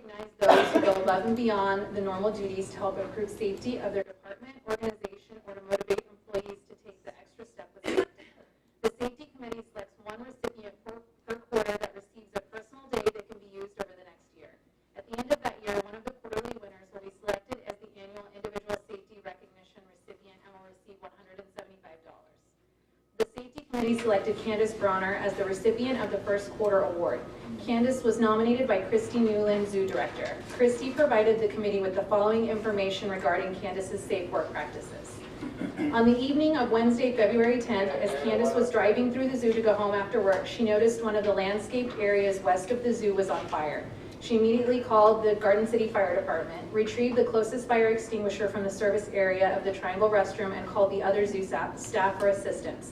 recognize those who go above and beyond the normal duties to help improve safety of their department, organization, or to motivate employees to take the extra step with safety. The Safety Committee selects one recipient per quarter that receives a personal day that can be used over the next year. At the end of that year, one of the quarterly winners will be selected as the annual Individual Safety Recognition recipient and will receive $175. The Safety Committee selected Candace Bronner as the recipient of the first quarter award. Candace was nominated by Christy Newland, Zoo Director. Christy provided the committee with the following information regarding Candace's safe work practices. On the evening of Wednesday, February 10th, as Candace was driving through the zoo to go home after work, she noticed one of the landscaped areas west of the zoo was on fire. She immediately called the Garden City Fire Department, retrieved the closest fire extinguisher from the service area of the Triangle Restroom, and called the other zoo staff for assistance.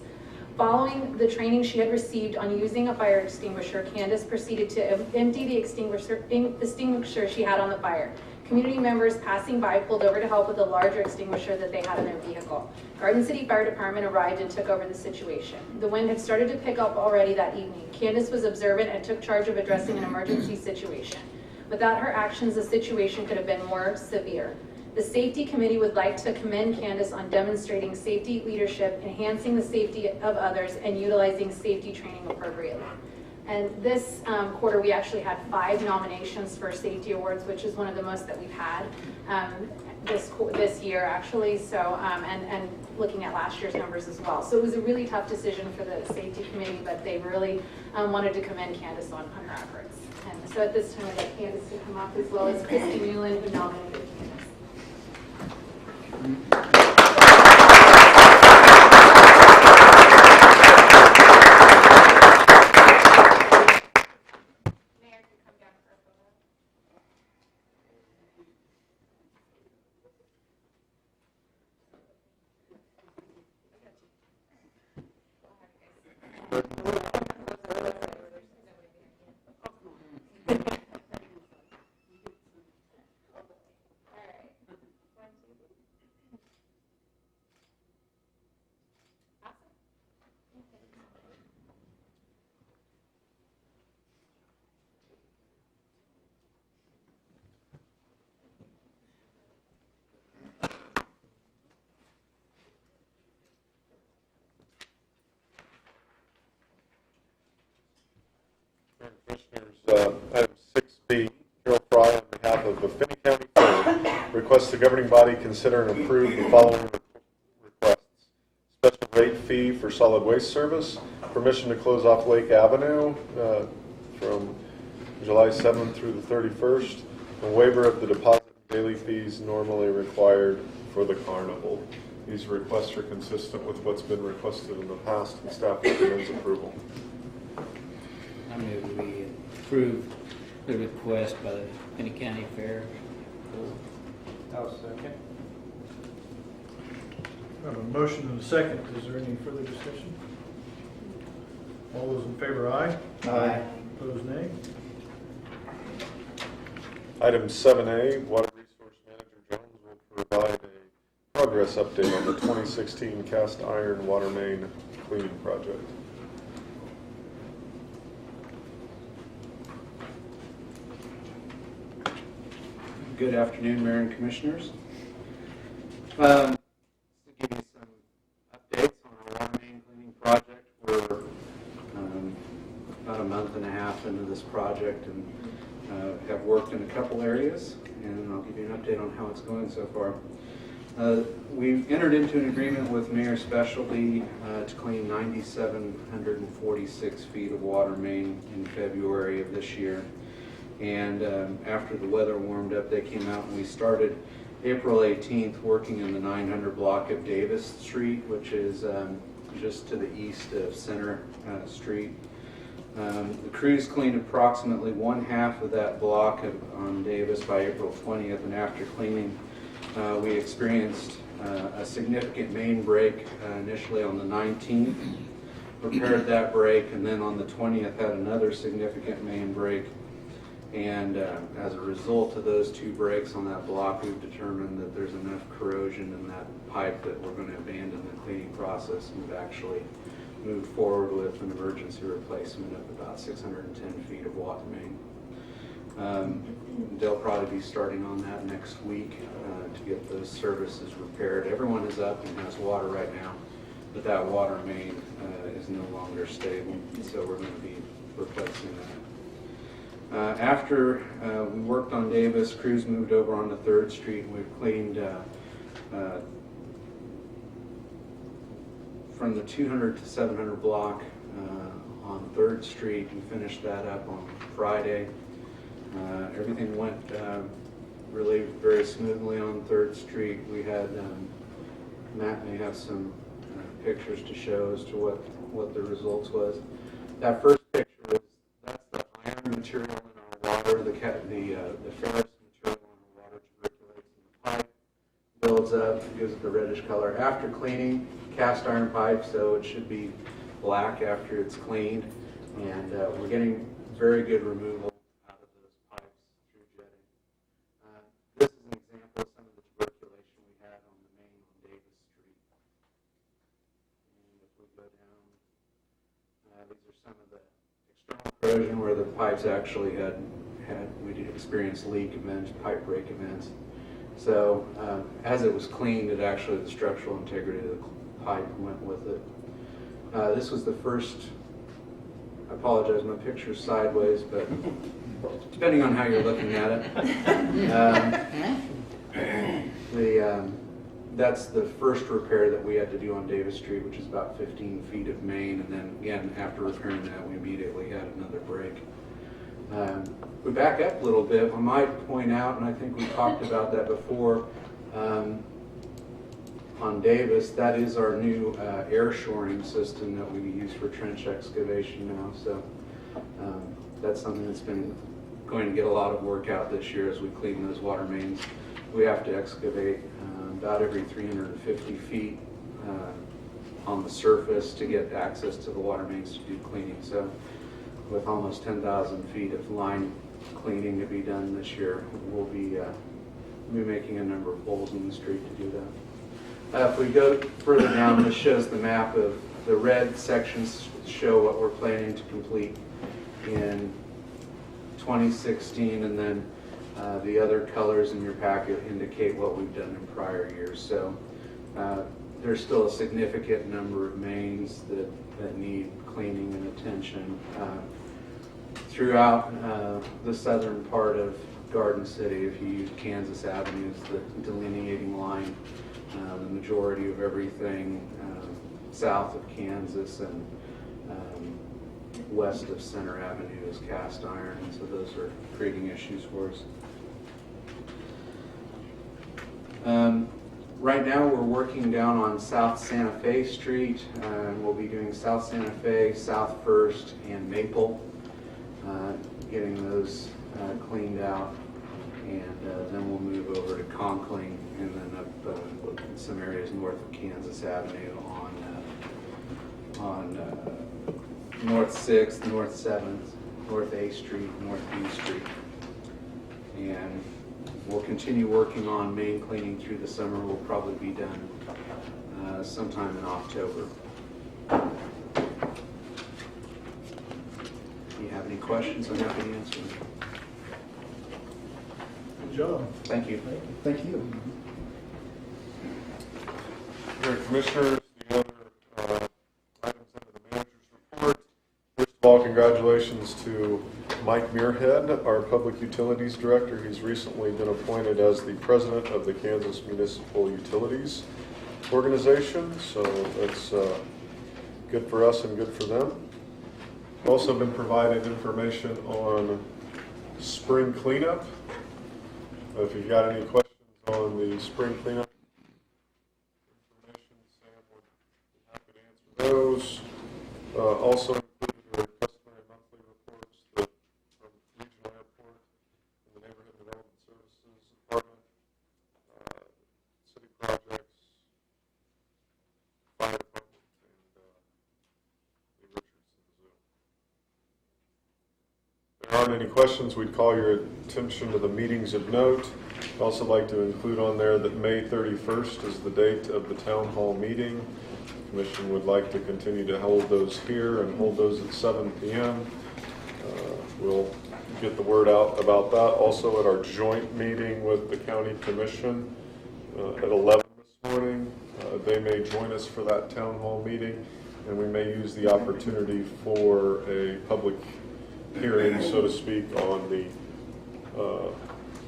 Following the training she had received on using a fire extinguisher, Candace proceeded to empty the extinguisher she had on the fire. Community members passing by pulled over to help with a larger extinguisher that they had in their vehicle. Garden City Fire Department arrived and took over the situation. The wind had started to pick up already that evening. Candace was observant and took charge of addressing an emergency situation. Without her actions, the situation could have been more severe. The Safety Committee would like to commend Candace on demonstrating safety leadership, enhancing the safety of others, and utilizing safety training appropriately. And this quarter, we actually had 5 nominations for safety awards, which is one of the most that we've had this year, actually. So, and looking at last year's numbers as well. So it was a really tough decision for the Safety Committee, but they really wanted to commend Candace on her efforts. And so at this time, I'd like Candace to come up, as well as Christy Newland, who nominated Candace. Commissioners, item 6B, Carol Fry on behalf of the Finney County Fair requests the governing body consider and approve the following requests. Special rate fee for solid waste service, permission to close off Lake Avenue from July 7th through the 31st, a waiver of the deposit and daily fees normally required for the carnival. These requests are consistent with what's been requested in the past, and staff recommends approval. I move we approve the request by the Finney County Fair. I'll second. I have a motion and a second. Is there any further discussion? All those in favor, aye. Aye. Opposed, nay. Item 7A, Water Resource Manager Jones will provide a progress update on the 2016 cast iron water main cleaning project. Good afternoon, Mayor and Commissioners. To give you some updates on our water main cleaning project, we're about a month and a half into this project and have worked in a couple areas, and I'll give you an update on how it's going so far. We've entered into an agreement with Mayor Specialty to clean 9,746 feet of water main in February of this year. And after the weather warmed up, they came out and we started April 18th working in the 900 block of Davis Street, which is just to the east of Center Street. The crews cleaned approximately 1/2 of that block on Davis by April 20th, and after cleaning, we experienced a significant main break initially on the 19th, repaired that break, and then on the 20th had another significant main break. And as a result of those 2 breaks on that block, we've determined that there's enough corrosion in that pipe that we're going to abandon the cleaning process, and we've actually moved forward with an emergency replacement of about 610 feet of water main. they'll probably be starting on that next week to get those services repaired. Everyone is up and has water right now, but that water main is no longer stable, so we're going to be replacing that. After we worked on Davis, crews moved over onto 3rd Street, and we've cleaned from the 200 to 700 block on 3rd Street. We finished that up on Friday. Everything went really very smoothly on 3rd Street. We had, Matt may have some pictures to show as to what the results was. That first picture was, that's the iron material in our water, the ferrous material in our water percolates in the pipe, builds up, gives it the reddish color. After cleaning, cast iron pipe, so it should be black after it's cleaned, and we're getting very good removal out of those pipes through jetting. This is an example of some of the tuberculation we had on the main on Davis Street. And if we go down, these are some of the external corrosion where the pipes actually we did experience leak events, pipe break events. So as it was cleaned, it actually, the structural integrity of the pipe went with it. This was the first, I apologize, my picture's sideways, but depending on how you're looking at it. That's the first repair that we had to do on Davis Street, which is about 15 feet of main, and then again, after repairing that, we immediately had another break. We back up a little bit, I might point out, and I think we talked about that before, on Davis, that is our new air shoring system that we use for trench excavation now. So that's something that's been going to get a lot of work out this year as we clean those water mains. We have to excavate about every 350 feet on the surface to get access to the water mains to do cleaning. So with almost 10,000 feet of line cleaning to be done this year, we'll be making a number of holes in the street to do that. If we go further down, this shows the map of the red sections show what we're planning to complete in 2016, and then the other colors in your packet indicate what we've done in prior years. So there's still a significant number of mains that need cleaning and attention throughout the southern part of Garden City. If you use Kansas Avenue as the delineating line, the majority of everything south of Kansas and west of Center Avenue is cast iron, and so those are creating issues for us. Right now we're working down on South Santa Fe Street, and we'll be doing South Santa Fe, South First, and Maple, getting those cleaned out, and then we'll move over to Conkling, and then up some areas north of Kansas Avenue on North 6th, North 7th, North A Street, North B Street. And we'll continue working on main cleaning through the summer. We'll probably be done sometime in October. If you have any questions, I'm happy to answer them. Good job. Thank you. Thank you. Your commissioners, the other items under the manager's report. First of all, congratulations to Mike Muirhead, our Public Utilities Director. He's recently been appointed as the President of the Kansas Municipal Utilities Organization, so that's good for us and good for them. Also been provided information on spring cleanup. If you've got any questions on the spring cleanup information, Sam would be happy to answer those. Also included are customary monthly reports from Regional Airport and the Neighborhood Development Services Department, city projects, fire department, and the Richardson Zoo. If there aren't any questions, we'd call your attention to the meetings of note. I'd also like to include on there that May 31st is the date of the town hall meeting. The commission would like to continue to hold those here and hold those at 7 p.m. We'll get the word out about that. Also at our joint meeting with the county commission at 11 this morning, they may join us for that town hall meeting, and we may use the opportunity for a public hearing, so to speak, on the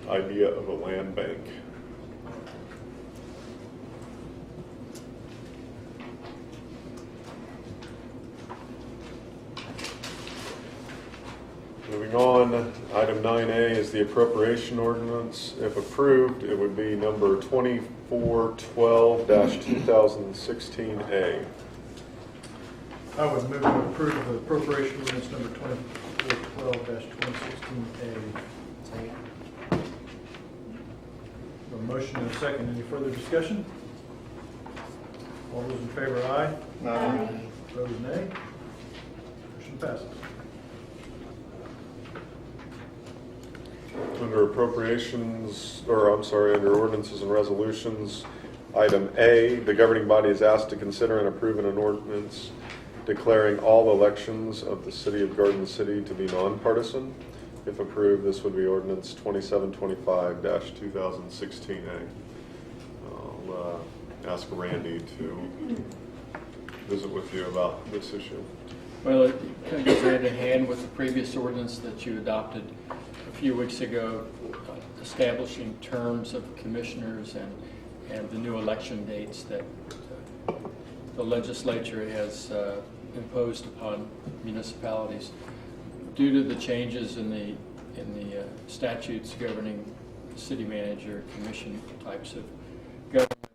idea of a land bank. Moving on, item 9A is the appropriation ordinance. If approved, it would be number 2412-2016A. I would move to approve the appropriation ordinance number 2412-2016A. Second. A motion and a second. Any further discussion? All those in favor, aye. Aye. Opposed, nay. Motion passes. Under appropriations, under ordinances and resolutions, item A, the governing body is asked to consider and approve an ordinance declaring all elections of the city of Garden City to be nonpartisan. If approved, this would be ordinance 2725-2016A. I'll ask Randy to visit with you about this issue. Well, it kind of goes hand in hand with the previous ordinance that you adopted a few weeks ago, establishing terms of commissioners and the new election dates that the legislature has imposed upon municipalities. Due to the changes in the statutes governing city manager, commission types of government,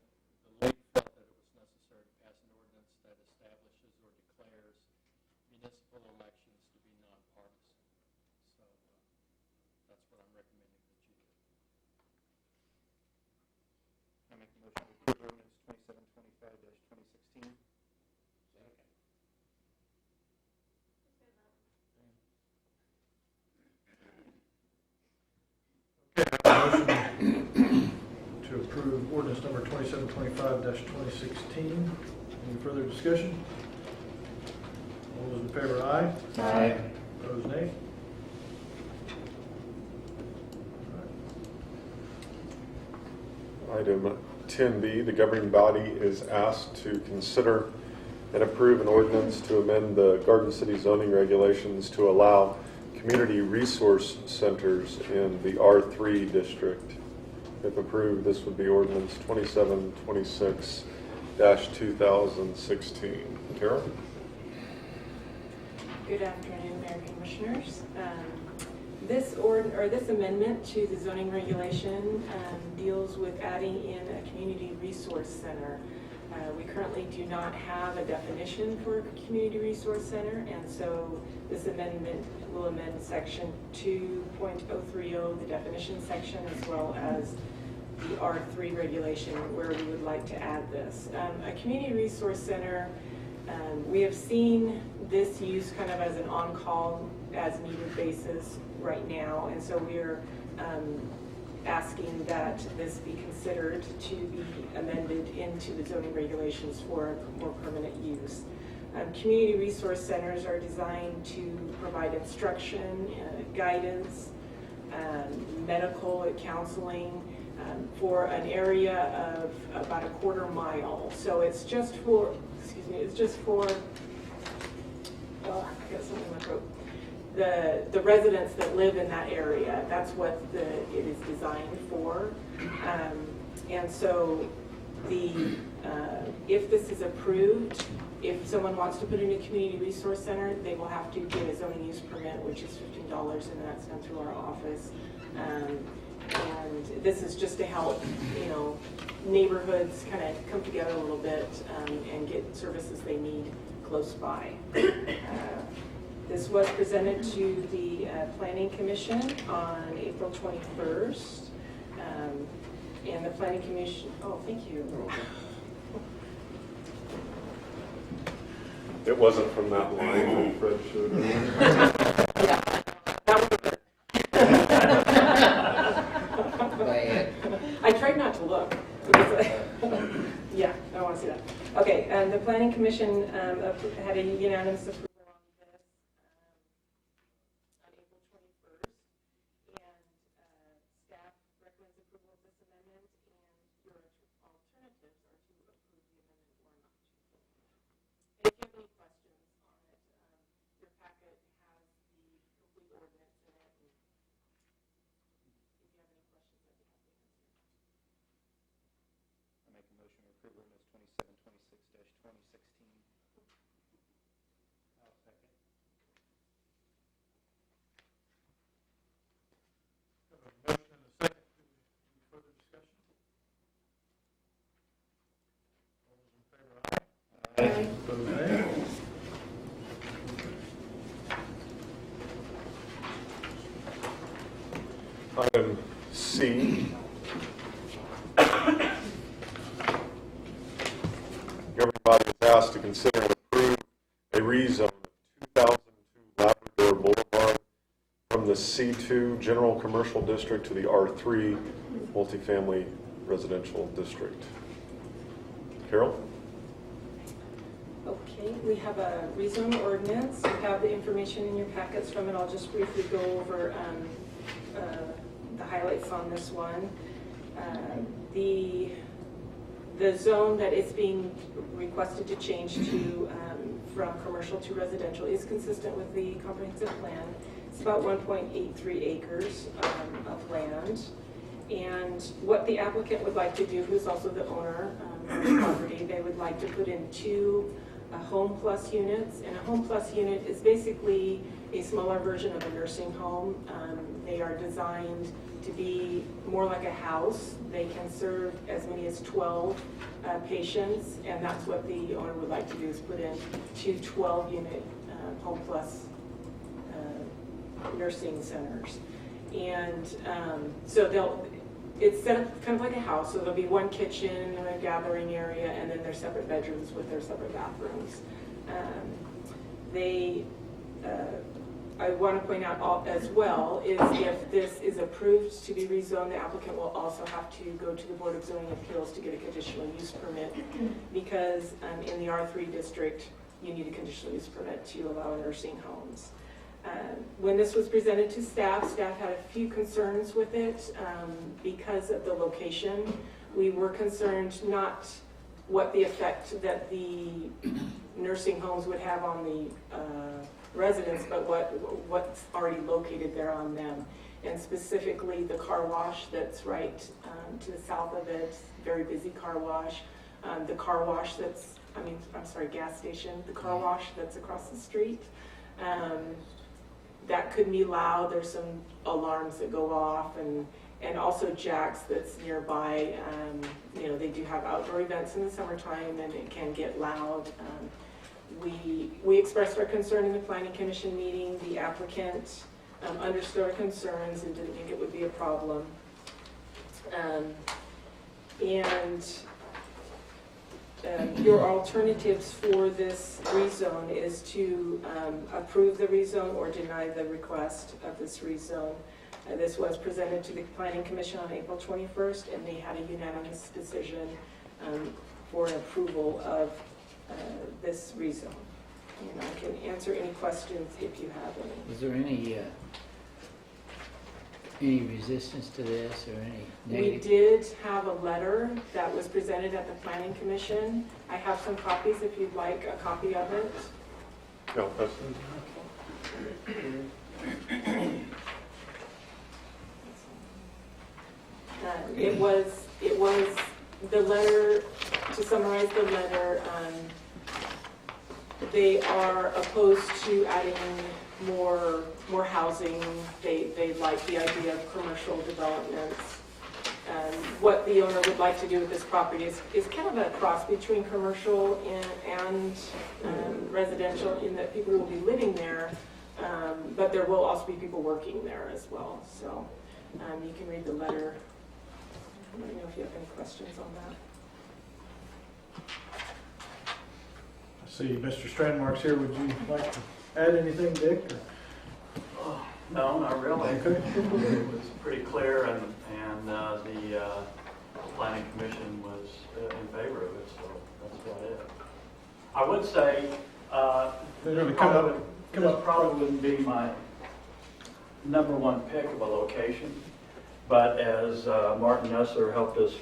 the league felt that it was necessary to pass an ordinance that establishes or declares municipal elections to be nonpartisan. So that's what I'm recommending that you do. I make a motion to approve ordinance 2725-2016. Motion to approve ordinance number 2725-2016. Any further discussion? All those in favor, aye. Aye. Opposed, nay. Item 10B, the governing body is asked to consider and approve an ordinance to amend the Garden City zoning regulations to allow community resource centers in the R3 district. If approved, this would be ordinance 2726-2016. Carol? Good afternoon, Mayor Commissioners. This amendment to the zoning regulation deals with adding in a community resource center. We currently do not have a definition for a community resource center, and so this amendment will amend section 2.030, the definition section, as well as the R3 regulation where we would like to add this. A community resource center, we have seen this used kind of as an on-call, as-needed basis right now, and so we're asking that this be considered to be amended into the zoning regulations for more permanent use. Community resource centers are designed to provide instruction, guidance, medical counseling for an area of about a quarter mile. So it's just for, I got something in my throat. The residents that live in that area, that's what it is designed for. And so if this is approved, if someone wants to put in a community resource center, they will have to get a zoning use permit, which is $15, and that's done through our office. And this is just to help, neighborhoods kind of come together a little bit and get services they need close by. This was presented to the Planning Commission on April 21st. And the Planning Commission, oh, thank you. It wasn't from that line that Fred showed earlier. Yeah, that was I tried not to look. Yeah, I don't want to see that. Okay, and the Planning Commission had a unanimous approval on this on April ordinance 2726-2016. Have a motion and a second. Any further discussion? All those in favor, aye. Opposed, nay. Item C. Governing body is asked to consider and approve a rezone of 2002 Labrador Boulevard from the C2 General Commercial District to the R3 Multifamily Residential District. Carol? Okay, we have a rezone ordinance. You have the information in your packets from it. I'll just briefly go over the highlights on this one. The zone that is being requested to change to from commercial to residential is consistent with the comprehensive plan. It's about 1.83 acres of land. And what the applicant would like to do, who's also the owner of the property, they would like to put in two Home Plus units. And a Home Plus unit is basically a smaller version of a nursing home. They are designed to be more like a house. They can serve as many as 12 patients, and that's what the owner would like to do, is put in two 12-unit Home Plus nursing centers. And so it's set up kind of like a house, so there'll be one kitchen, a gathering area, and then their separate bedrooms with their separate bathrooms. I want to point out as well is if this is approved to be rezoned, the applicant will also have to go to the Board of Zoning Appeals to get a conditional use permit, because in the R3 district, you need a conditional use permit to allow nursing homes. When this was presented to staff had a few concerns with it because of the location. We were concerned not what the effect that the nursing homes would have on the residents, but what's already located there on them. And specifically the car wash that's right to the south of it, very busy car wash. The car wash gas station, the car wash that's across the street. That could be loud. There's some alarms that go off, and also Jack's that's nearby. They do have outdoor events in the summertime, and it can get loud. We expressed our concern in the Planning Commission meeting. The applicant understood our concerns and didn't think it would be a problem. Your alternatives for this rezone is to approve the rezone or deny the request of this rezone. This was presented to the Planning Commission on April 21st, and they had a unanimous decision for an approval of this rezone. And I can answer any questions if you have any. Is there any resistance to this or any We negative? did have a letter that was presented at the Planning Commission. I have some copies if you'd like a copy of it. No, that's, It was the letter, to summarize the letter, they are opposed to adding more housing. They like the idea of commercial developments. What the owner would like to do with this property is kind of a cross between commercial and residential, in that people will be living there, but there will also be people working there as well. So you can read the letter. Let me know if you have any questions on that. I see Mr. Strandmark's here. Would you like to add anything, Dick? or- No, not really. Okay. It was pretty clear, and the planning commission was in favor of it, so that's about it. I would say, They're going to come up. this probably wouldn't be my number one pick of a location, but as Martin Nessler helped us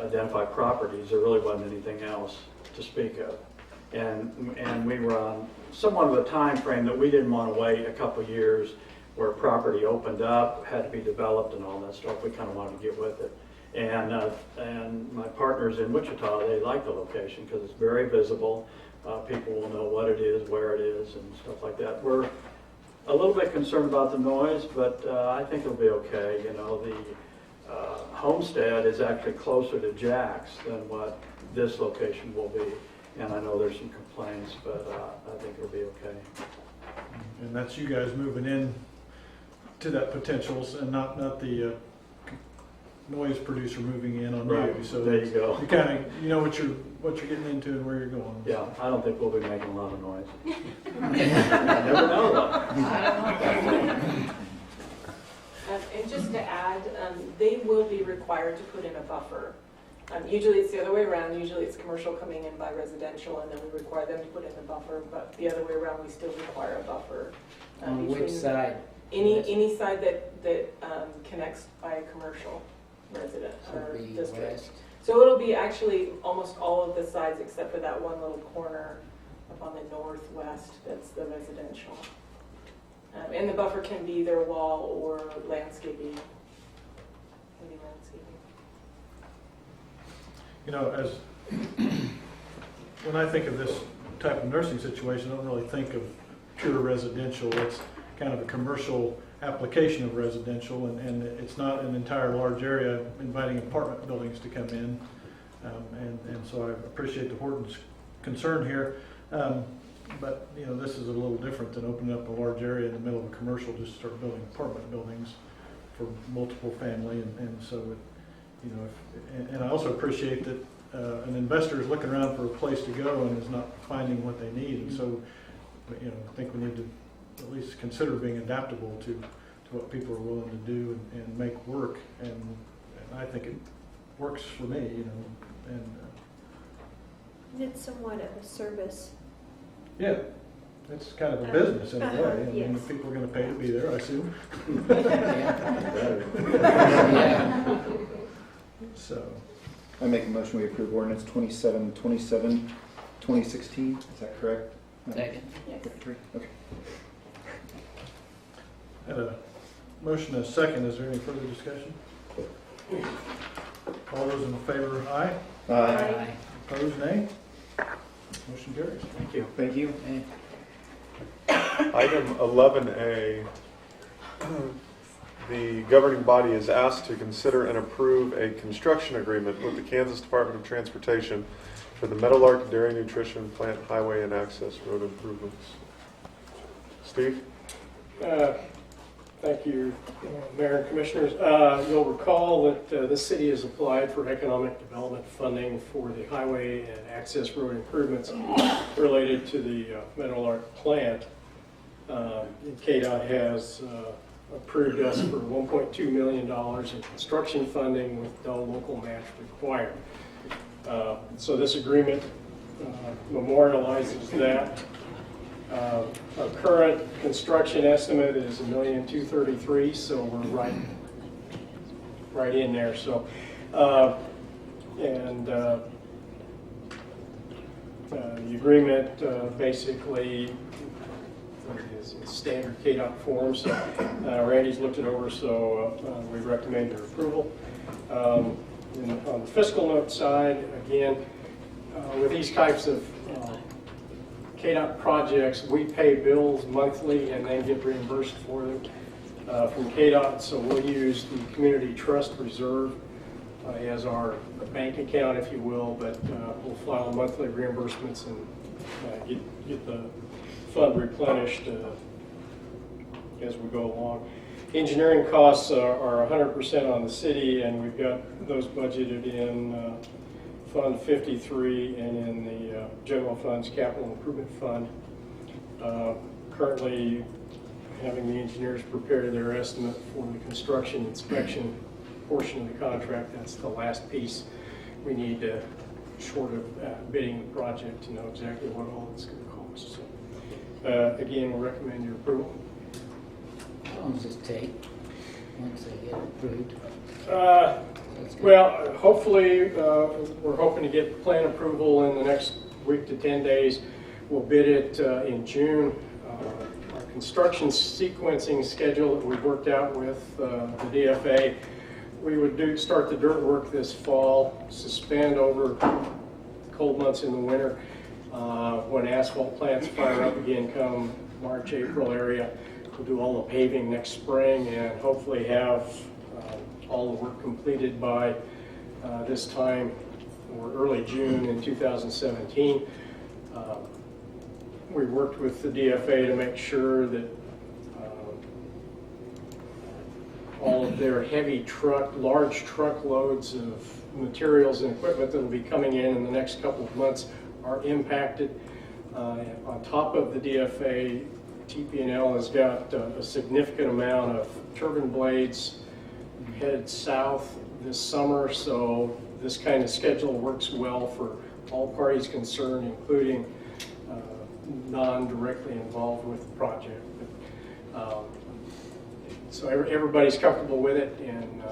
identify properties, there really wasn't anything else to speak of. And we were on somewhat of a time frame that we didn't want to wait a couple of years where property opened up, had to be developed and all that stuff. We kind of wanted to get with it. And my partners in Wichita, they like the location because it's very visible. People will know what it is, where it is, and stuff like that. We're a little bit concerned about the noise, but I think it'll be okay. You know, the Homestead is actually closer to Jack's than what this location will be. And I know there's some complaints, but I think it'll be okay. And that's you guys moving in to that potential, and not the noise producer moving in on you. Right. So There you go. You kind of, you know what you're getting into and where you're going. Yeah, I don't think we'll be making a lot of noise. Never know though. And just to add, they will be required to put in a buffer. Usually it's the other way around. Usually it's commercial coming in by residential, and then we require them to put in a buffer. But the other way around, we still require a buffer. On which between side? Any side that connects by a commercial resident or So the district. west. So it'll be actually almost all of the sides except for that one little corner up on the northwest that's the residential. And the buffer can be either wall or landscaping. Can be landscaping. You know, as when I think of this type of nursing situation, I don't really think of pure residential. It's kind of a commercial application of residential, and it's not an entire large area inviting apartment buildings to come in. And so I appreciate the Horton's concern here. But, you know, this is a little different than opening up a large area in the middle of a commercial, just start building apartment buildings for multiple family. And so, you know, and I also appreciate that an investor is looking around for a place to go and is not finding what they need. And so, you know, I think we need to at least consider being adaptable to what people are willing to do and make work. And I think it works for me, you know, and It's somewhat of a service. yeah, it's kind of a business in a way. I mean, yes. if people are going to pay to be there, I assume. Yeah. So, I make a motion we approve ordinance 2727, 2016. Is that correct? Second. Okay. had a motion and a second. Is there any further discussion? All those in favor, aye. Aye. Opposed, nay. Motion carries. Thank you. Thank you. Okay. Item 11A, the governing body is asked to consider and approve a construction agreement with the Kansas Department of Transportation for the Meadowlark Dairy Nutrition Plant Highway and Access Road improvements. Steve? Thank you, Mayor and Commissioners. You'll recall that this city has applied for economic development funding for the highway and access road improvements related to the Meadowlark plant. KDOT has approved us for $1.2 million in construction funding with no local match required. So this agreement memorializes that. Our current construction estimate is $1,233,000, so we're right in there. So, the agreement basically is in standard KDOT form. So Randy's looked it over, so we recommend your approval. And on the fiscal note side, again, with these types of KDOT projects, we pay bills monthly and then get reimbursed for them from KDOT. So we'll use the Community Trust Reserve as our bank account, if you will, but we'll file monthly reimbursements and get the fund replenished as we go along. Engineering costs are 100% on the city, and we've got those budgeted in Fund 53 and in the General Fund's Capital Improvement Fund. Currently having the engineers prepare their estimate for the construction inspection portion of the contract. That's the last piece we need short of bidding the project to know exactly what all it's going to cost. So, again, we recommend your approval. How long does this take once they get approved? Well, hopefully, we're hoping to get plan approval in the next week to 10 days. We'll bid it in June. Our construction sequencing schedule that we've worked out with the DFA we would start the dirt work this fall, suspend over cold months in the winter. When asphalt plants fire up again come March, April area, we'll do all the paving next spring and hopefully have all the work completed by this time or early June in 2017. We worked with the DFA to make sure that all of their heavy large truckloads of materials and equipment that will be coming in the next couple of months are impacted. On top of the DFA, TP&L has got a significant amount of turbine blades headed south this summer, so this kind of schedule works well for all parties concerned, including non-directly involved with the project. So everybody's comfortable with it, and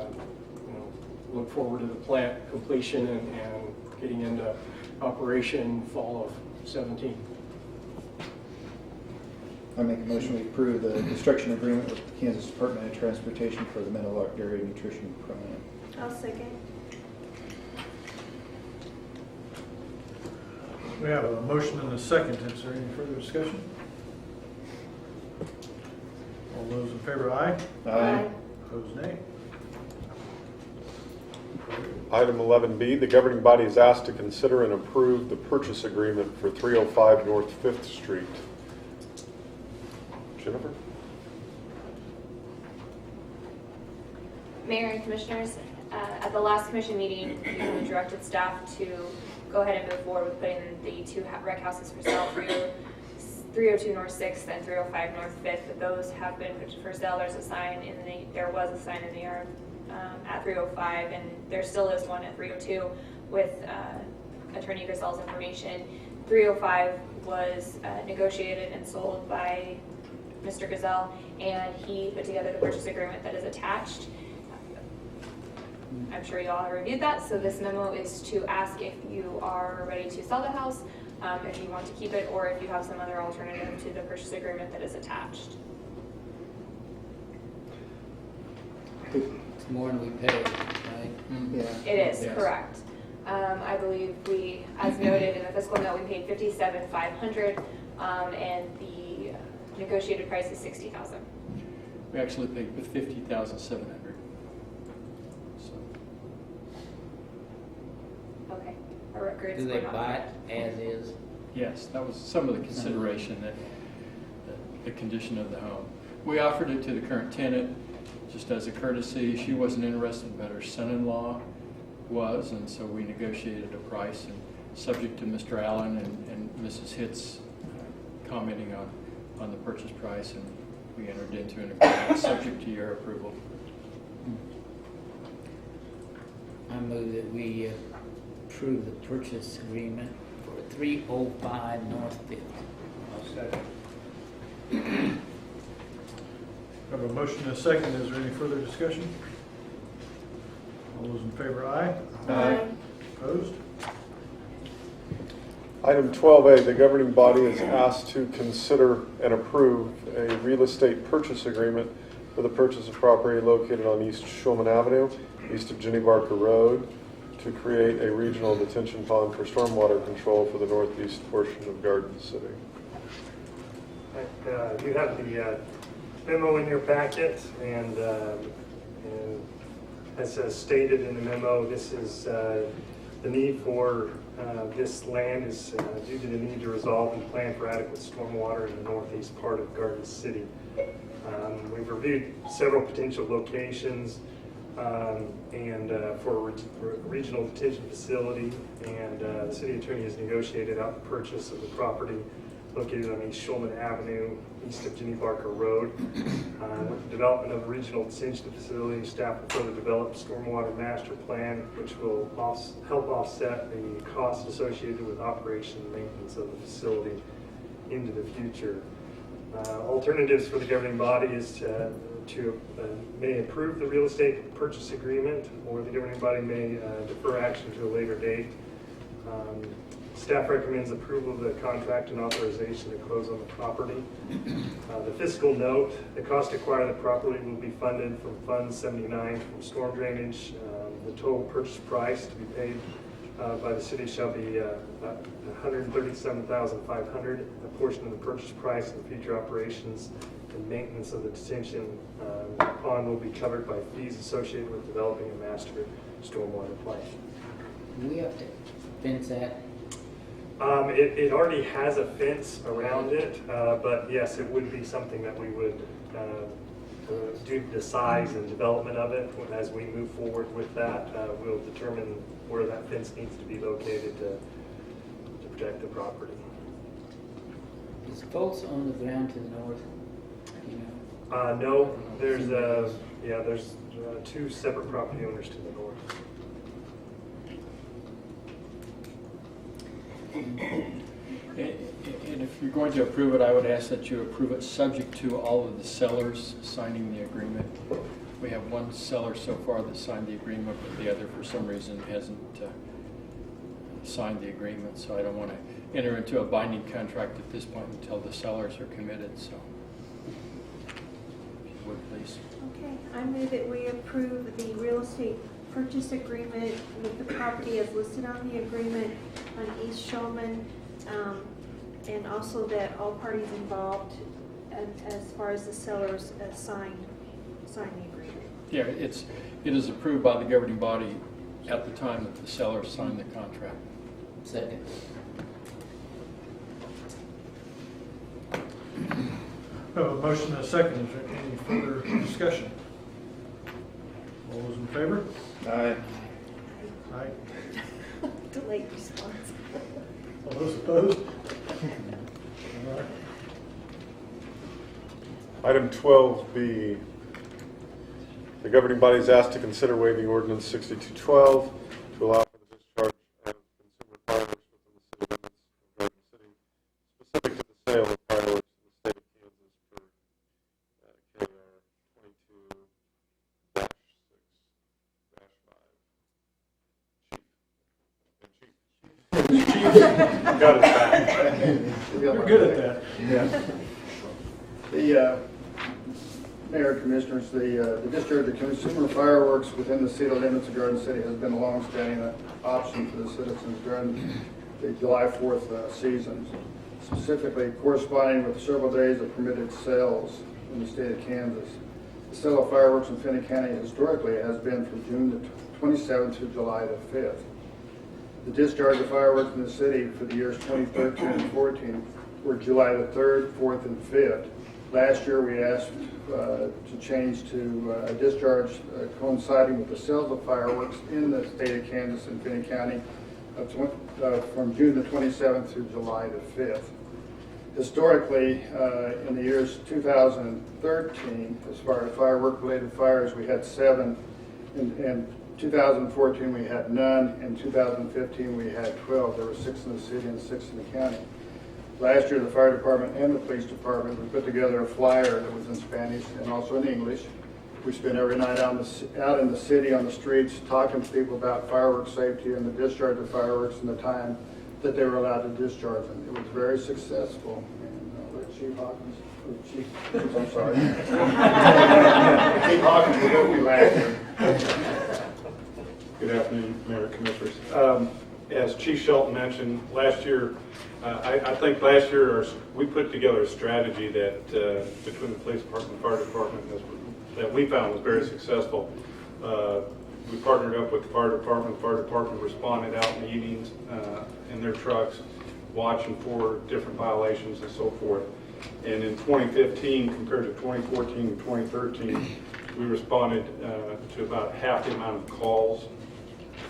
look forward to the plant completion and getting into operation fall of 17. I make a motion we approve the construction agreement with the Kansas Department of Transportation for the Meadowlark Dairy Nutrition Program. I'll second. We have a motion and a second. Is there any further discussion? All those in favor, aye. Aye. Opposed, nay. Item 11B, the governing body is asked to consider and approve the purchase agreement for 305 North 5th Street. Jennifer? Mayor and Commissioners, at the last commission meeting, we directed staff to go ahead and move forward with putting the two rec houses for sale, 302 North 6th and 305 North 5th. Those have been put for sale. There was a sign in the yard at 305, and there still is one at 302 with Attorney Grisel's information. 305 was negotiated and sold by Mr. Grisel, and he put together the purchase agreement that is attached. I'm sure you all have reviewed that, so this memo is to ask if you are ready to sell the house, if you want to keep it, or if you have some other alternative to the purchase agreement that is attached. It's more than we paid, right? Yeah. It is, Yes. correct. I believe we, as noted in the fiscal note, we paid $57,500, and the negotiated price is $60,000. We actually paid with $50,700. So Okay. Our records Do were they not buy correct. it as is? yes, that was some of the consideration that the condition of the home. We offered it to the current tenant just as a courtesy. She wasn't interested, but her son-in-law was, and so we negotiated a price, and subject to Mr. Allen and Mrs. Hitz commenting on the purchase price, and we entered into an agreement subject to your approval. I move that we approve the purchase agreement for 305 North 5th. We have a motion and a second. Is there any further discussion? All those in favor, aye. Aye. Opposed? Item 12A, the governing body is asked to consider and approve a real estate purchase agreement for the purchase of property located on East Shulman Avenue, east of Jenny Barker Road, to create a regional detention pond for stormwater control for the northeast portion of Garden City. You have the memo in your packet, and as stated in the memo, this is the need for this land is due to the need to resolve and plan for adequate stormwater in the northeast part of Garden City. We've reviewed several potential locations and for a regional detention facility, and the city attorney has negotiated out the purchase of the property located on East Shulman Avenue, east of Jenny Barker Road. With the development of a regional detention facility, staff will further develop a stormwater master plan, which will help offset the costs associated with operation and maintenance of the facility into the future. Alternatives for the governing body is to may approve the real estate purchase agreement, or the governing body may defer action to a later date. Staff recommends approval of the contract and authorization to close on the property. The fiscal note, the cost to acquire the property will be funded from Fund 79 from storm drainage. The total purchase price to be paid by the city shall be $137,500. A portion of the purchase price and future operations and maintenance of the detention pond will be covered by fees associated with developing a master stormwater plan. Do we have to fence that? It already has a fence around it, but yes, it would be something that we would due to the size and development of it. As we move forward with that, we'll determine where that fence needs to be located to protect the property. Is Foltz on the ground to the north? You know? No, there's two separate property owners to the north. And if you're going to approve it, I would ask that you approve it subject to all of the sellers signing the agreement. We have one seller so far that signed the agreement, but the other, for some reason, hasn't signed the agreement. So I don't want to enter into a binding contract at this point until the sellers are committed. So, if you would, please. Okay, I move that we approve the real estate purchase agreement with the property as listed on the agreement on East Shulman, and also that all parties involved, as far as the sellers, sign the agreement. Yeah, it is approved by the governing body at the time that the sellers sign the contract. Second. We have a motion and a second. Is there any further discussion? All those in favor? Aye. Aye. Delayed response. All those opposed? All right. Item 12B, the governing body is asked to consider waiving ordinance 6212 to allow for the discharge of consumer fireworks within the city limits of Garden City, specific to the sale of fireworks in the state of Kansas per KR 22-6-5. Chief. Got it back. You're good at that. Yeah. The Mayor, Commissioners, the discharge of consumer fireworks within the city limits of Garden City has been a long-standing option for the citizens during the July 4th season, specifically corresponding with several days of permitted sales in the state of Kansas. The sale of fireworks in Finney County historically has been from June the 27th to July the 5th. The discharge of fireworks in the city for the years 2013 and 14 were July the 3rd, 4th, and 5th. Last year, we asked to change to a discharge coinciding with the sales of fireworks in the state of Kansas and Finney County from June the 27th through July the 5th. Historically, in the years 2013, as far as firework-related fires, we had 7. In 2014, we had none. In 2015, we had 12. There were 6 in the city and 6 in the county. Last year, the fire department and the police department, we put together a flyer that was in Spanish and also in English. We spent every night out in the city on the streets talking to people about fireworks safety and the discharge of fireworks and the time that they were allowed to discharge them. It was very successful. And Chief Hawkins, I'm sorry. Chief Hawkins will go be laughing. Good afternoon, Mayor, Commissioners. As Chief Shelton mentioned, last year, I think last year we put together a strategy that between the police department and fire department that we found was very successful. We partnered up with the fire department. The fire department responded out in the evenings in their trucks, watching for different violations and so forth. And in 2015, compared to 2014 and 2013, we responded to about half the amount of calls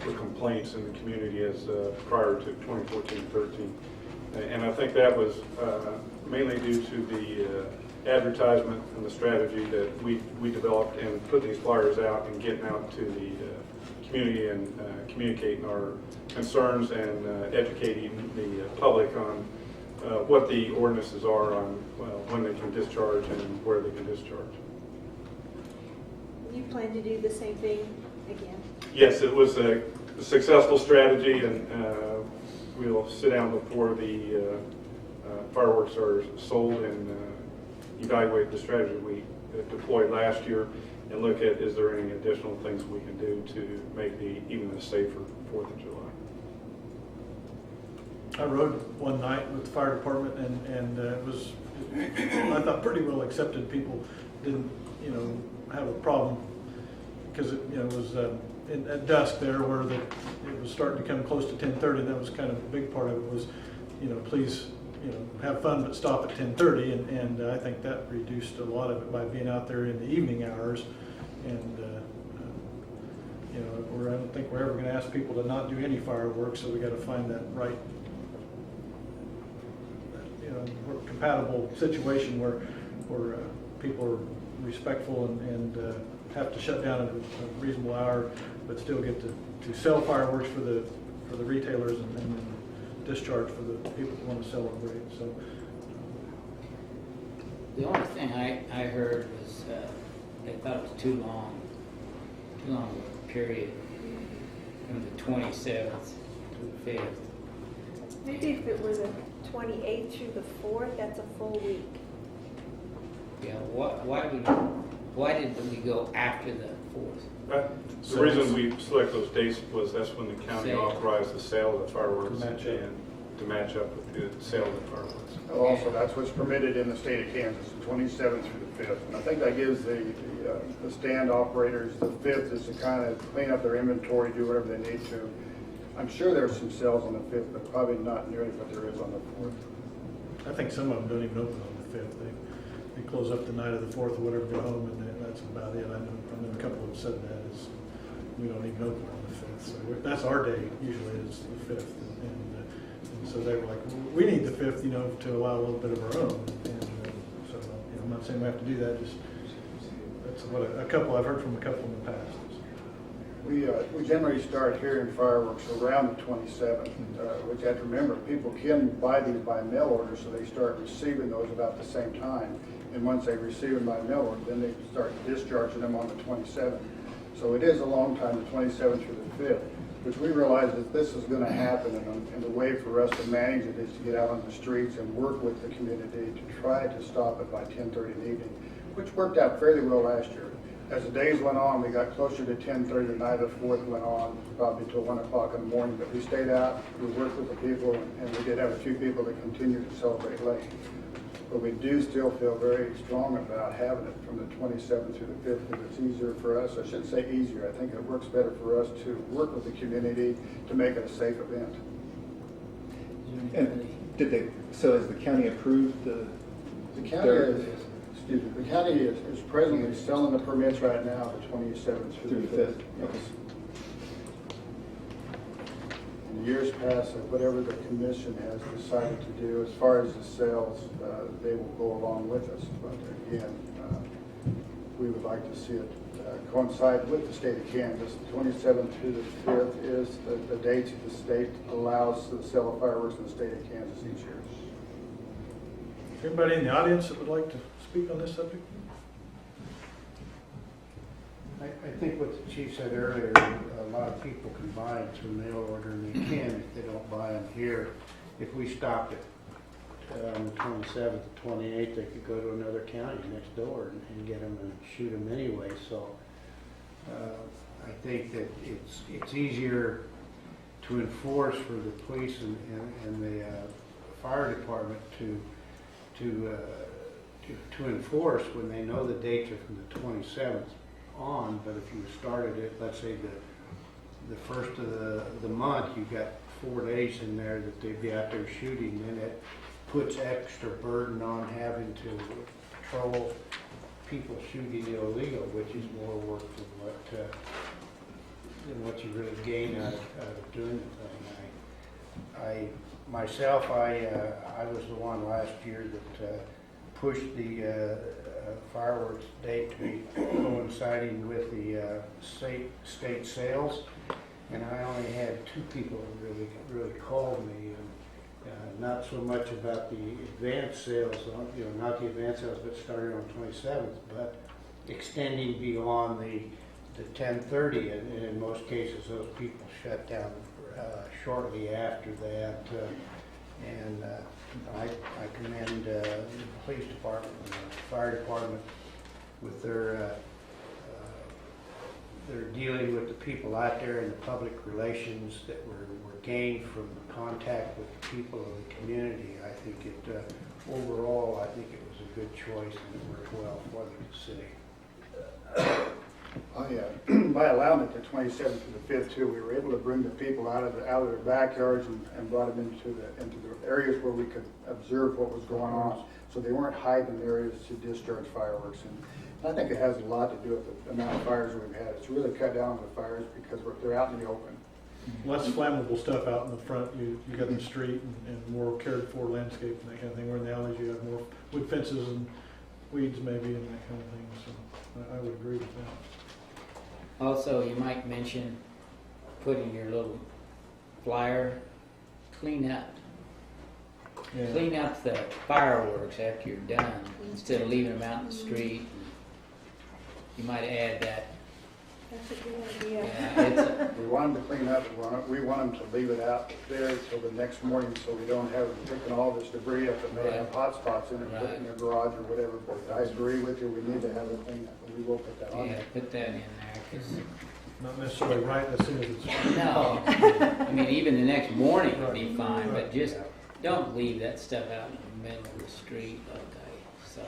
for complaints in the community as prior to 2014 and 13. And I think that was mainly due to the advertisement and the strategy that we developed and putting these flyers out and getting out to the community and communicating our concerns and educating the public on what the ordinances are on when they can discharge and where they can discharge. You plan to do the same thing again? Yes, it was a successful strategy, and we'll sit down before the fireworks are sold and evaluate the strategy we deployed last year and look at, is there any additional things we can do to make the even a safer 4th of July. I rode one night with the fire department, and it was, I thought, pretty well accepted. People didn't, have a problem because it, was at dusk there where it was starting to come close to 10:30. And that was kind of a big part of it was, please, have fun but stop at 10:30. And I think that reduced a lot of it by being out there in the evening hours. And I don't think we're ever going to ask people to not do any fireworks. So we got to find that right, compatible situation where people are respectful and have to shut down at a reasonable hour, but still get to sell fireworks for the retailers and discharge for the people who want to celebrate. So The only thing I heard was they thought it was too long a period from the 27th to the 5th. Maybe if it was a 28th through the 4th, that's a full week. Yeah, why did we go after the 4th? The reason we select those dates was that's when the county Sale. authorized the sale of the fireworks To match up. and to match up with the sale of the fireworks. Also, that's what's permitted in the state of Kansas, the 27th through the 5th. And I think that gives the stand operators the 5th is to kind of clean up their inventory, do whatever they need to. I'm sure there's some sales on the 5th, but probably not nearly what there is on the 4th. I think some of them don't even open on the 5th. They close up the night of the 4th or whatever, go home, and that's about it. I know a couple of them said that is we don't even open on the 5th. So that's our day usually is the 5th. And so they were like, we need the 5th, to allow a little bit of our own. And so I'm not saying we have to do that. Just that's what I've heard from a couple in the past. We generally start hearing fireworks around the 27th, which you have to remember, people can buy these by mail order, so they start receiving those about the same time. And once they receive them by mail order, then they start discharging them on the 27th. So it is a long time, the 27th through the 5th, which we realize that this is going to happen, and the way for us to manage it is to get out on the streets and work with the community to try to stop it by 10:30 in the evening, which worked out fairly well last year. As the days went on, we got closer to 10:30. The night of the 4th went on probably till 1 o'clock in the morning. But we stayed out, we worked with the people, and we did have a few people that continued to celebrate late. But we do still feel very strong about having it from the 27th through the 5th because it's easier for us. I shouldn't say easier. I think it works better for us to work with the community to make it a safe event. And so has the county approved the county is presently selling the permits right now, the 27th through the 5th. Yes. In years past, whatever the commission has decided to do, as far as the sales, they will go along with us. But again, we would like to see it coincide with the state of Kansas. The 27th through the 5th is the dates that the state allows the sale of fireworks in the state of Kansas each year. Anybody in the audience that would like to speak on this subject? I think what the chief said earlier, a lot of people can buy it through mail order, and they can if they don't buy them here. If we stopped it on the 27th, the 28th, they could go to another county next door and get them and shoot them anyway. So I think that it's easier to enforce for the police and the fire department to enforce when they know the dates are from the 27th on. But if you started it, let's say the first of the month, you've got 4 days in there that they'd be out there shooting, then it puts extra burden on having to patrol people shooting illegal, which is more work than what you really gain out of doing the thing. I myself, I was the one last year that pushed the fireworks date to be coinciding with the state sales, and I only had 2 people who really called me, and not so much about the advance sales, not the advance sales, but starting on 27th, but extending beyond the 10:30, and in most cases those people shut down shortly after that. And I commend the police department and the fire department with their dealing with the people out there and the public relations that were gained from contact with the people of the community. I think it, overall, I think it was a good choice and it worked well for the city. By allowing it the 27th to the 5th too, we were able to bring the people out of their backyards and brought them into the areas where we could observe what was going on. So they weren't hiding in areas to discharge fireworks. And I think it has a lot to do with the amount of fires we've had. It's really cut down on the fires because they're out in the open. Less flammable stuff out in the front. You got the street and more cared for landscape and that kind of thing. Where in the alleys you have more wood fences and weeds maybe and that kind of thing. So I would agree with that. Also, you might mention putting your little flyer, clean up. Yeah. Clean up the fireworks after you're done, instead of leaving them out in the street. You might add that. That's a good idea. Yeah, We want them to clean up. We want them to leave it out there until the next morning so we don't have them picking all this debris up that may have hot spots in it, put it in their garage or whatever. But I agree with you. We need to have it cleaned up. We will put that on yeah, there. put that in there. 'Cause Not necessarily right as soon as it's. no, I mean, even the next morning would be fine, but just don't leave that stuff out in the middle of the street, okay? So,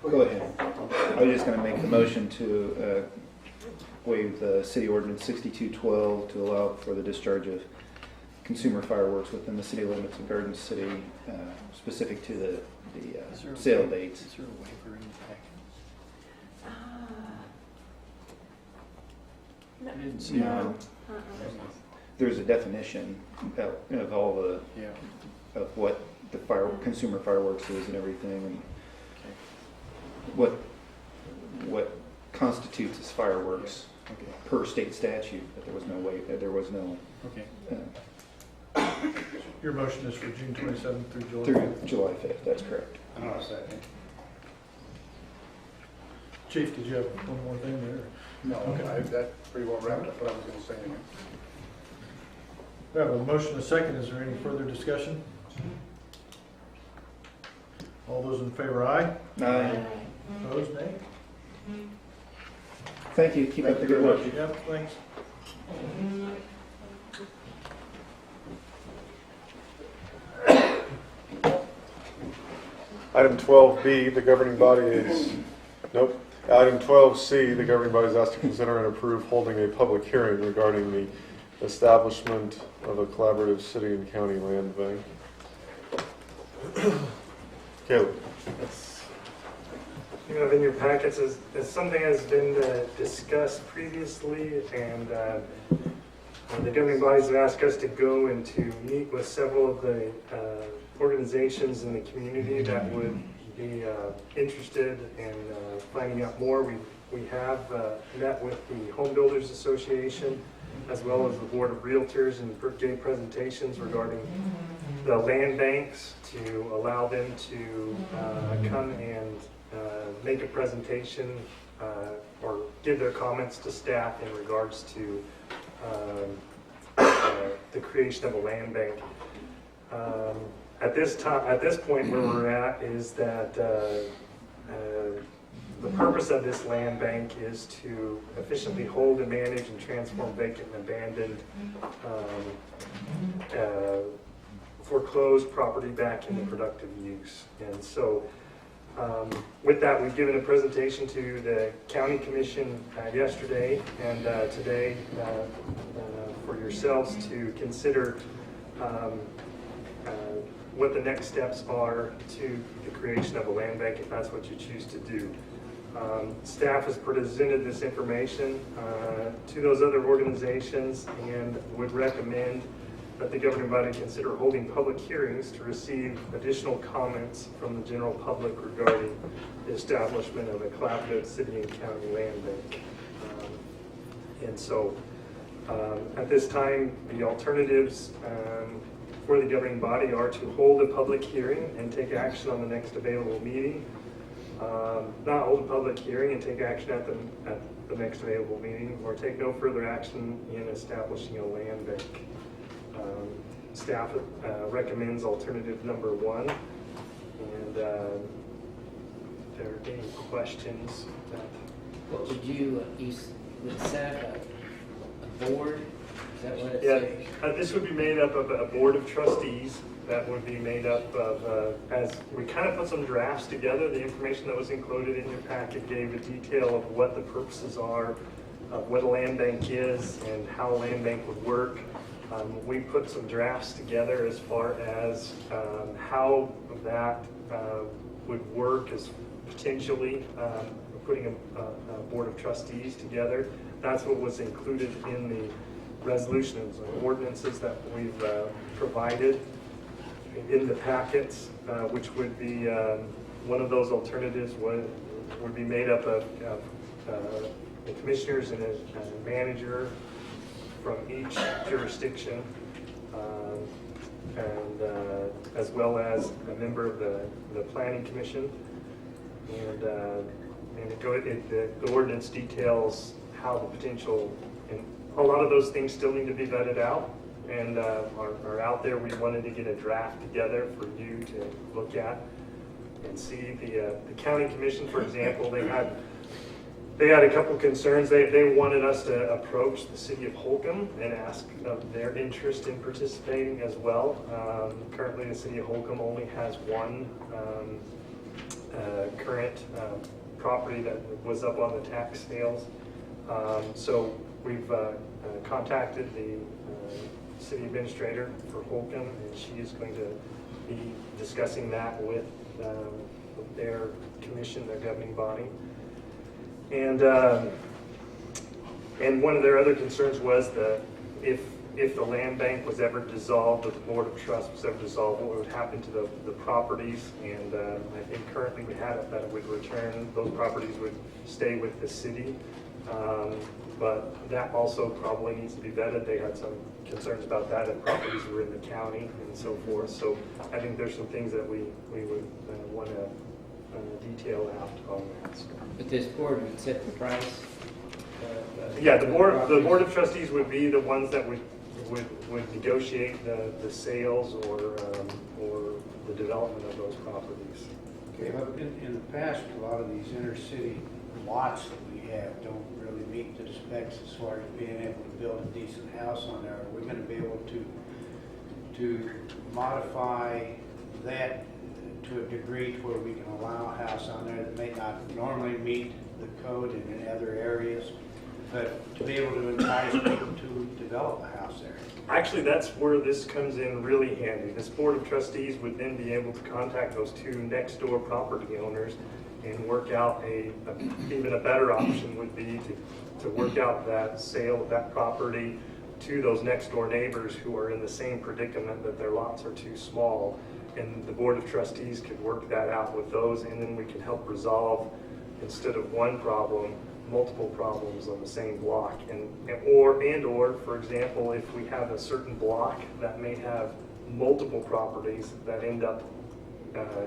Go ahead. I was just going to make the motion to waive the city ordinance 6212 to allow for the discharge of consumer fireworks within the city limits of Garden City, specific to the sale dates. Is there a waiver in the packet? No. I didn't see No. There's a definition of all the Yeah. of what the consumer fireworks is and everything, and what constitutes as fireworks per state statute. But there was no way. There was no. Okay. Your motion is for June 27th through July. Through July 5th. That's correct. I'll second. Chief, did you have one more thing there? No, Okay. that pretty well wrapped up what I was going to say anyway. We have a motion and a second. Is there any further discussion? All those in favor, aye. Aye. Opposed, nay? Thank you. Keep up the good work. Yep, thanks. Item 12B, the governing body is, nope. Item 12C, the governing body is asked to consider and approve holding a public hearing regarding the establishment of a collaborative city and county land bank. Caleb. You have in your packets is something has been discussed previously, and the governing bodies have asked us to go and to meet with several of the organizations in the community that would be interested in finding out more. We have met with the Home Builders Association as well as the Board of Realtors and gave presentations regarding the land banks to allow them to come and make a presentation or give their comments to staff in regards to the creation of a land bank. At this point where we're at is that the purpose of this land bank is to efficiently hold and manage and transform vacant and abandoned foreclosed property back into productive use. And so with that, we've given a presentation to the County Commission yesterday and today for yourselves to consider what the next steps are to the creation of a land bank if that's what you choose to do. Staff has presented this information to those other organizations and would recommend that the governing body consider holding public hearings to receive additional comments from the general public regarding the establishment of a collaborative city and county land bank. And so at this time, the alternatives for the governing body are to hold a public hearing and take action on the next available meeting, not hold a public hearing and take action at the next available meeting, or take no further action in establishing a land bank. Staff recommends alternative number 1, and if there are any questions that. What would you would set a board? Is that what it Yeah, says? this would be made up of a board of trustees that would be made up of, as we kind of put some drafts together, the information that was included in your packet gave a detail of what the purposes are, of what a land bank is, and how a land bank would work. We put some drafts together as far as how that would work as potentially putting a board of trustees together. That's what was included in the resolutions and ordinances that we've provided in the packets, which would be one of those alternatives would be made up of the commissioners and a manager from each jurisdiction, and as well as a member of the planning commission. And the ordinance details how the potential, and a lot of those things still need to be vetted out and are out there. We wanted to get a draft together for you to look at and see. The county commission, for example, they had a couple concerns. They wanted us to approach the city of Holcomb and ask of their interest in participating as well. Currently, the city of Holcomb only has one current property that was up on the tax sales. So we've contacted the city administrator for Holcomb, and she is going to be discussing that with their commission, their governing body. And one of their other concerns was if the land bank was ever dissolved, or the board of trust was ever dissolved, what would happen to the properties. And I think currently we had it that it would return, those properties would stay with the city. But that also probably needs to be vetted. They had some concerns about that, if properties were in the county and so forth. So I think there's some things that we would want to detail out on that. But this board would set the price? Yeah, the board of trustees would be the ones that would negotiate the sales or the development of those properties. Okay, but in the past, a lot of these inner city lots that we have don't really meet the specs as far as being able to build a decent house on there. Are we going to be able to modify that to a degree to where we can allow a house on there that may not normally meet the code in other areas, but to be able to entice people to develop a house there? Actually, that's where this comes in really handy. This board of trustees would then be able to contact those two next door property owners and work out even a better option would be to work out that sale of that property to those next door neighbors who are in the same predicament, that their lots are too small. And the board of trustees could work that out with those, and then we can help resolve, instead of one problem, multiple problems on the same block. Or for example, if we have a certain block that may have multiple properties that end up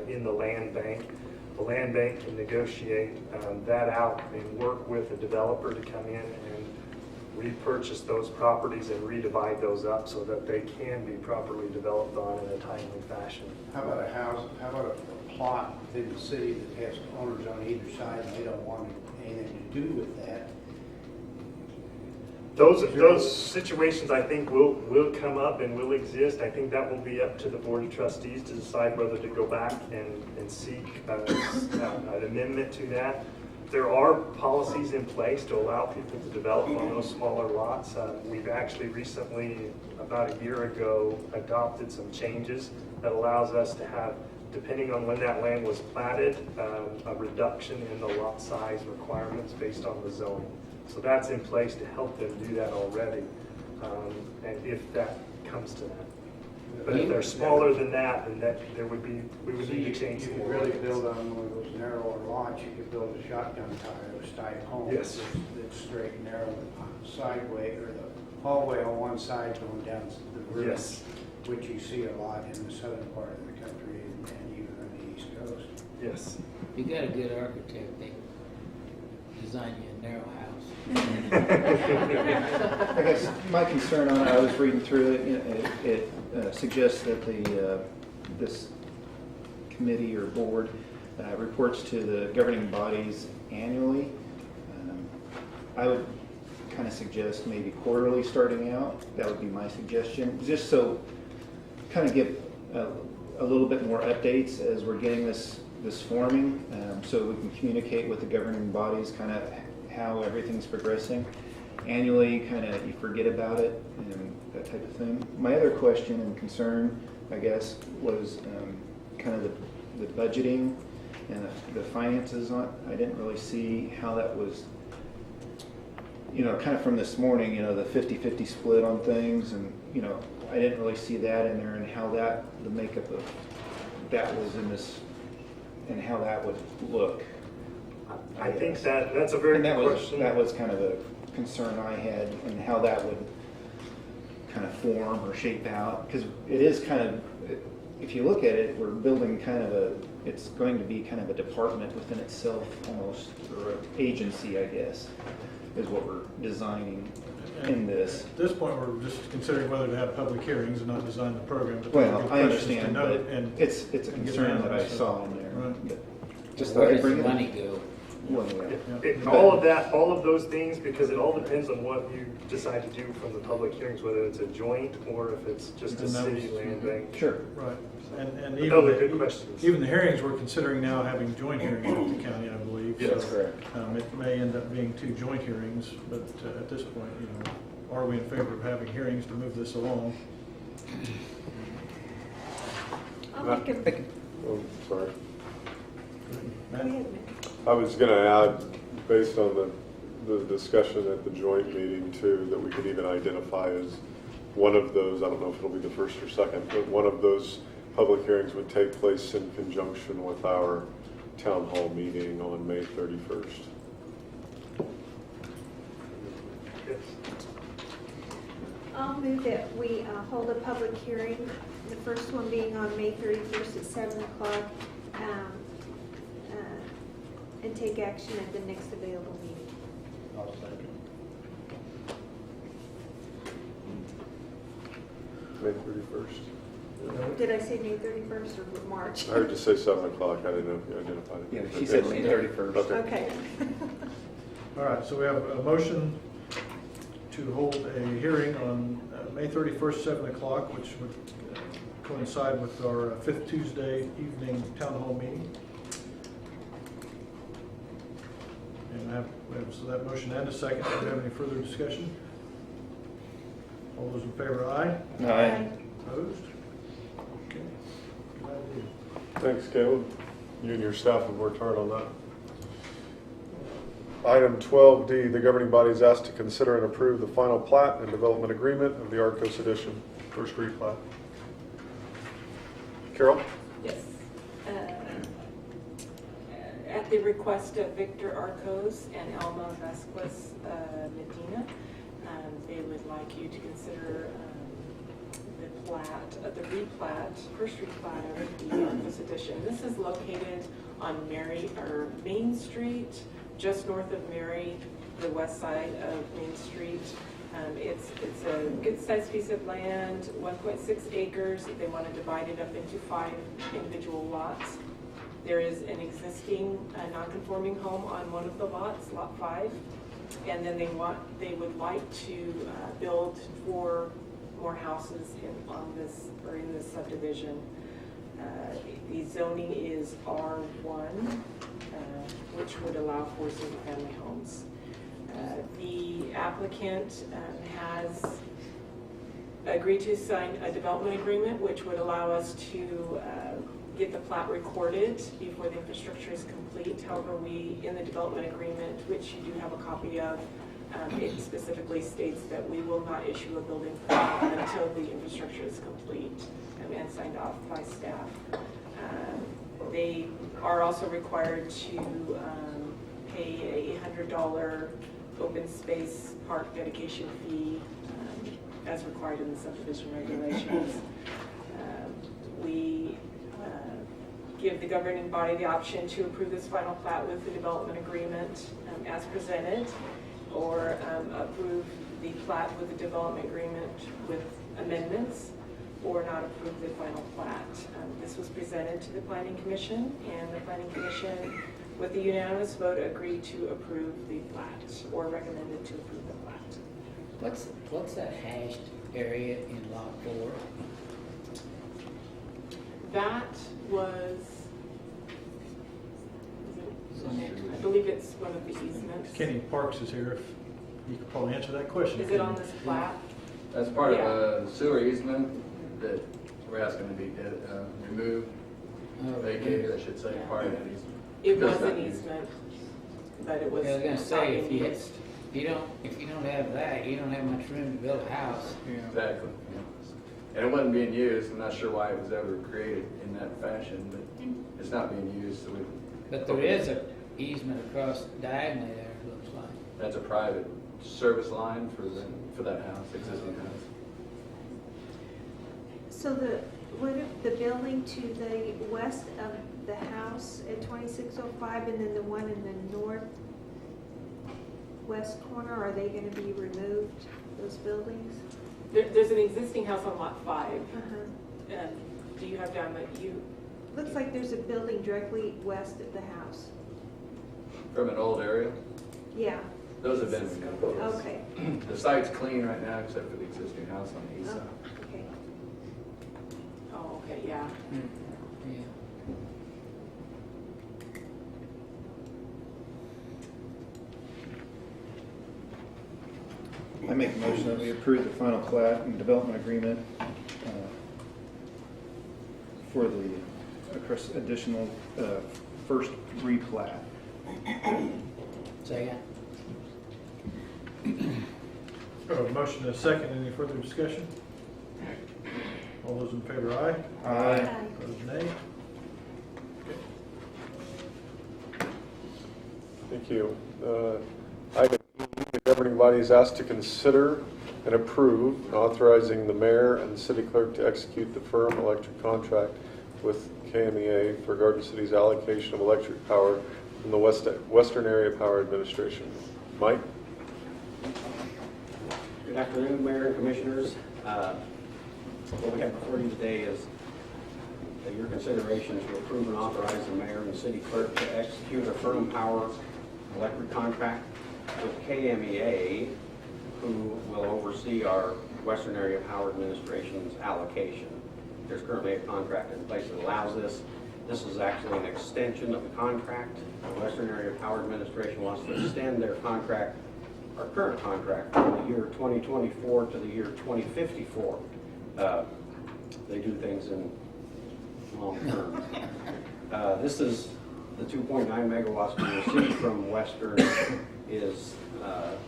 in the land bank, the land bank can negotiate that out and work with a developer to come in and repurchase those properties and redivide those up so that they can be properly developed on in a timely fashion. How about a house, how about a plot within the city that has owners on either side and they don't want anything to do with that? Those situations, I think, will come up and will exist. I think that will be up to the board of trustees to decide whether to go back and seek an amendment to that. There are policies in place to allow people to develop on those smaller lots. We've actually recently, about a year ago, adopted some changes that allows us to have, depending on when that land was platted, a reduction in the lot size requirements based on the zoning. So that's in place to help them do that already, and if that comes to that. But if they're smaller than that, then we would need to change You some could more. really build on one of those narrower lots, you could build a shotgun type home. Yes. That's straight and narrow, sideway, or the hallway on one side going down the roof. Yes. Which you see a lot in the southern part of the country and even on the east coast. Yes. You got a good architect, they design you a narrow house. I guess my concern on it, I was reading through it, you know, it suggests that this committee or board reports to the governing bodies annually. I would kind of suggest maybe quarterly starting out. That would be my suggestion, just so kind of give a little bit more updates as we're getting this forming, so we can communicate with the governing bodies kind of how everything's progressing. Annually, kind of you forget about it and that type of thing. My other question and concern, I guess, was kind of the budgeting and the finances on it. I didn't really see how that was, you know, kind of from this morning, you know, the 50-50 split on things, and, you know, I didn't really see that in there and how that, the makeup of that was in this, and how that would look. I think that's a very good question. That was kind of a concern I had, and how that would kind of form or shape out, because it is kind of, if you look at it, we're building kind of it's going to be kind of a department within itself almost, or an agency, I guess, is what we're designing in this. At this point, we're just considering whether to have public hearings and not design the program. But Well, good I questions to understand, note but and- it's a and get concern around that I it, so- saw in there. Right. But just Where thought I'd does the bring it up. money go? Well, yeah. All of those things, because it all depends on what you decide to do from the public hearings, whether it's a joint or if it's just a And that city was- land bank. Sure. Right, and But even, those are good questions. even the hearings, we're considering now having joint hearings with the county, I believe. Yes. So, Correct. It may end up being 2 joint hearings, but at this point, you know, are we in favor of having hearings to move this along? I'll make a, Oh, sorry. go ahead, Matt. I was going to add, based on the discussion at the joint meeting too, that we could even identify as one of those, I don't know if it'll be the first or second, but one of those public hearings would take place in conjunction with our town hall meeting on May 31st. I'll move that we hold a public hearing, the first one being on May 31st at 7 o'clock, and take action at the next available meeting. I'll second. May 31st. Did I say May 31st or March? I heard you say 7 o'clock. I didn't know if you identified it. Yeah, she said May 31st. Okay. Okay. All right, so we have a motion to hold a hearing on May 31st, 7 o'clock, which would coincide with our 5th Tuesday evening town hall meeting. And we have so that motion and a second. Do we have any further discussion? All those in favor, aye? Aye. Opposed? Okay. Good idea. Thanks, Caleb. You and your staff have worked hard on that. Item 12D, the governing body is asked to consider and approve the final plat and development agreement of the Arcos Edition first replat. Carol? Yes. At the request of Victor Arcos and Alma Vasquez Medina, they would like you to consider the replat, first replat of the Arcos Edition. This is located on Main Street, just north of Mary, the west side of Main Street. It's a good-sized piece of land, 1.6 acres. They want to divide it up into 5 individual lots. There is an existing non-conforming home on one of the lots, Lot 5, and then they would like to build 4 more houses in this subdivision. The zoning is R1, which would allow for single-family homes. The applicant has agreed to sign a development agreement, which would allow us to get the plat recorded before the infrastructure is complete. However, in the development agreement, which you do have a copy of, it specifically states that we will not issue a building permit until the infrastructure is complete and signed off by staff. They are also required to pay a $100 open space park dedication fee as required in the subdivision regulations. We give the governing body the option to approve this final plat with the development agreement as presented, or approve the plat with the development agreement with amendments, or not approve the final plat. This was presented to the Planning Commission, and the Planning Commission, with the unanimous vote, agreed to approve the plat, or recommended to approve the plat. What's that hashed area in Lot 4? That was, I believe it's one of the easements. Kenny Parks is here, if you could probably answer that question. Is it on this plat? That's part Yeah. of a sewer easement that we're asking to be removed, vacated, I should say, part of that easement. It was Does not an use- easement, but it was. I was gonna not say, if being you, used. if you don't have that, you don't have much room to build a house. Exactly. And it wasn't being used, I'm not sure why it was ever created in that fashion, but it's not being used, so we. But there is a easement across diagonally there, it looks like. That's a private service line for that house, existing house. So what if the building to the west of the house at 2605 and then the one in the northwest corner, are they going to be removed, those buildings? There's an existing house on lot 5. Uh-huh. Do you have down that you? Looks like there's a building directly west of the house. From an old area, Yeah. those have been removed. Okay. The site's clean right now, except for the existing house on the east side. Okay. Oh, okay, yeah. Yeah. I make a motion that we approve the final plat and development agreement for the additional first replat. Second. A motion and a second. Any further discussion? All those in favor, aye? Aye. Opposed, nay? Thank you. Item E, the governing body is asked to consider and approve authorizing the mayor and the city clerk to execute the firm electric contract with KMEA for Garden City's allocation of electric power from the Western Area Power Administration. Mike? Good afternoon, Mayor and Commissioners. What we have before you today is your consideration to approve and authorize the mayor and city clerk to execute a firm power electric contract with KMEA, who will oversee our Western Area Power Administration's allocation. There's currently a contract in place that allows this. This is actually an extension of the contract. The Western Area Power Administration wants to extend their contract, our current contract, from the year 2024 to the year 2054. They do things in long term. This is the 2.9 megawatts we received from Western is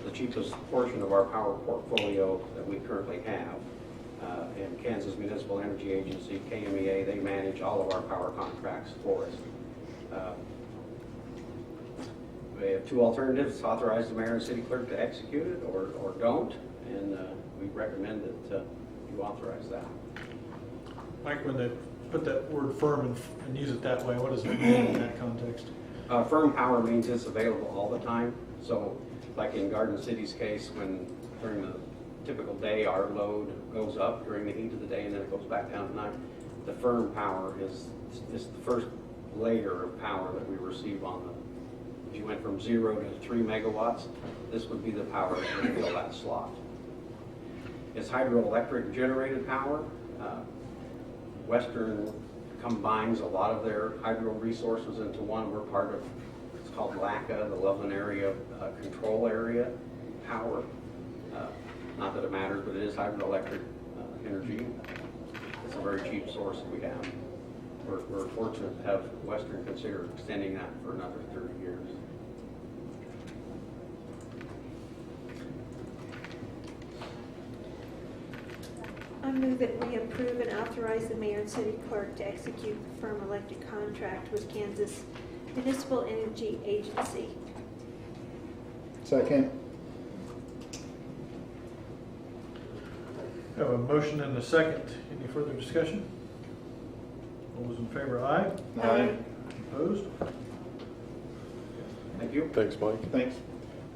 the cheapest portion of our power portfolio that we currently have. And Kansas Municipal Energy Agency, KMEA, they manage all of our power contracts for us. We have two alternatives: authorize the mayor and city clerk to execute it, or don't, and we recommend that you authorize that. Mike, when they put that word firm and use it that way, what does it mean in that context? Firm power means it's available all the time. So like in Garden City's case, when during the typical day our load goes up during the heat of the day and then it goes back down at night, the firm power is the first layer of power that we receive on the, if you went from 0 to 3 megawatts, this would be the power that would fill that slot. It's hydroelectric generated power. Western combines a lot of their hydro resources into one. We're part of, it's called LACA, the Loveland Area Control Area Power. Not that it matters, but it is hydroelectric energy. It's a very cheap source that we have. We're fortunate to have Western consider extending that for another 30 years. I move that we approve and authorize the mayor and city clerk to execute the firm electric contract with Kansas Municipal Energy Agency. Second. I have a motion and a second. Any further discussion? All All those in favor, aye? Aye. Opposed? Thank you. Thanks, Mike. Thanks.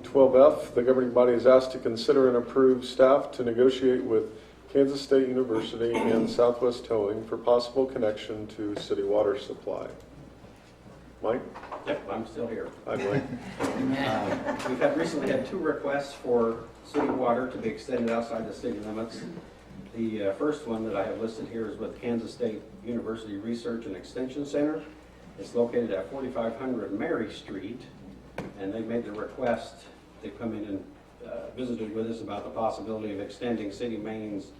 12F, the governing body is asked to consider and approve staff to negotiate with Kansas State University and Southwest Towing for possible connection to city water supply. Mike? Yep, I'm still here. Hi, Mike. We've recently had 2 requests for city water to be extended outside the city limits. The first one that I have listed here is with Kansas State University Research and Extension Center. It's located at 4500 Mary Street, and they made the request. They come in and visited with us about the possibility of extending city mains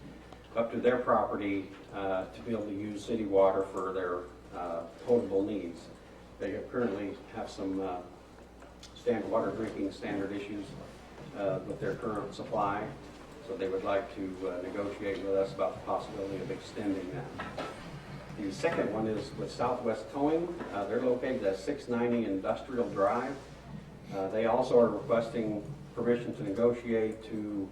up to their property to be able to use city water for their potable needs. They currently have some water drinking standard issues with their current supply, so they would like to negotiate with us about the possibility of extending that. The second one is with Southwest Towing. They're located at 690 Industrial Drive. They also are requesting permission to negotiate to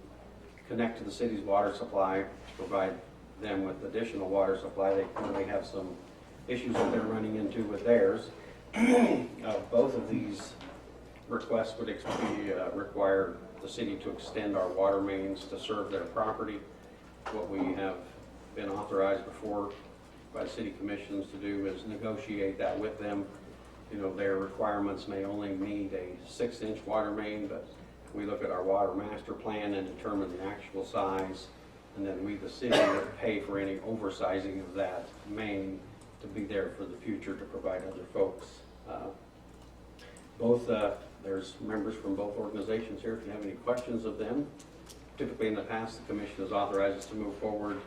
connect to the city's water supply to provide them with additional water supply. They currently have some issues that they're running into with theirs. Both of these requests would require the city to extend our water mains to serve their property. What we have been authorized before by the city commissions to do is negotiate that with them. You know, their requirements may only need a 6-inch water main, but we look at our water master plan and determine the actual size, and then we, the city, would pay for any oversizing of that main to be there for the future to provide other folks. There's members from both organizations here if you have any questions of them. Typically in the past, the commission has authorized us to move forward,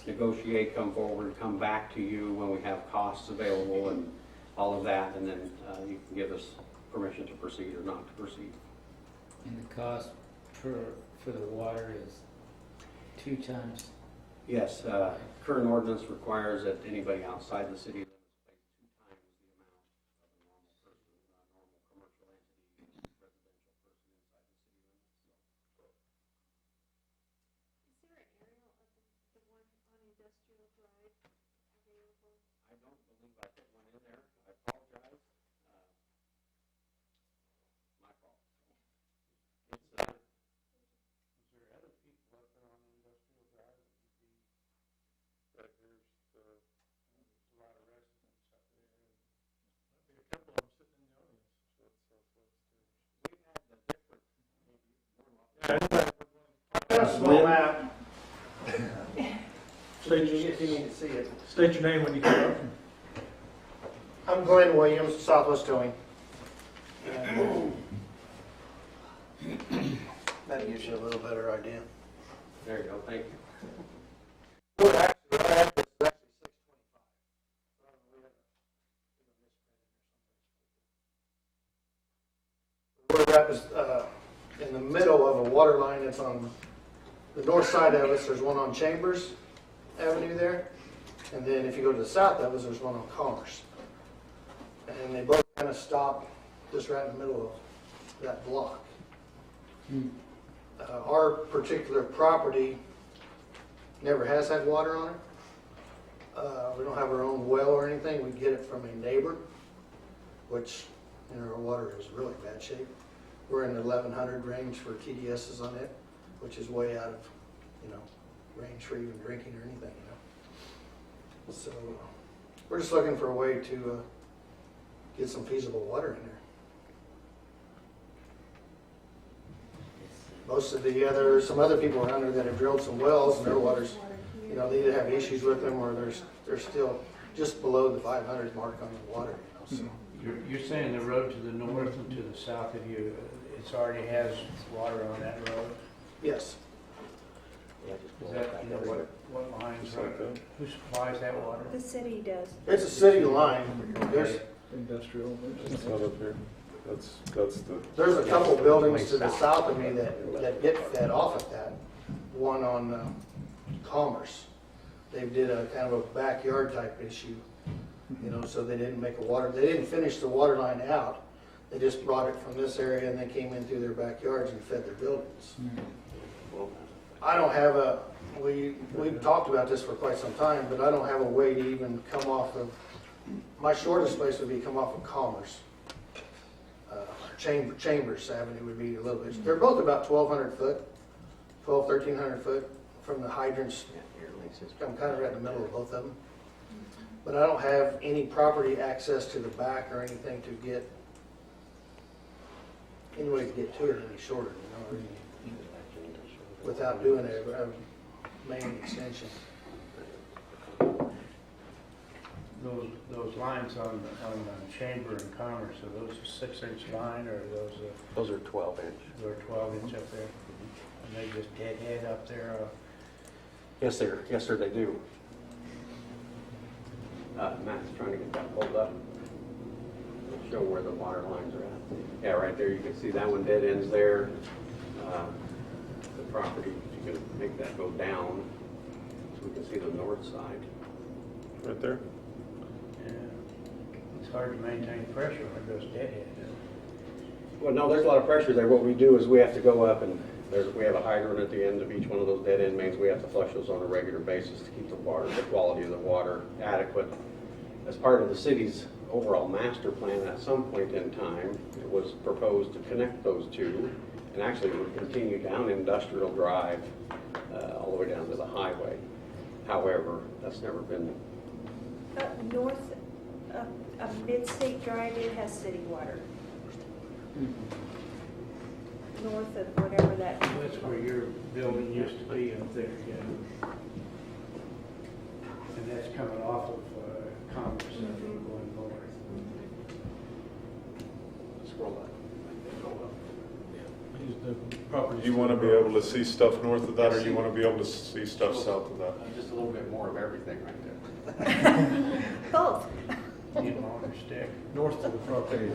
negotiate, come forward, come back to you when we have costs available and all of that, and then you can give us permission to proceed or not to proceed. And the cost for the water is 2 times? Yes, current ordinance requires that anybody outside the city limits pay 2 times the amount of a normal person, a normal commercial entity, residential person inside the city limits. Is there an aerial of the one on Industrial Drive available? I don't believe I put one in there. I apologize. My fault. It's Is there other people up there on Industrial Drive that would be, Right here's the, there's a lot of residents up there. There'll be a couple of them sitting in the audience. that's Southwest. we've had the different. Small map. State If you need to see it. State your name when you come up. I'm Glenn Williams, Southwest Towing. That gives you a little better idea. There you go, thank you. We're actually, our address is actually 625. Where we're at is in the middle of a water line. It's on the north side of us. There's one on Chambers Avenue there. And then if you go to the south of us, there's one on Commerce. And they both kind of stop just right in the middle of that block. Our particular property never has had water on it. We don't have our own well or anything. We get it from a neighbor, which, you know, our water is really bad shape. We're in the 1100 range for TDSs on it, which is way out of, you know, range for even drinking or anything, you know. So we're just looking for a way to get some feasible water in there. Most of some other people around there that have drilled some wells and their water's, you know, they either have issues with them or they're still just below the 500 mark on the water, you know, so. You're saying the road to the north and to the south of you, it already has water on that road? Yes. Is that, you know, what lines run, who supplies that water? The city does. It's a city line. There's Industrial. It's not up here. That's the. There's a couple buildings to the south of me that get fed off of that. One on Commerce. They did a kind of a backyard type issue, you know, so they didn't they didn't finish the water line out. They just brought it from this area and they came in through their backyards and fed their buildings. I don't have a, we've talked about this for quite some time, but I don't have a way to even come off of, my shortest place would be come off of Commerce. Chambers Avenue would be a little bit, they're both about 1,200 foot, 1,300 foot from the hydrants. I'm kind of right in the middle of both of them. But I don't have any property access to the back or anything to get, any way to get to it any shorter, you know, without doing a main extension. Those lines on Chamber and Commerce, are those a 6-inch line, or are Those are 12-inch. they're 12-inch up there? And they just dead up there? Yes, sir, they do. Matt's trying to get that pulled up. Show where the water lines are at. Yeah, right there, you can see that one dead ends there. The property, you can make that go down, so we can see the north side. Right there? Yeah. It's hard to maintain pressure when it goes deadhead. Well, no, there's a lot of pressure there. What we do is we have to go up and we have a hydrant at the end of each one of those dead end mains. We have to flush those on a regular basis to keep the quality of the water adequate. As part of the city's overall master plan, at some point in time, it was proposed to connect those two, and actually it would continue down Industrial Drive all the way down to the highway. However, that's never been. North of Mid-State Drive, it has city water. North of whatever that. That's where your building used to be up there, yeah. And that's coming off of Commerce, I think, going north. Scroll up. Do you want to be able to see stuff north of that, or you want to be able to see stuff south of that? Just a little bit more of everything right there. Both. Get them on their stick. North of the property.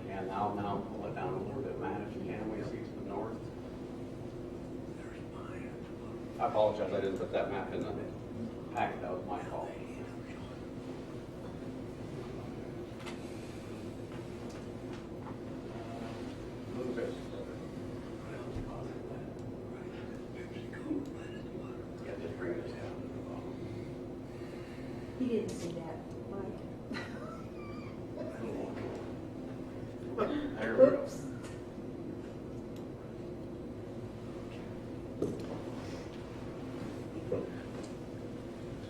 And now pull it down a little bit, Matt, if you can. We see to the north. I apologize, I didn't put that map in the packet. That was my fault. A little bit. Yeah, just bring this down to the bottom. You didn't see that, Mike. Oops.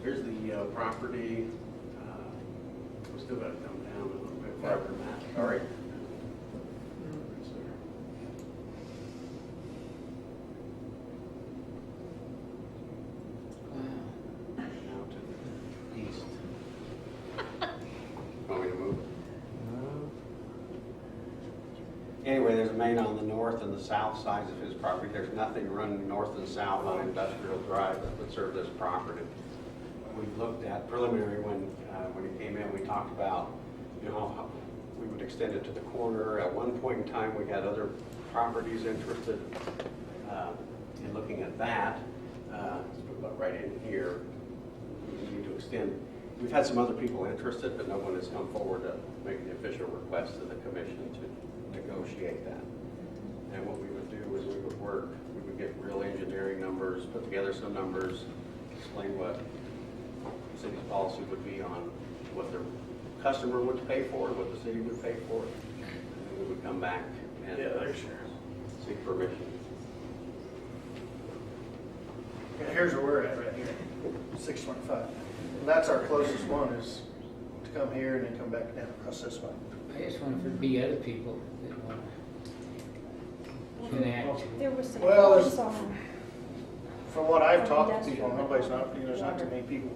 Here's the property. We still got to come down a little bit farther, Matt. All right. Now to the east. Want me to move? Anyway, there's a main on the north and the south sides of his property. There's nothing running north and south on Industrial Drive that would serve this property. We've looked at preliminary when he came in, we talked about, you know, how we would extend it to the corner. At one point in time, we had other properties interested in looking at that. Let's put about right in here. We need to extend. We've had some other people interested, but no one has come forward to make the official request to the commission to negotiate that. And what we would do is we would get real engineering numbers, put together some numbers, explain what the city's policy would be on what their customer would pay for, what the city would pay for, and then we would come back and seek permission. Yeah, here's where we're at right here, 625. And that's our closest one, is to come here and then come back down across this way. I just wonder if there'd be other people that want to connect. There was some. Well, there's- on. From what I've talked to people, nobody's not, you know, there's not too many people.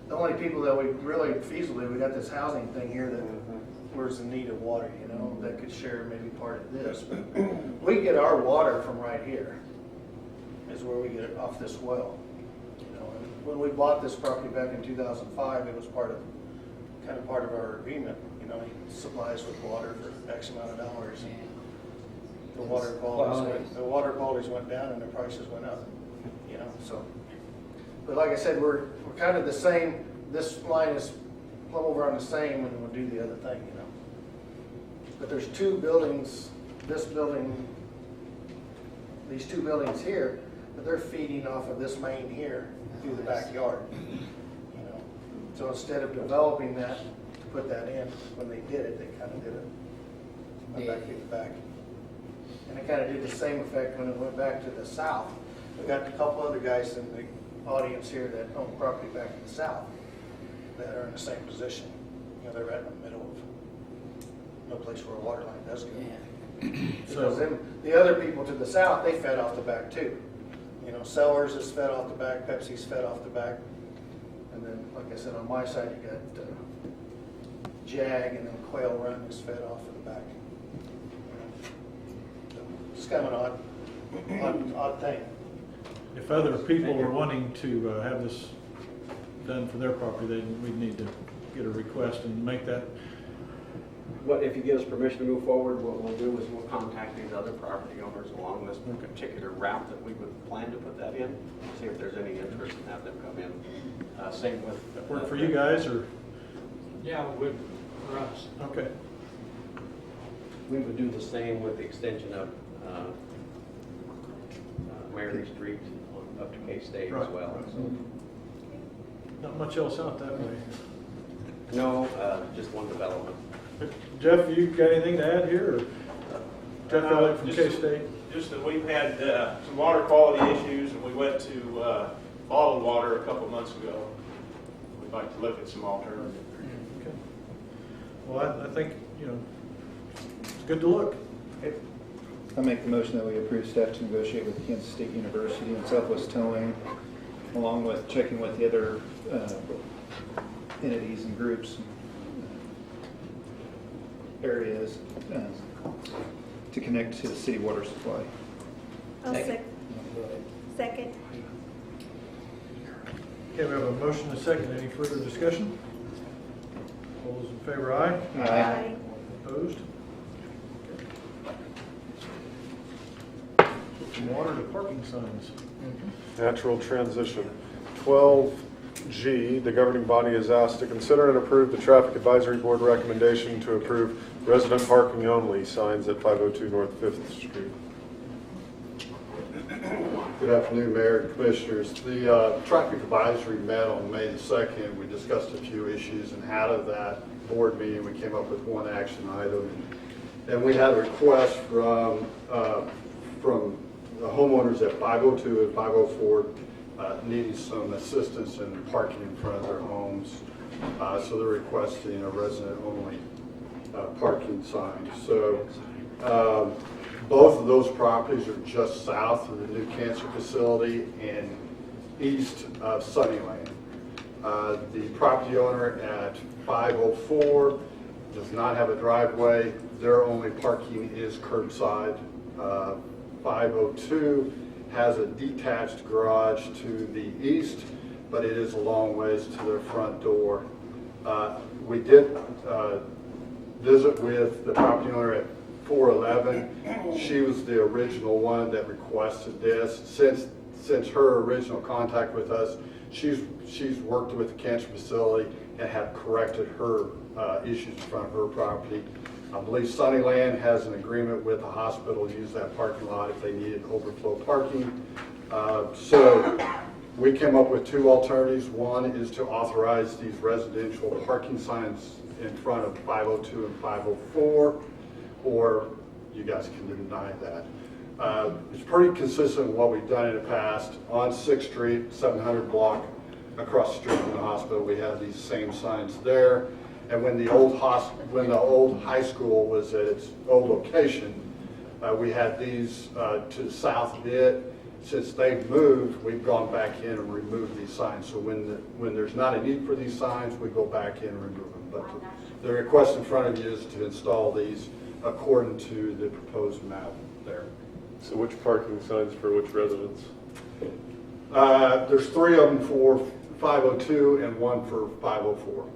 The only people that we really feasibly, we got this housing thing here that was in need of water, you know, that could share maybe part of this. But we get our water from right here, is where we get it off this well. You know, and when we bought this property back in 2005, it was kind of part of our agreement. You know, he supplies with water for X amount of dollars. The water qualities went down and the prices went up. You know, so, but like I said, we're kind of the same. This line is plumb over on the same and we'll do the other thing, you know. But there's two buildings, this building, these two buildings here, but they're feeding off of this main here through the backyard, you know. So instead of developing that, to put that in, when they did it, they kind of did it went back through the back. And it kind of did the same effect when it went back to the south. We got a couple other guys in the audience here that own property back in the south that are in the same position. You know, they're right in the middle of no place where a water line does go. Because then the other people to the south, they fed off the back too. You know, Sellers is fed off the back, Pepsi's fed off the back. And then, like I said, on my side, you got Jag, and then Quail Run is fed off of the back. So it's kind of an odd thing. If other people were wanting to have this done for their property, then we'd need to get a request and make that. What, if you give us permission to move forward, what we'll do is we'll contact these other property owners along this particular route that we would plan to put that in, see if there's any interest in having them come in. Same with... Work for you guys, or? Yeah, it would for us. Okay. We would do the same with the extension of Mary Street up to K-State as well. So. Not much else out that way. No, just one development. Jeff, you got anything to add here? Or? Jeff Elliott from K-State. Just that we've had some water quality issues, and we went to bottled water a couple months ago. We'd like to look at some alternatives. Okay. Well, I think, you know, it's good to look. I make the motion that we approve staff to negotiate with Kansas State University and Southwest Towing, along with checking with the other entities and groups, areas, to connect to the city water supply. I'll second. Second. Okay, we have a motion and a second. Any further discussion? All those in favor, aye? Aye. Opposed? From water to parking signs. Natural transition. 12G, the governing body is asked to consider and approve the Traffic Advisory Board recommendation to approve resident parking only signs at 502 North 5th Street. Good afternoon, Mayor and Commissioners. The Traffic Advisory met on May the 2nd. We discussed a few issues, and out of that board meeting, we came up with one action item. And we had a request from the homeowners at 502 and 504 needing some assistance in parking in front of their homes. So they're requesting a resident-only parking sign. So both of those properties are just south of the new cancer facility and east of Sunnyland. The property owner at 504 does not have a driveway. Their only parking is curbside. 502 has a detached garage to the east, but it is a long ways to their front door. We did visit with the property owner at 411. She was the original one that requested this. Since her original contact with us, she's worked with the cancer facility and have corrected her issues in front of her property. I believe Sunnyland has an agreement with the hospital to use that parking lot if they needed overflow parking. So we came up with two alternatives. One is to authorize these residential parking signs in front of 502 and 504, or you guys can deny that. It's pretty consistent with what we've done in the past. On 6th Street, 700 block, across the street from the hospital, we have these same signs there. And when the old high school was at its old location, we had these to the south a bit. Since they've moved, we've gone back in and removed these signs. So when there's not a need for these signs, we go back in and remove them. But the request in front of you is to install these according to the proposed map there. So which parking signs for which residents? There's 3 of them for 502 and 1 for 504.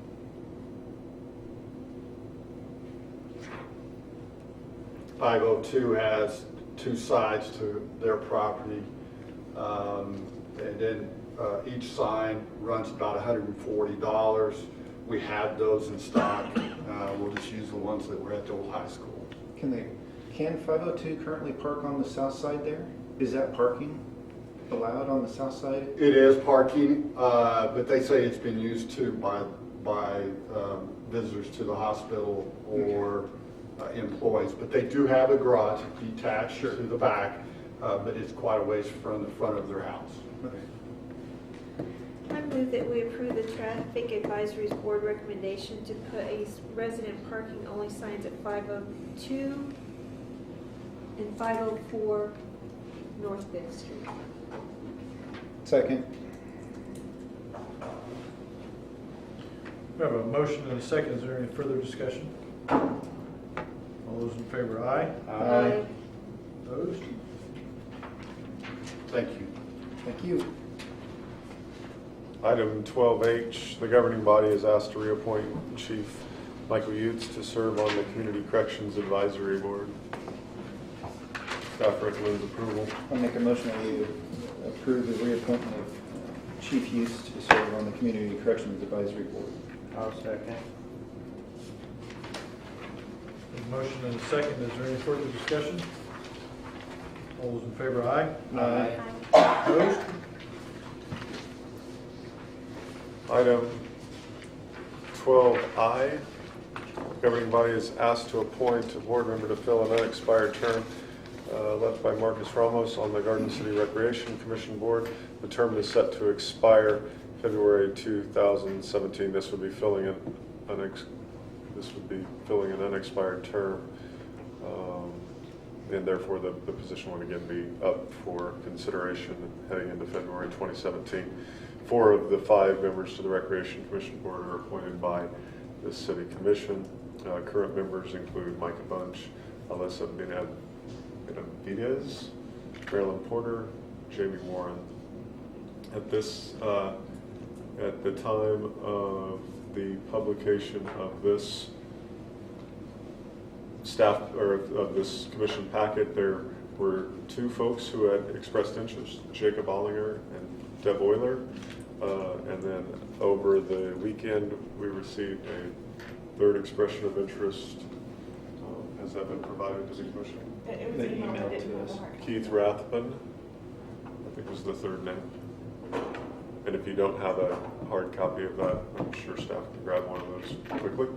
.502 has 2 sides to their property, and then each sign runs about $140. we had those in stock. We'll just use the ones that were at the old high school. Can 502 currently park on the south side there? Is that parking allowed on the south side? It is parking, but they say it's been used too by visitors to the hospital or employees. But they do have a garage detached to the back, but it's quite a ways from the front of their house. I move that we approve the Traffic Advisory Board recommendation to put a resident parking only signs at 502 and 504 North 5th Street. Second. We have a motion and a second. Is there any further discussion? All those in favor, aye? Aye. Opposed? Thank you. Thank you. Item 12H, the governing body is asked to reappoint Chief Michael Utes to serve on the Community Corrections Advisory Board. Staff recommends approval. I'll make a motion that we approve the reappointment of Chief Utes to serve on the Community Corrections Advisory Board. I'll second. A motion and a second. Is there any further discussion? All those in favor, aye? Aye. Opposed? Item 12I, governing body is asked to appoint a board member to fill an unexpired term left by Marcus Ramos on the Garden City Recreation Commission Board. The term is set to expire February 2017. This would be filling an unexpired term, and therefore the position would again be up for consideration heading into February 2017. 4 of the 5 members to the Recreation Commission Board are appointed by the City Commission. Current members include Micah Bunch, Alyssa Benavidez, Marilyn Porter, Jamie Warren. At the time of the publication of this staff, or of this commission packet, there were 2 folks who had expressed interest, Jacob Ollinger and Deb Euler. And then over the weekend, we received a 3rd expression of interest. Has that been provided to the commission? It was They emailed to us. Keith Rathbun, I think was the 3rd name. And if you don't have a hard copy of that, I'm sure staff can grab one of those quickly.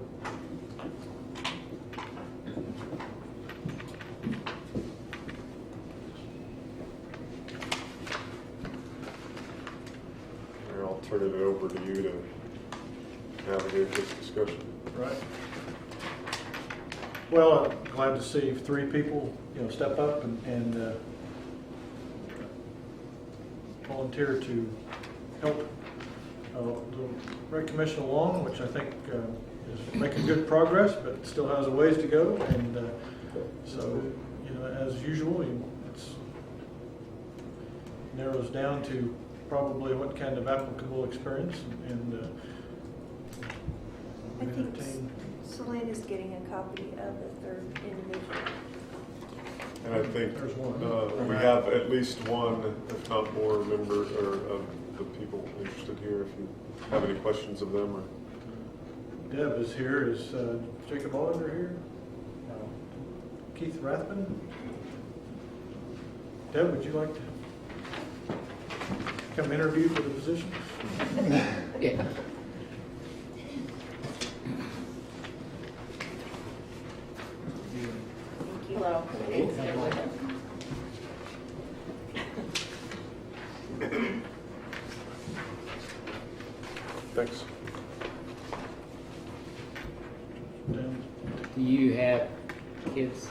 I'll turn it over to you to navigate this discussion. Right. Well, I'm glad to see 3 people, step up and volunteer to help the Rec Commission along, which I think is making good progress, but still has a ways to go. And so, as usual, it narrows down to probably what kind of applicable experience and I think Selene is getting a copy of the 3rd individual. And I think we have at least one, if not more, members or of the people interested here. If you have any questions of them, or Deb is here. Is Jacob Oliver here? Keith Rathbun? Deb, would you like to come interview for the position? Yeah. Hello. thanks. Do you have kids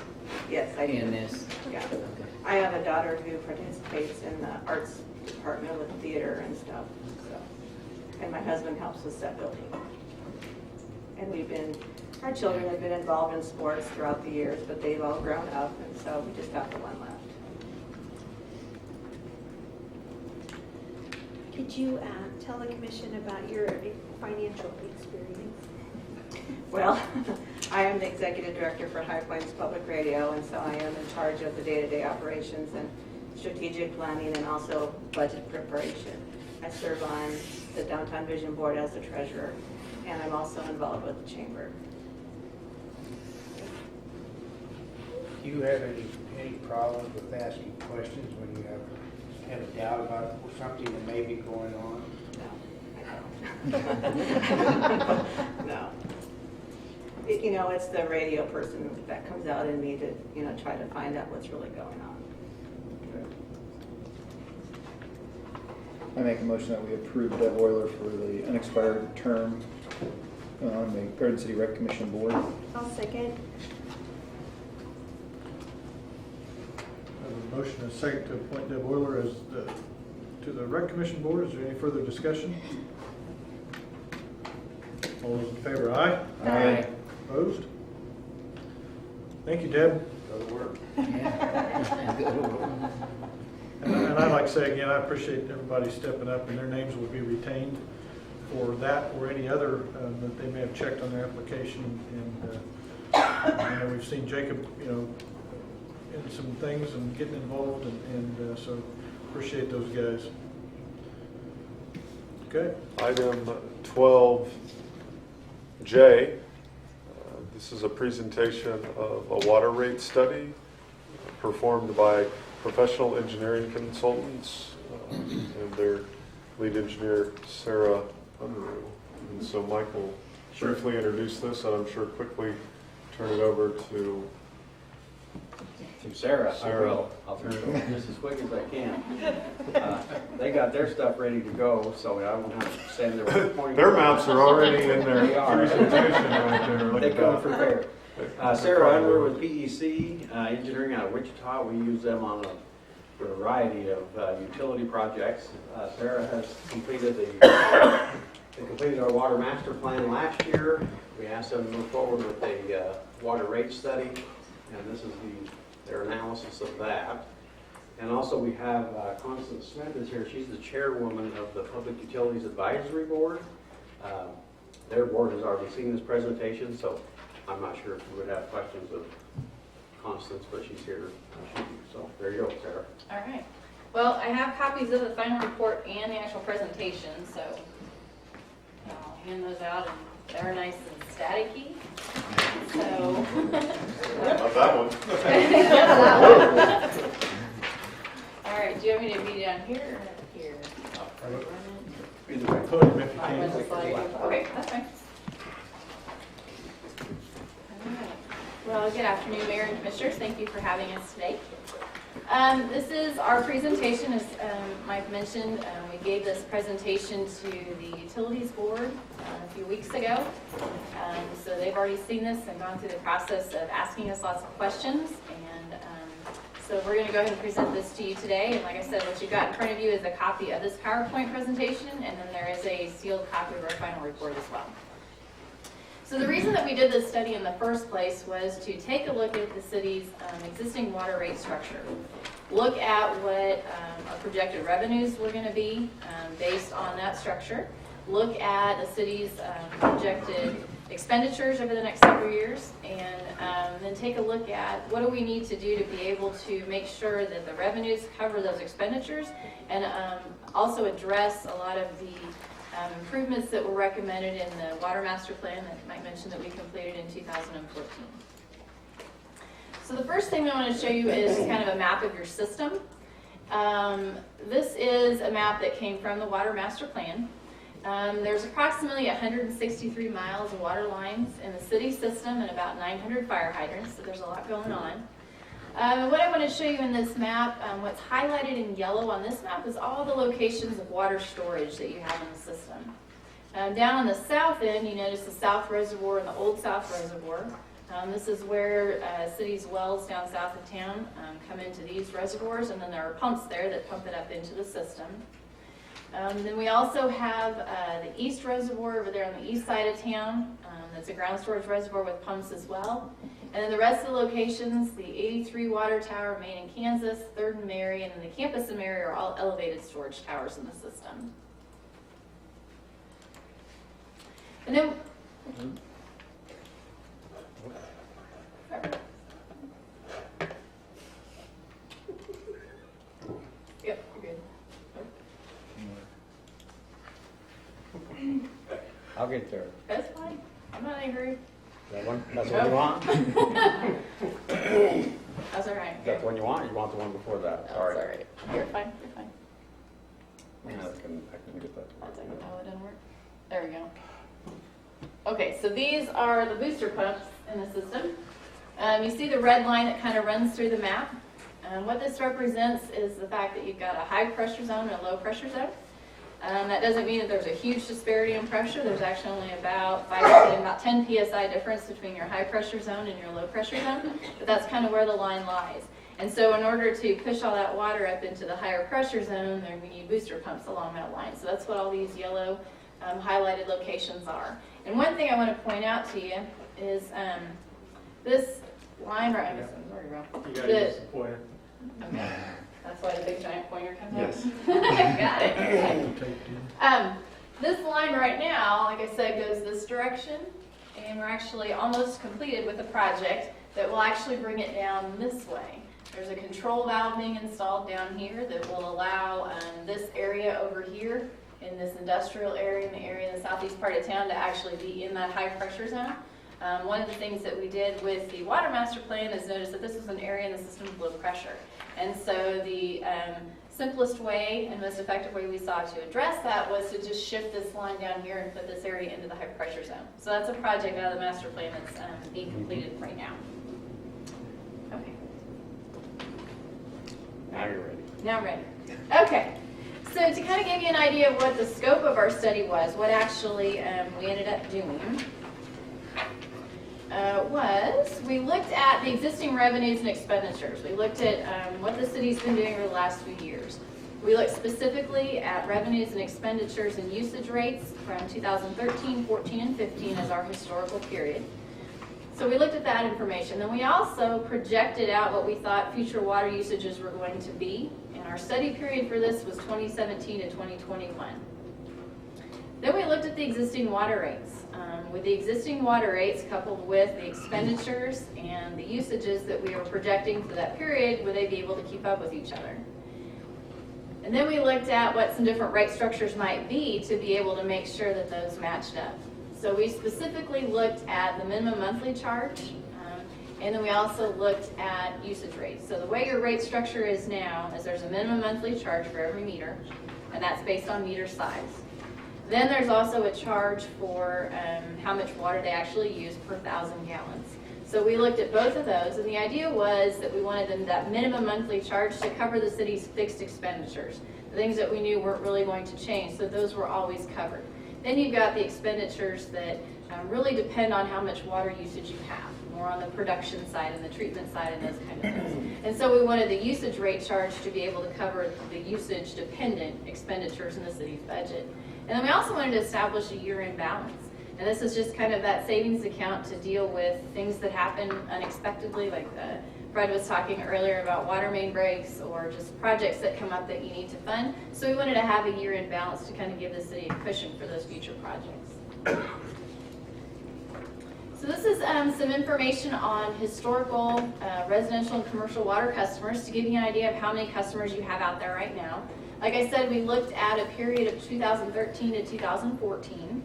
Yes, I do. in this? Yeah. Okay. I have a daughter who participates in the arts department with theater and stuff, so. And my husband helps with set building. And our children have been involved in sports throughout the years, but they've all grown up, and so we just got the one left. Could you tell the commission about your financial experience? Well, I am the executive director for High Plains Public Radio, and so I am in charge of the day-to-day operations and strategic planning and also budget preparation. I serve on the Downtown Vision Board as the treasurer, and I'm also involved with the chamber. Do you have any problems with asking questions when you have a doubt about something that may be going on? No. You know, it's the radio person that comes out in me to, you know, try to find out what's really going on. I make a motion that we approve Deb Euler for the unexpired term on the Garden City Rec Commission Board. I'll second. I have a motion and a second to appoint Deb Euler as to the Rec Commission Board. Is there any further discussion? All those in favor, aye? Aye. Opposed? Thank you, Deb. Go to work. And I'd like to say again, I appreciate everybody stepping up, and their names will be retained for that or any other that they may have checked on their application. And I know we've seen Jacob, you know, in some things and getting involved, and so appreciate those guys. Okay. Item 12J. This is a presentation of a water rate study performed by professional engineering consultants and their lead engineer, Sarah Unruh. And so Mike will briefly introduce this, and I'm sure quickly turn it over to Sarah. I will. I'll turn it over just as quick as I can. They got their stuff ready to go, so I won't have to stand there pointing. Their maps are already in their They are. presentation right there. Look They at come that. prepared. Sarah Unruh with PEC Engineering out of Wichita. We use them on a variety of utility projects. Sarah has completed our water master plan last year. We asked them to move forward with a water rate study, and this is their analysis of that. And also we have Constance Smith is here. She's the chairwoman of the Public Utilities Advisory Board. Their board has already seen this presentation, so I'm not sure if you would have questions of Constance, but she's here. So there you go, Sarah. All right. Well, I have copies of the final report and the actual presentation, so I'll hand those out, and they're nice and staticky. So. Not that one. All right. Do you want me to be down here or here? Either way, podium if you can. Okay, that's fine. Well, good afternoon, Mayor and Commissioners. Thank you for having us today. This is our presentation. As Mike mentioned, we gave this presentation to the Utilities Board a few weeks ago. So they've already seen this and gone through the process of asking us lots of questions. And so we're going to go ahead and present this to you today. And like I said, what you've got in front of you is a copy of this PowerPoint presentation, and then there is a sealed copy of our final report as well. So the reason that we did this study in the first place was to take a look at the city's existing water rate structure. Look at what our projected revenues were going to be based on that structure. Look at the city's projected expenditures over the next several years, and then take a look at what do we need to do to be able to make sure that the revenues cover those expenditures, and also address a lot of the improvements that were recommended in the Water Master Plan that Mike mentioned that we completed in 2014. So the first thing I want to show you is kind of a map of your system. This is a map that came from the Water Master Plan. There's approximately 163 miles of water lines in the city system and about 900 fire hydrants, so there's a lot going on. What I want to show you in this map, what's highlighted in yellow on this map is all the locations of water storage that you have in the system. Down on the south end, you notice the South Reservoir and the Old South Reservoir. This is where city's wells down south of town come into these reservoirs, and then there are pumps there that pump it up into the system. Then we also have the East Reservoir over there on the east side of town. That's a ground storage reservoir with pumps as well. And then the rest of the locations, the 83 Water Tower, Maine and Kansas, 3rd and Mary, and then the campus and Mary are all elevated storage towers in the system. And then, yep, you're good. I'll get there. That's fine. I'm not in a hurry. That one, that's what you want? That's all right. That's the one you want, or you want the one before that? That's all right. You're fine, you're fine. Yeah, I can get that. That's okay. Oh, it didn't work? There we go. Okay, so these are the booster pumps in the system. You see the red line that kind of runs through the map. What this represents is the fact that you've got a high pressure zone and a low pressure zone. That doesn't mean that there's a huge disparity in pressure. There's actually only about 10 psi difference between your high pressure zone and your low pressure zone, but that's kind of where the line lies. And so in order to push all that water up into the higher pressure zone, then we need booster pumps along that line. So that's what all these yellow highlighted locations are. And one thing I want to point out to you is this line right here. You gotta use the pointer. Okay. That's why the big giant pointer comes Yes. out. Got it. This line right now, like I said, goes this direction, and we're actually almost completed with a project that will actually bring it down this way. There's a control valve being installed down here that will allow this area over here in this industrial area, in the area in the southeast part of town, to actually be in that high pressure zone. One of the things that we did with the water master plan is notice that this was an area in the system of low pressure. And so the simplest way and most effective way we saw to address that was to just shift this line down here and put this area into the high pressure zone. So that's a project out of the master plan that's being completed right now. Okay. Now you're ready. Now I'm ready. Okay. So to kind of give you an idea of what the scope of our study was, what actually we ended up doing was we looked at the existing revenues and expenditures. We looked at what the city's been doing over the last few years. We looked specifically at revenues and expenditures and usage rates from 2013, 14, and 15 as our historical period. So we looked at that information. Then we also projected out what we thought future water usages were going to be. And our study period for this was 2017 to 2021. Then we looked at the existing water rates. With the existing water rates coupled with the expenditures and the usages that we were projecting for that period, would they be able to keep up with each other? And then we looked at what some different rate structures might be to be able to make sure that those matched up. So we specifically looked at the minimum monthly charge, and then we also looked at usage rates. So the way your rate structure is now is there's a minimum monthly charge for every meter, and that's based on meter size. Then there's also a charge for how much water they actually use per 1,000 gallons. So we looked at both of those, and the idea was that we wanted that minimum monthly charge to cover the city's fixed expenditures, the things that we knew weren't really going to change, so those were always covered. Then you've got the expenditures that really depend on how much water usage you have, more on the production side and the treatment side and those kind of things. And so we wanted the usage rate charge to be able to cover the usage-dependent expenditures in the city's budget. And then we also wanted to establish a year-end balance. And this is just kind of that savings account to deal with things that happen unexpectedly, like Fred was talking earlier about water main breaks or just projects that come up that you need to fund. So we wanted to have a year-end balance to kind of give the city a cushion for those future projects. So this is some information on historical residential and commercial water customers to give you an idea of how many customers you have out there right now. Like I said, we looked at a period of 2013 to 2014.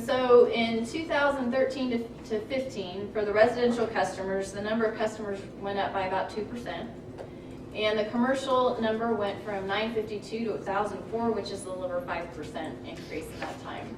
So in 2013 to 15, for the residential customers, the number of customers went up by about 2%. And the commercial number went from 952 to 1,004, which is a little over 5% increase in that time.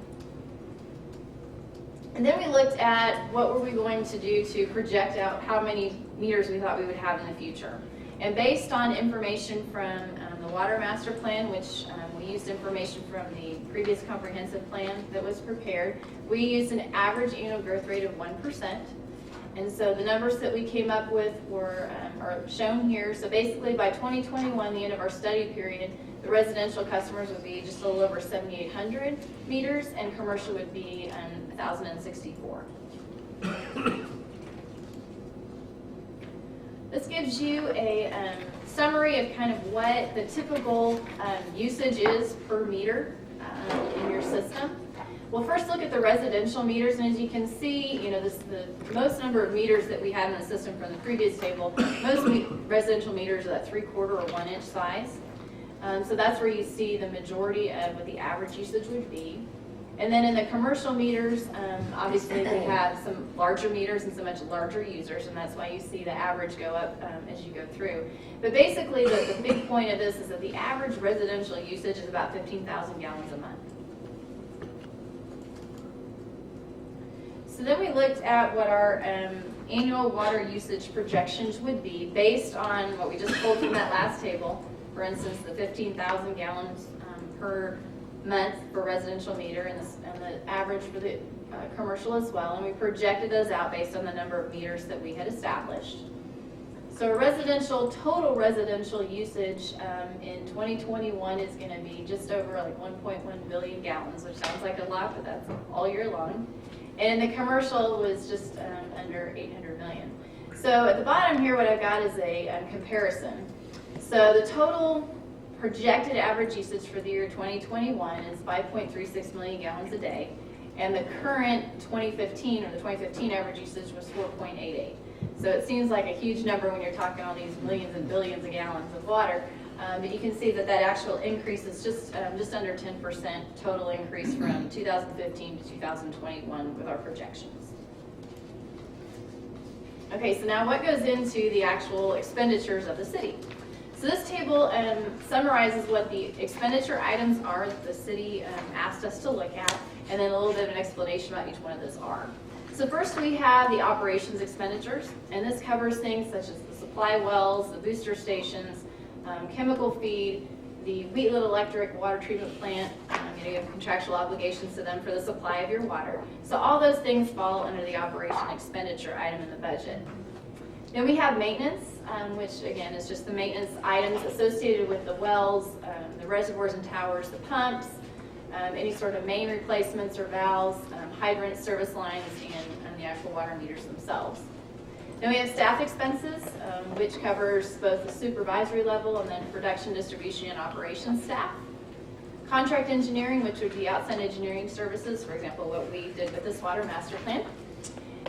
And then we looked at what were we going to do to project out how many meters we thought we would have in the future. And based on information from the Water Master Plan, which we used information from the previous comprehensive plan that was prepared, we used an average annual growth rate of 1%. And so the numbers that we came up with are shown here. So basically by 2021, the end of our study period, the residential customers would be just a little over 7,800 meters, and commercial would be 1,064. This gives you a summary of kind of what the typical usage is per meter in your system. We'll first look at the residential meters, and as you can see, you know, the most number of meters that we had in the system from the previous table, most residential meters are that 3/4 or 1 inch size. So that's where you see the majority of what the average usage would be. And then in the commercial meters, obviously we have some larger meters and so much larger users, and that's why you see the average go up as you go through. But basically, the big point of this is that the average residential usage is about 15,000 gallons a month. So then we looked at what our annual water usage projections would be based on what we just pulled from that last table. For instance, the 15,000 gallons per month for residential meter and the average for the commercial as well. And we projected those out based on the number of meters that we had established. So total residential usage in 2021 is going to be just over like 1.1 billion gallons, which sounds like a lot, but that's all year long. And the commercial was just under 800 million. So at the bottom here, what I've got is a comparison. So the total projected average usage for the year 2021 is 5.36 million gallons a day. And the current 2015, or the 2015 average usage was 4.88. So it seems like a huge number when you're talking all these millions and billions of gallons of water. But you can see that actual increase is just under 10% total increase from 2015 to 2021 with our projections. Okay, so now what goes into the actual expenditures of the city? So this table summarizes what the expenditure items are that the city asked us to look at, and then a little bit of an explanation about each one of those are. So first we have the operations expenditures, and this covers things such as the supply wells, the booster stations, chemical feed, the Wheatland Electric water treatment plant. You have contractual obligations to them for the supply of your water. So all those things fall under the operation expenditure item in the budget. Then we have maintenance, which again is just the maintenance items associated with the wells, the reservoirs and towers, the pumps, any sort of main replacements or valves, hydrants, service lines, and the actual water meters themselves. Then we have staff expenses, which covers both the supervisory level and then production, distribution, and operations staff. Contract engineering, which would be outside engineering services, for example, what we did with this water master plan.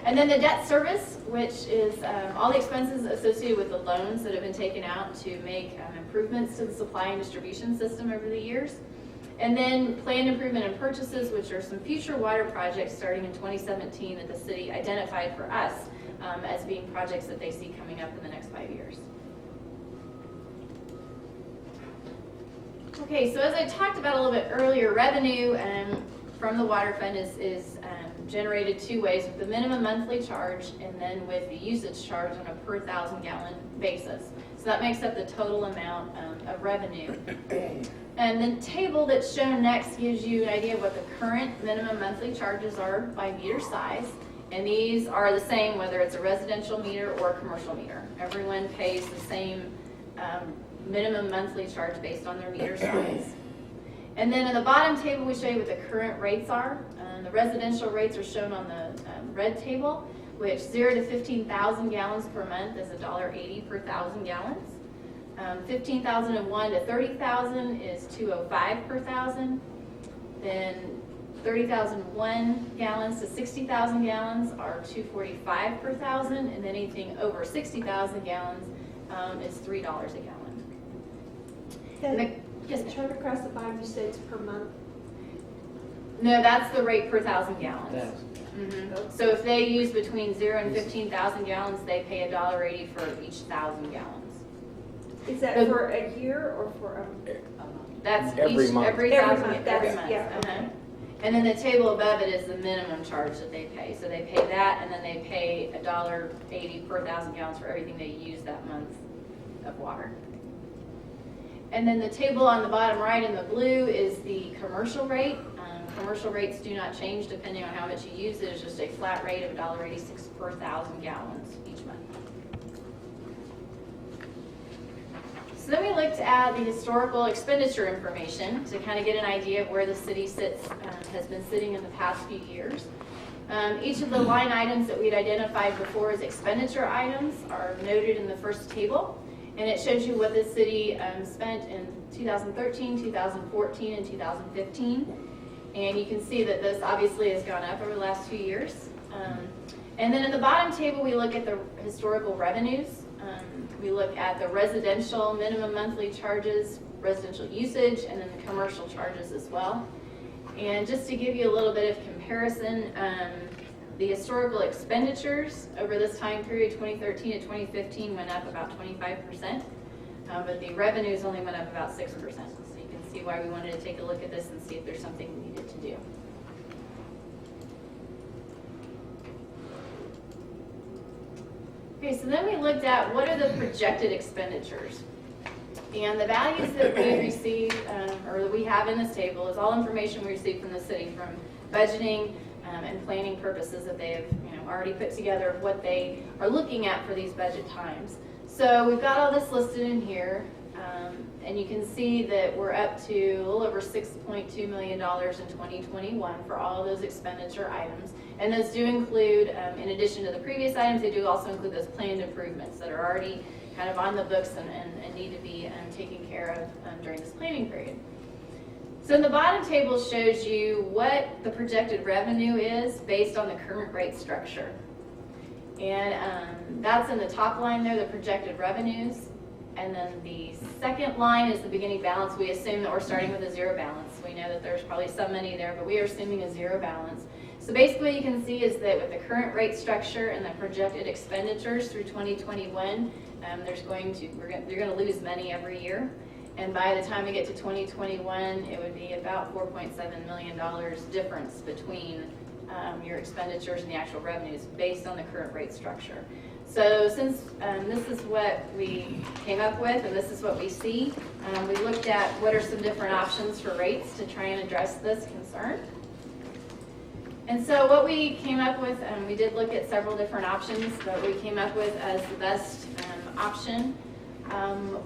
And then the debt service, which is all the expenses associated with the loans that have been taken out to make improvements to the supply and distribution system over the years. And then planned improvement and purchases, which are some future water projects starting in 2017 that the city identified for us as being projects that they see coming up in the next 5 years. Okay, so as I talked about a little bit earlier, revenue from the water fund is generated two ways, with the minimum monthly charge and then with the usage charge on a per 1,000 gallon basis. So that makes up the total amount of revenue. And the table that's shown next gives you an idea of what the current minimum monthly charges are by meter size. And these are the same whether it's a residential meter or a commercial meter. Everyone pays the same minimum monthly charge based on their meter size. And then in the bottom table, we show you what the current rates are. The residential rates are shown on the red table, which 0 to 15,000 gallons per month is $1.80 per 1,000 gallons. 15,001 to 30,000 is $2.05 per 1,000. Then 30,001 gallons to 60,000 gallons are $2.45 per 1,000, and then anything over 60,000 gallons is $3 a gallon. Yes, chart across the bottom, you said it's per month. No, that's the rate per 1,000 gallons. So if they use between 0 and 15,000 gallons, they pay $1.80 for each 1,000 gallons. Is that for a year or for a month? That's every month. Every Every month. month, that's- yeah, okay. And then the table above it is the minimum charge that they pay. So they pay that, and then they pay $1.80 per 1,000 gallons for everything they use that month of water. And then the table on the bottom right in the blue is the commercial rate. Commercial rates do not change depending on how much you use. It is just a flat rate of $1.86 per 1,000 gallons each month. So then we looked at the historical expenditure information to kind of get an idea of where the city sits, has been sitting in the past few years. Each of the line items that we'd identified before as expenditure items are noted in the first table. And it shows you what the city spent in 2013, 2014, and 2015. And you can see that this obviously has gone up over the last few years. And then in the bottom table, we look at the historical revenues. We look at the residential minimum monthly charges, residential usage, and then the commercial charges as well. And just to give you a little bit of comparison, the historical expenditures over this time period, 2013 to 2015, went up about 25%, but the revenues only went up about 6%. So you can see why we wanted to take a look at this and see if there's something we needed to do. Okay, so then we looked at what are the projected expenditures. And the values that we receive, or that we have in this table, is all information we received from the city from budgeting and planning purposes that they have already put together of what they are looking at for these budget times. So we've got all this listed in here, and you can see that we're up to a little over $6.2 million in 2021 for all of those expenditure items. And those do include, in addition to the previous items, they do also include those planned improvements that are already kind of on the books and need to be taken care of during this planning period. So in the bottom table shows you what the projected revenue is based on the current rate structure. And that's in the top line there, the projected revenues. And then the second line is the beginning balance. We assume that we're starting with a zero balance. We know that there's probably some money there, but we are assuming a zero balance. So basically what you can see is that with the current rate structure and the projected expenditures through 2021, you're going to lose money every year. And by the time we get to 2021, it would be about $4.7 million difference between your expenditures and the actual revenues based on the current rate structure. So since this is what we came up with and this is what we see, we looked at what are some different options for rates to try and address this concern. And so what we came up with, we did look at several different options, but what we came up with as the best option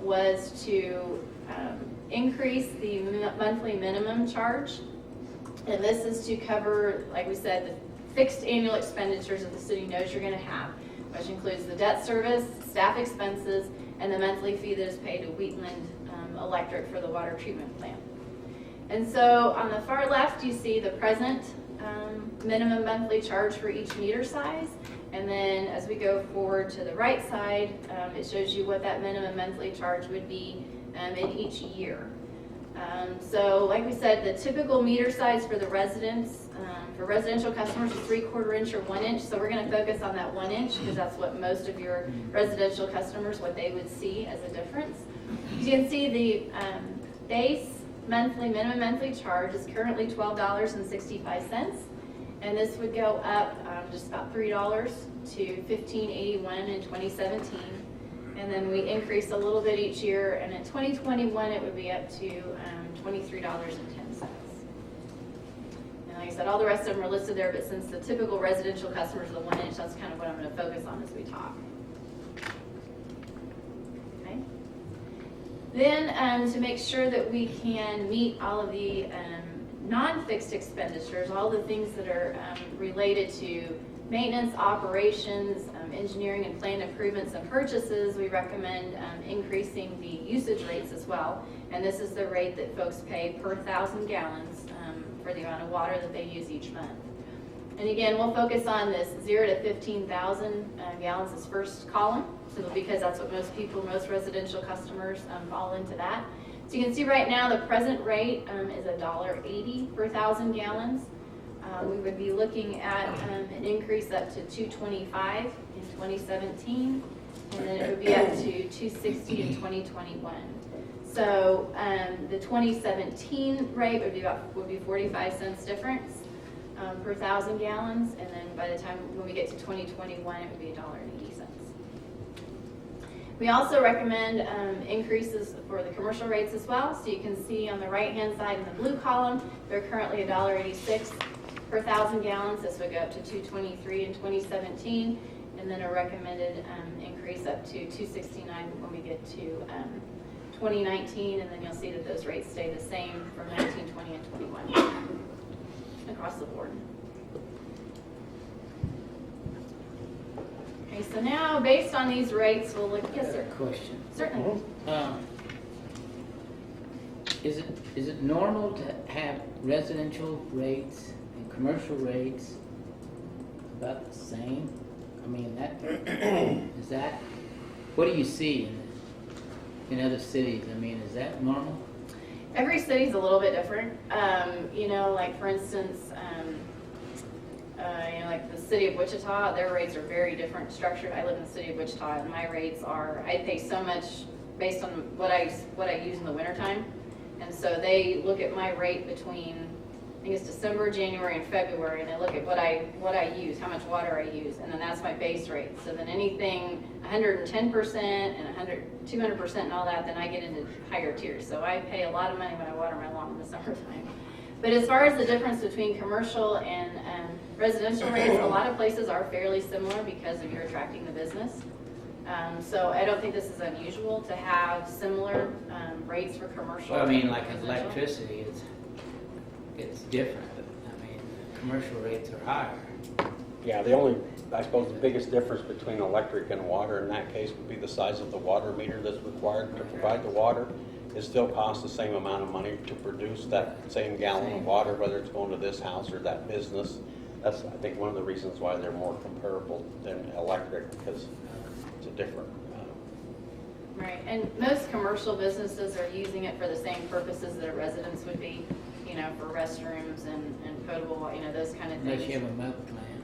was to increase the monthly minimum charge. And this is to cover, like we said, the fixed annual expenditures that the city knows you're going to have, which includes the debt service, staff expenses, and the monthly fee that is paid to Wheatland Electric for the water treatment plant. And so on the far left, you see the present minimum monthly charge for each meter size. And then as we go forward to the right side, it shows you what that minimum monthly charge would be in each year. So like we said, the typical meter size for the residents, for residential customers is 3/4 inch or 1 inch. So we're going to focus on that 1 inch because that's what most of your residential customers, what they would see as a difference. You can see the base minimum monthly charge is currently $12.65. And this would go up just about $3 to $15.81 in 2017. And then we increase a little bit each year, and in 2021 it would be up to $23.10. And like I said, all the rest of them are listed there, but since the typical residential customers are the 1 inch, that's kind of what I'm going to focus on as we talk. Okay. Then to make sure that we can meet all of the non-fixed expenditures, all the things that are related to maintenance, operations, engineering and planned improvements and purchases, we recommend increasing the usage rates as well. And this is the rate that folks pay per 1,000 gallons for the amount of water that they use each month. And again, we'll focus on this 0 to 15,000 gallons as first column, so because that's what most residential customers fall into that. So you can see right now the present rate is $1.80 per 1,000 gallons. We would be looking at an increase up to $2.25 in 2017, and then it would be up to $2.60 in 2021. So the 2017 rate would be 45 cents difference per 1,000 gallons, and then by the time when we get to 2021, it would be $1.80. We also recommend increases for the commercial rates as well. So you can see on the right-hand side in the blue column, they're currently $1.86 per 1,000 gallons. This would go up to $2.23 in 2017, and then a recommended increase up to $2.69 when we get to 2019, and then you'll see that those rates stay the same from 19, 20, and 21 across the board. Okay, so now based on these rates, we'll look. Yes, sir. Question. Certainly. Is it normal to have residential rates and commercial rates about the same? I mean, what do you see in other cities? I mean, is that normal? Every city's a little bit different. You know, like for instance, you know, like the city of Wichita, their rates are very different structured. I live in the city of Wichita, and my rates are, I pay so much based on what I use in the wintertime. And so they look at my rate between, I think it's December, January, and February, and they look at what I use, how much water I use, and then that's my base rate. So then anything 110% and 200% and all that, then I get into higher tiers. So I pay a lot of money when I water my lawn in the summertime. But as far as the difference between commercial and residential rates, a lot of places are fairly similar because of you're attracting the business. So I don't think this is unusual to have similar rates for commercial. Well, I mean, like and electricity, it's different. I mean, commercial rates are higher. Yeah, the only, I suppose, the biggest difference between electric and water in that case would be the size of the water meter that's required to provide the water. It still costs the same amount of money to produce that same gallon of water, whether it's going to this house or that business. That's, I think, one of the reasons why they're more comparable than electric, because it's a different. Right, and most commercial businesses are using it for the same purposes that a residence would be, you know, for restrooms and potable water, you know, those kind of things. Unless you have a milk plant.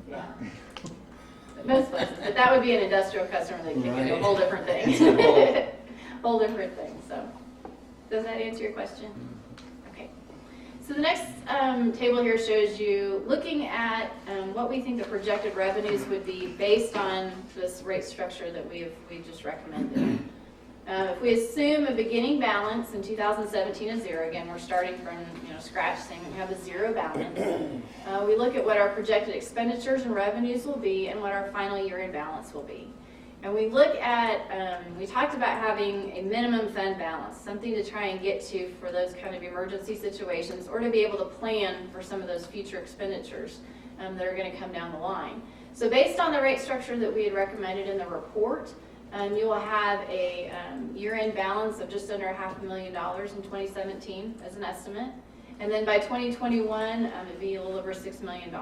Yeah. Most places, but that would be an industrial customer that kick into a whole different thing. Whole different thing, so. Does that answer your question? Okay. So the next table here shows you, looking at what we think the projected revenues would be based on this rate structure that we've just recommended. If we assume a beginning balance in 2017 is zero, again, we're starting from scratch, saying we have a zero balance. We look at what our projected expenditures and revenues will be and what our final year-end balance will be. And we look at, we talked about having a minimum fund balance, something to try and get to for those kind of emergency situations, or to be able to plan for some of those future expenditures that are going to come down the line. So based on the rate structure that we had recommended in the report, you will have a year-end balance of just under $500,000 in 2017 as an estimate. And then by 2021, it'd be a little over $6 million.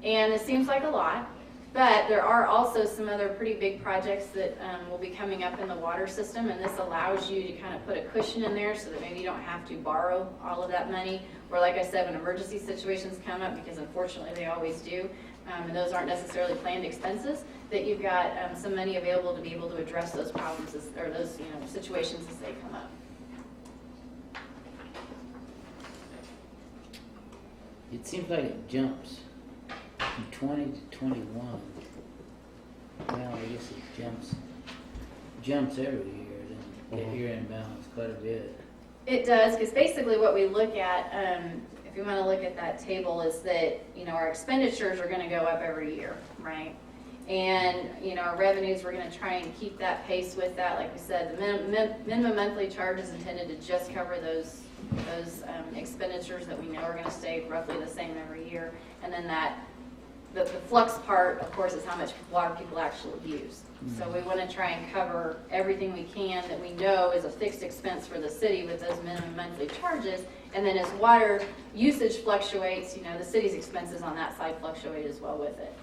And it seems like a lot, but there are also some other pretty big projects that will be coming up in the water system, and this allows you to kind of put a cushion in there so that maybe you don't have to borrow all of that money, or like I said, when emergency situations come up, because unfortunately they always do, and those aren't necessarily planned expenses, that you've got some money available to be able to address those problems or those situations as they come up. It seems like it jumps from 20 to 21. Well, I guess it jumps every year, then the year-end balance quite a bit. It does, because basically what we look at, if you want to look at that table, is that our expenditures are going to go up every year, right? And our revenues, we're going to try and keep that pace with that. Like we said, the minimum monthly charge is intended to just cover those expenditures that we know are going to stay roughly the same every year. And then the flux part, of course, is how much water people actually use. So we want to try and cover everything we can that we know is a fixed expense for the city with those minimum monthly charges. And then as water usage fluctuates, the city's expenses on that side fluctuate as well with it.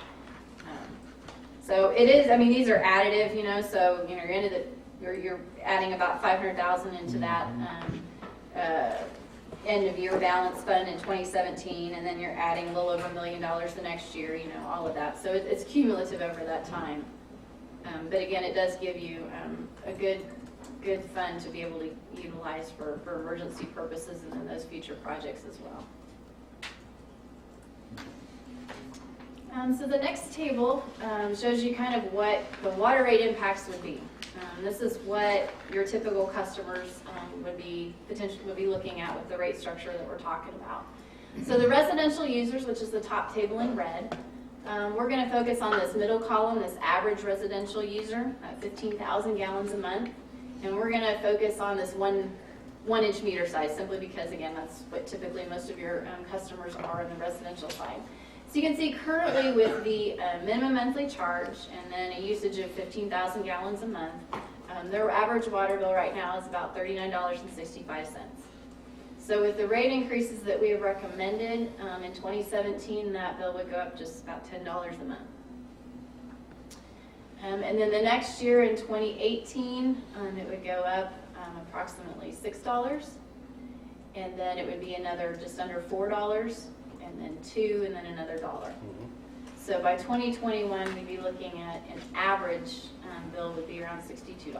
So it is, these are additive, so you're adding about $500,000 into that end of year balance fund in 2017, and then you're adding a little over $1 million the next year, all of that. So it's cumulative over that time. But again, it does give you a good fund to be able to utilize for emergency purposes and then those future projects as well. So the next table shows you kind of what the water rate impacts would be. This is what your typical customers would be looking at with the rate structure that we're talking about. So the residential users, which is the top table in red, we're going to focus on this middle column, this average residential user, 15,000 gallons a month, and we're going to focus on this one-inch meter size, simply because, again, that's what typically most of your customers are on the residential side. So you can see currently with the minimum monthly charge and then a usage of 15,000 gallons a month, their average water bill right now is about $39.65. So with the rate increases that we have recommended in 2017, that bill would go up just about $10 a month. And then the next year in 2018, it would go up approximately $6. And then it would be another just under $4, and then $2, and then another $1. So by 2021, we'd be looking at an average bill would be around $62.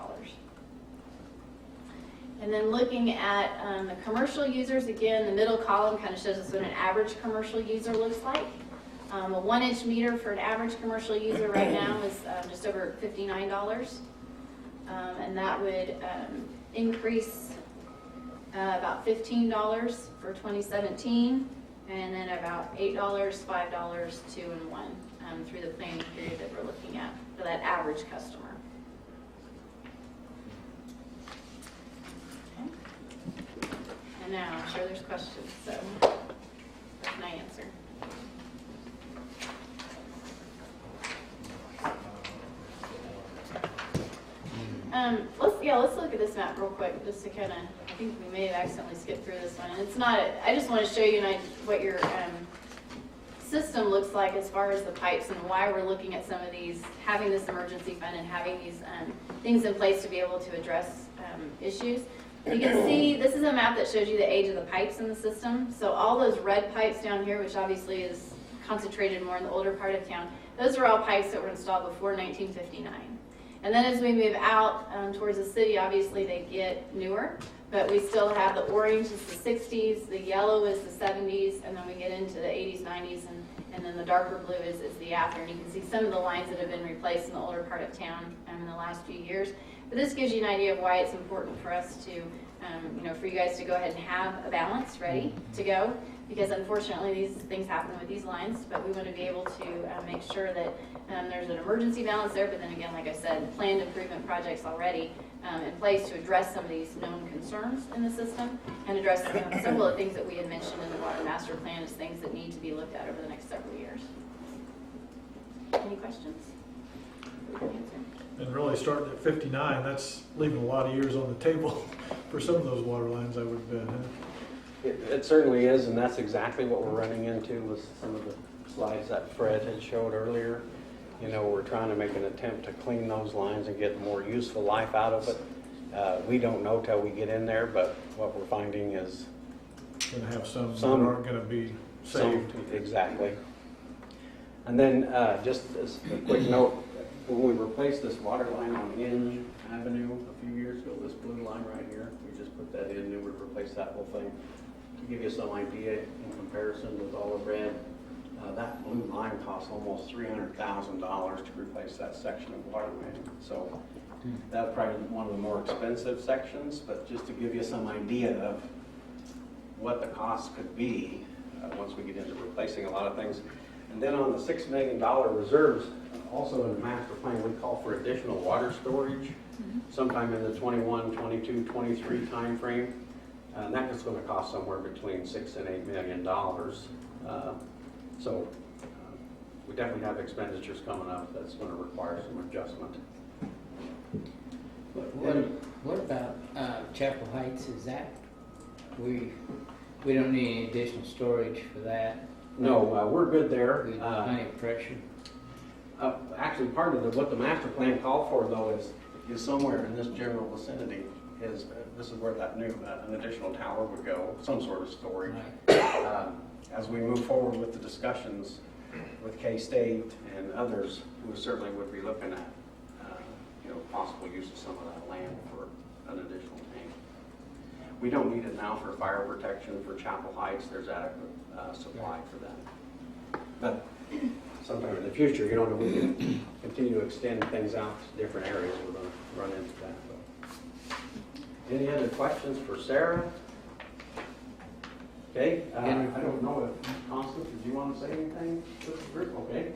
And then looking at the commercial users, again, the middle column kind of shows us what an average commercial user looks like. A 1-inch meter for an average commercial user right now is just over $59. And that would increase about $15 for 2017, and then about $8, $5, 2, and 1 through the planning period that we're looking at for that average customer. Okay. And now I'm sure there's questions, so that's my answer. Let's look at this map real quick, just to kind of, I think we may have accidentally skipped through this one. And it's not, I just want to show you what your system looks like as far as the pipes and why we're looking at some of these, having this emergency fund and having these things in place to be able to address issues. You can see, this is a map that shows you the age of the pipes in the system. So all those red pipes down here, which obviously is concentrated more in the older part of town, those are all pipes that were installed before 1959. And then as we move out towards the city, obviously they get newer, but we still have the orange is the 60s, the yellow is the 70s, and then we get into the 80s, 90s, and then the darker blue is the after. And you can see some of the lines that have been replaced in the older part of town in the last few years. But this gives you an idea of why it's important for us to, for you guys to go ahead and have a balance ready to go. Because unfortunately these things happen with these lines, but we want to be able to make sure that there's an emergency balance there, but then again, like I said, planned improvement projects already in place to address some of these known concerns in the system and address several of the things that we had mentioned in the water master plan as things that need to be looked at over the next several years. Any questions? And really starting at 59, that's leaving a lot of years on the table for some of those water lines, I would bet. Huh? It certainly is, and that's exactly what we're running into with some of the slides that Fred had showed earlier. We're trying to make an attempt to clean those lines and get more useful life out of it. We don't know till we get in there, but what we're finding is going to have some that aren't going to be saved. Exactly. And then just as a quick note, when we replaced this water line on Inge Avenue a few years ago, this blue line right here, we just put that in and we replaced that whole thing. To give you some idea in comparison with all the red, that blue line costs almost $300,000 to replace that section of water main. So that's probably one of the more expensive sections, but just to give you some idea of what the cost could be once we get into replacing a lot of things. And then on the $6 million reserves, also in the master plan, we call for additional water storage sometime in the 21, 22, 23 time frame. And that is going to cost somewhere between $6 and $8 million. So we definitely have expenditures coming up that's going to require some adjustment. What about Chapel Heights? Is that we don't need any additional storage for that? No, we're good there. Plenty of pressure. Actually, part of what the master plan called for, though, is somewhere in this general vicinity. This is where that new an additional tower would go, some sort of storage. Right. As we move forward with the discussions with K-State and others, we certainly would be looking at possible use of some of that land for an additional tank. We don't need it now for fire protection for Chapel Heights. There's adequate supply for that. But sometime in the future, if we can continue to extend things out to different areas, we're going to run into that. But any other questions for Sarah? Okay, I don't know if Constance, did you want to say anything? Okay.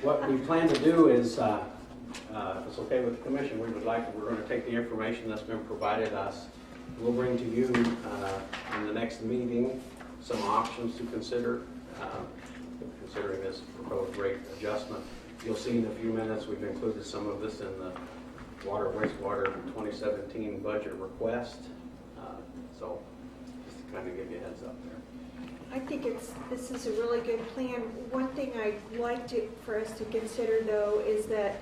What we plan to do is, if it's okay with the commission, we're going to take the information that's been provided us. We'll bring to you in the next meeting some options to consider, considering this proposed rate adjustment. You'll see in a few minutes we've included some of this in the water wastewater 2017 budget request. So just to kind of give you a heads up there. I think this is a really good plan. One thing I'd like for us to consider though is that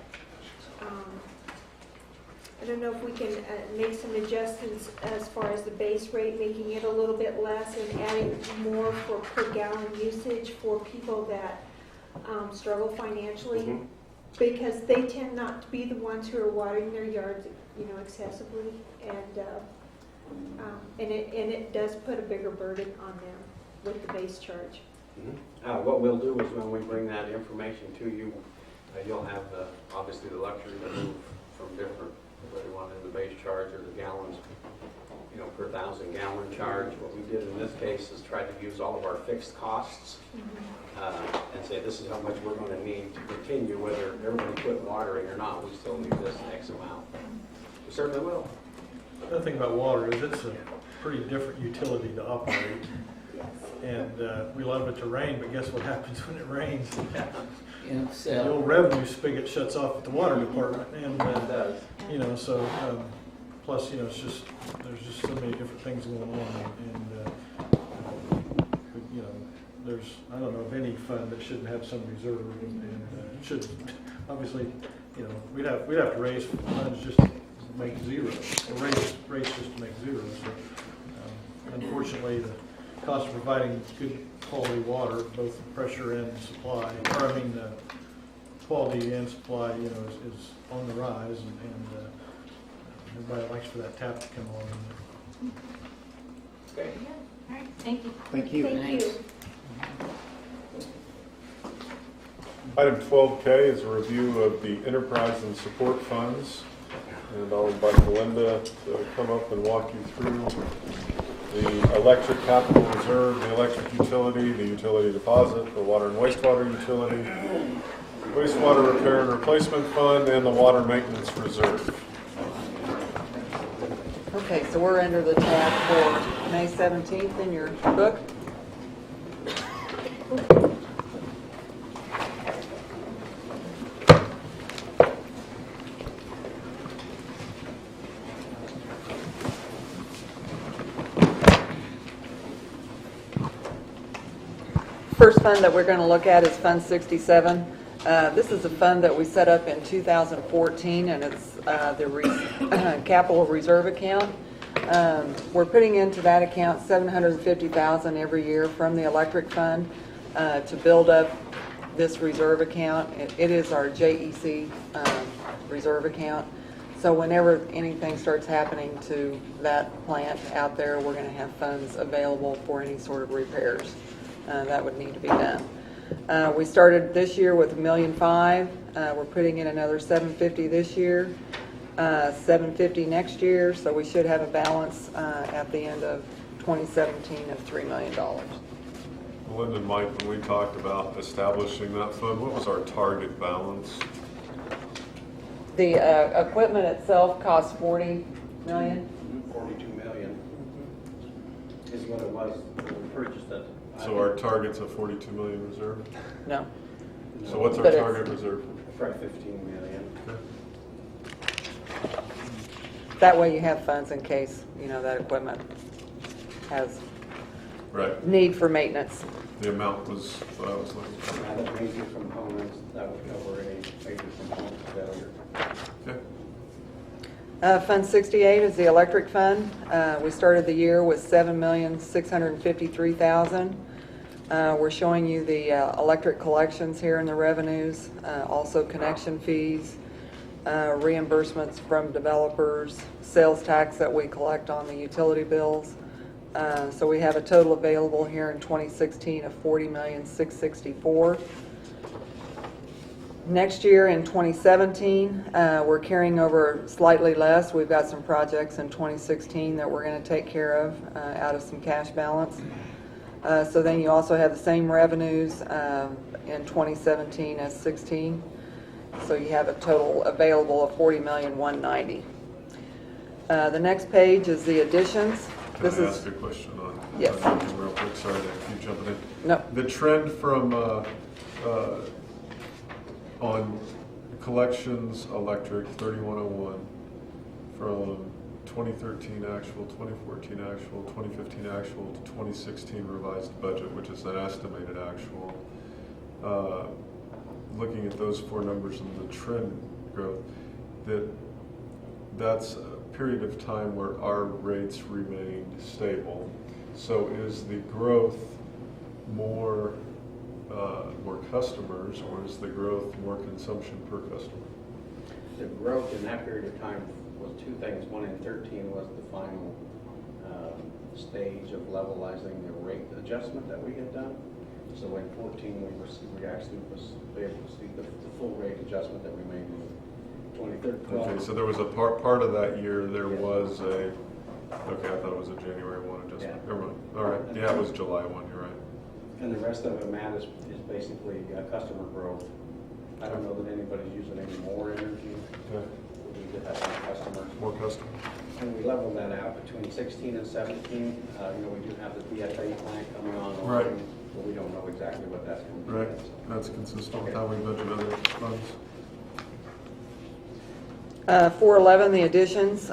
I don't know if we can make some adjustments as far as the base rate, making it a little bit less and adding more for per gallon usage for people that struggle financially. Because they tend not to be the ones who are watering their yards, excessively, and it does put a bigger burden on them with the base charge. What we'll do is when we bring that information to you, you'll have obviously the luxury to move from different, whether you want the base charge or the gallons, per 1,000 gallon charge. What we did in this case is try to use all of our fixed costs and say this is how much we're going to need to continue, whether everybody quit watering or not, we still need this X amount. We certainly will. The thing about water is it's a pretty different utility to operate. And we love it to rain, but guess what happens when it rains? The old revenue spigot shuts off at the water department, and plus it's just there's just so many different things going on, and there's I don't know of any fund that shouldn't have some reserve, and should obviously we'd have to raise funds just to make zero, or raise just to make zero. So unfortunately the cost of providing good quality water, both pressure and supply, quality and supply, is on the rise, and everybody likes for that tap to come on. Okay. All right, thank you. Thank you. Thank you. Item 12K is a review of the enterprise and support funds. And I'll invite Melinda to come up and walk you through the electric capital reserve, the electric utility, the utility deposit, the water and wastewater utility, wastewater repair and replacement fund, and the water maintenance reserve. Okay, so we're under the tab for May 17th in your book. First fund that we're going to look at is Fund 67. This is a fund that we set up in 2014, and it's the capital reserve account. We're putting into that account $750,000 every year from the electric fund to build up this reserve account. It is our JEC reserve account. So whenever anything starts happening to that plant out there, we're going to have funds available for any sort of repairs that would need to be done. We started this year with $1.5 million. We're putting in another $750,000 this year, $750,000 next year. So we should have a balance at the end of 2017 of $3 million. Melinda and Mike, when we talked about establishing that fund, what was our target balance? The equipment itself costs $40 million. 42 million is what it was when we purchased it. So our target's a 42 million reserve? No. So what's our But target reserve? Probably 15 million. Okay. That way you have funds in case, that equipment has need for maintenance. The amount was what I was looking for. And the major components, that would cover any major component failure. Okay. Fund 68 is the electric fund. We started the year with $7,653,000. We're showing you the electric collections here in the revenues, also connection fees, reimbursements from developers, sales tax that we collect on the utility bills. So we have a total available here in 2016 of $40,664,000. Next year in 2017, we're carrying over slightly less. We've got some projects in 2016 that we're going to take care of out of some cash balance. So then you also have the same revenues in 2017 as 16. So you have a total available of $40,190,000. The next page is the additions. Can I ask a question on yes. Real quick, sorry to keep jumping in. No. The trend from on collections electric 3101 from 2013 actual, 2014 actual, 2015 actual to 2016 revised budget, which is an estimated actual. Looking at those four numbers and the trend growth, that that's a period of time where our rates remained stable. So is the growth more customers, or is the growth more consumption per customer? The growth in that period of time was two things. One, in 13 was the final stage of levelizing the rate adjustment that we had done. So in 14, we actually was able to see the full rate adjustment that we made in 2013. Okay, so there was a part of that year, there was a, okay, I thought it was a January 1 adjustment. Yeah. Never mind. All right, yeah, it was July 1, you're right. And the rest of it, Matt, is basically customer growth. I don't know that anybody's using any more energy. Okay. We did have some customers. More customers. And we leveled that out between 16 and 17. We do have the BFA plant coming on. Right. But we don't know exactly what that's going to be. Right, that's consistent with how we budget other funds. 411, the additions,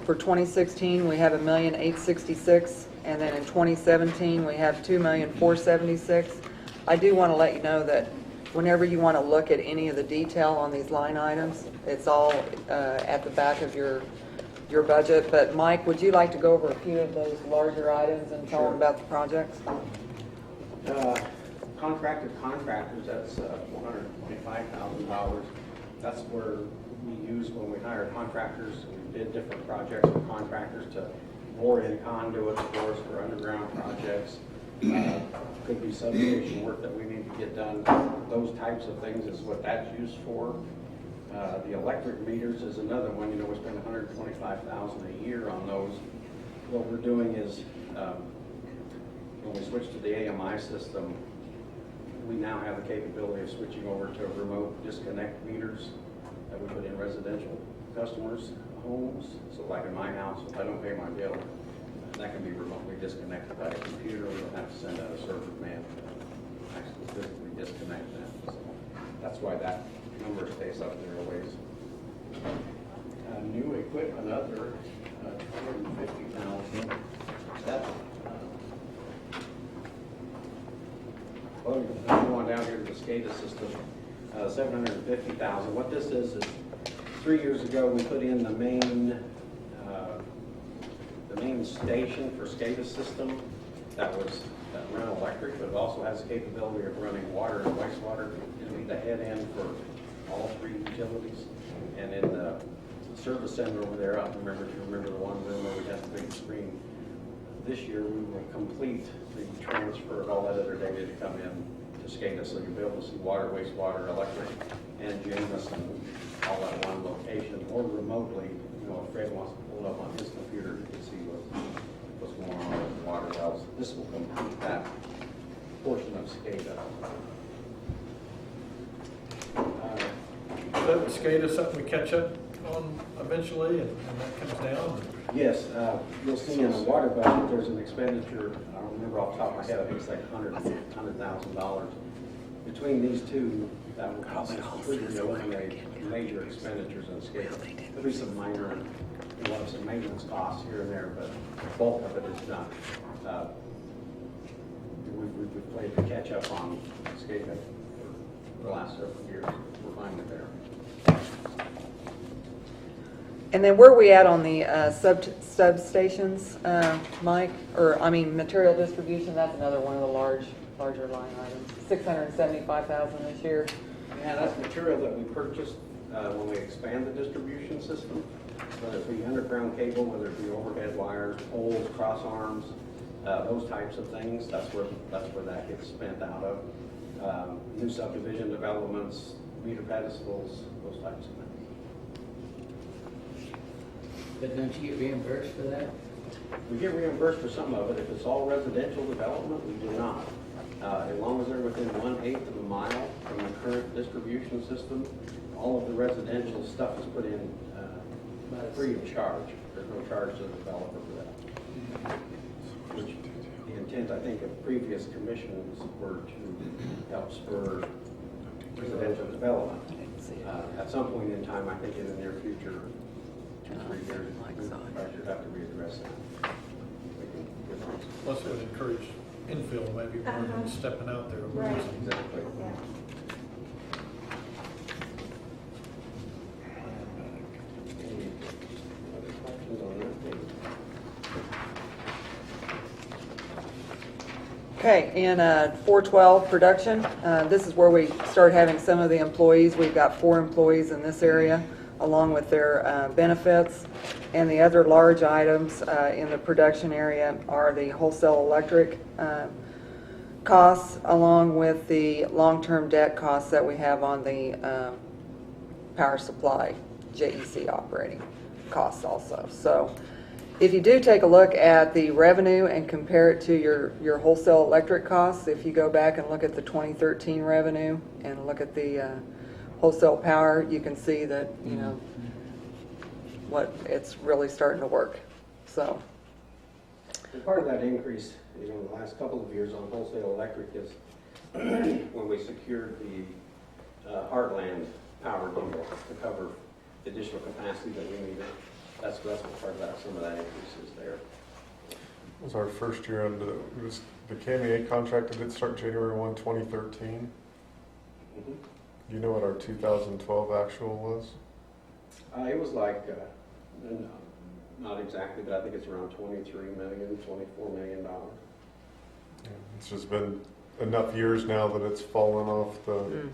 for 2016, we have $1,866,000, and then in 2017, we have $2,476,000. I do want to let you know that whenever you want to look at any of the detail on these line items, it's all at the back of your budget. But Mike, would you like to go over a few of those larger items and tell them about the projects? Contracted contractors, that's $125,000. That's where we use when we hire contractors. We did different projects with contractors to bore in conduits for us for underground projects. Could be substation work that we need to get done. Those types of things is what that's used for. The electric meters is another one. We spend $125,000 a year on those. What we're doing is when we switch to the AMI system, we now have the capability of switching over to remote disconnect meters that we put in residential customers' homes. So like in my house, if I don't pay my bill, that can be remotely disconnected by a computer. We don't have to send out a server man to actually physically disconnect that. So that's why that number stays up there a ways. New equipment, other $250,000. That's going down here to the SCADA system, $750,000. What this is 3 years ago we put in the main station for SCADA system that ran electric, but it also has the capability of running water and wastewater. It'll be the head end for all three utilities. And in the service center over there, I don't remember if you remember the one room where we had the big screen. This year we will complete the transfer of all that other data to come in to SCADA, so you'll be able to see water, wastewater, electric, and Jamison all at one location, or remotely. If Fred wants to pull it up on his computer, he can see what's going on with the water wells. This will complete that portion of SCADA. Is that SCADA something we catch up on eventually, and that comes down? Yes, you'll see in the water budget, there's an expenditure, I don't remember off the top of my head, I think it's like $100,000. Between these two, that will completely eliminate major expenditures in SCADA. There'll be some minor, we'll have some maintenance costs here and there, but the bulk of it is done. We've played to catch up on SCADA for the last several years. We're finally there. And then where are we at on the substations, Mike? Material distribution, that's another one of the larger line items. $675,000 this year. Yeah, that's material that we purchased when we expand the distribution system, whether it be underground cable, whether it be overhead wires, poles, cross arms, those types of things. That's where that gets spent out of. New subdivision developments, meter pedestals, those types of things. But don't you get reimbursed for that? We get reimbursed for some of it. If it's all residential development, we do not. As long as they're within 1/8 of a mile from the current distribution system, all of the residential stuff is put in free of charge. There's no charge to the developer for that. Which the intent, I think, of previous commissions were to help spur residential development. At some point in time, I think in the near future, 2 or 3 years, I should have to readdress that. Plus it would encourage infill maybe more than stepping out there. Right. Exactly. Yeah. Okay, in 412 production, this is where we start having some of the employees. We've got 4 employees in this area, along with their benefits. And the other large items in the production area are the wholesale electric costs, along with the long-term debt costs that we have on the power supply, JEC operating costs also. So if you do take a look at the revenue and compare it to your wholesale electric costs, if you go back and look at the 2013 revenue and look at the wholesale power, you can see that, you know, what it's really starting to work. So And part of that increase, you know, in the last couple of years on wholesale electric is when we secured the Heartland power deal to cover additional capacity that we needed. That's what part of that, some of that increase is there. It was our first year under, it was the KMEA contract, did it start January 1, 2013? Mm-hmm. You know what our 2012 actual was? It was like, not exactly, but I think it's around $23 million, $24 million. Yeah, it's just been enough years now that it's fallen off the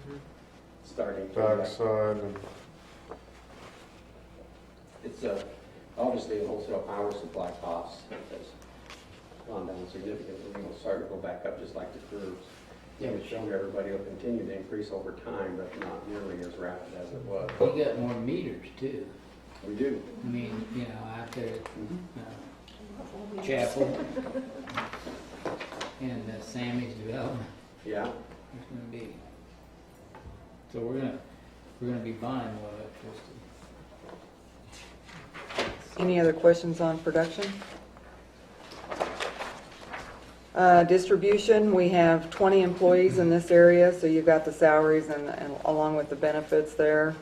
Starting to backside. And it's obviously the wholesale power supply costs has gone down significantly. It'll start to go back up just like the curves. Yeah, it's shown everybody will continue to increase over time, but not nearly as rapid as it was. We got more meters too. We do. I mean, you know, out there at Chapel and Sammy's development. Yeah. There's gonna be. So we're gonna be buying more electricity. any other questions on production? Distribution, we have 20 employees in this area, so you've got the salaries and along with the benefits there.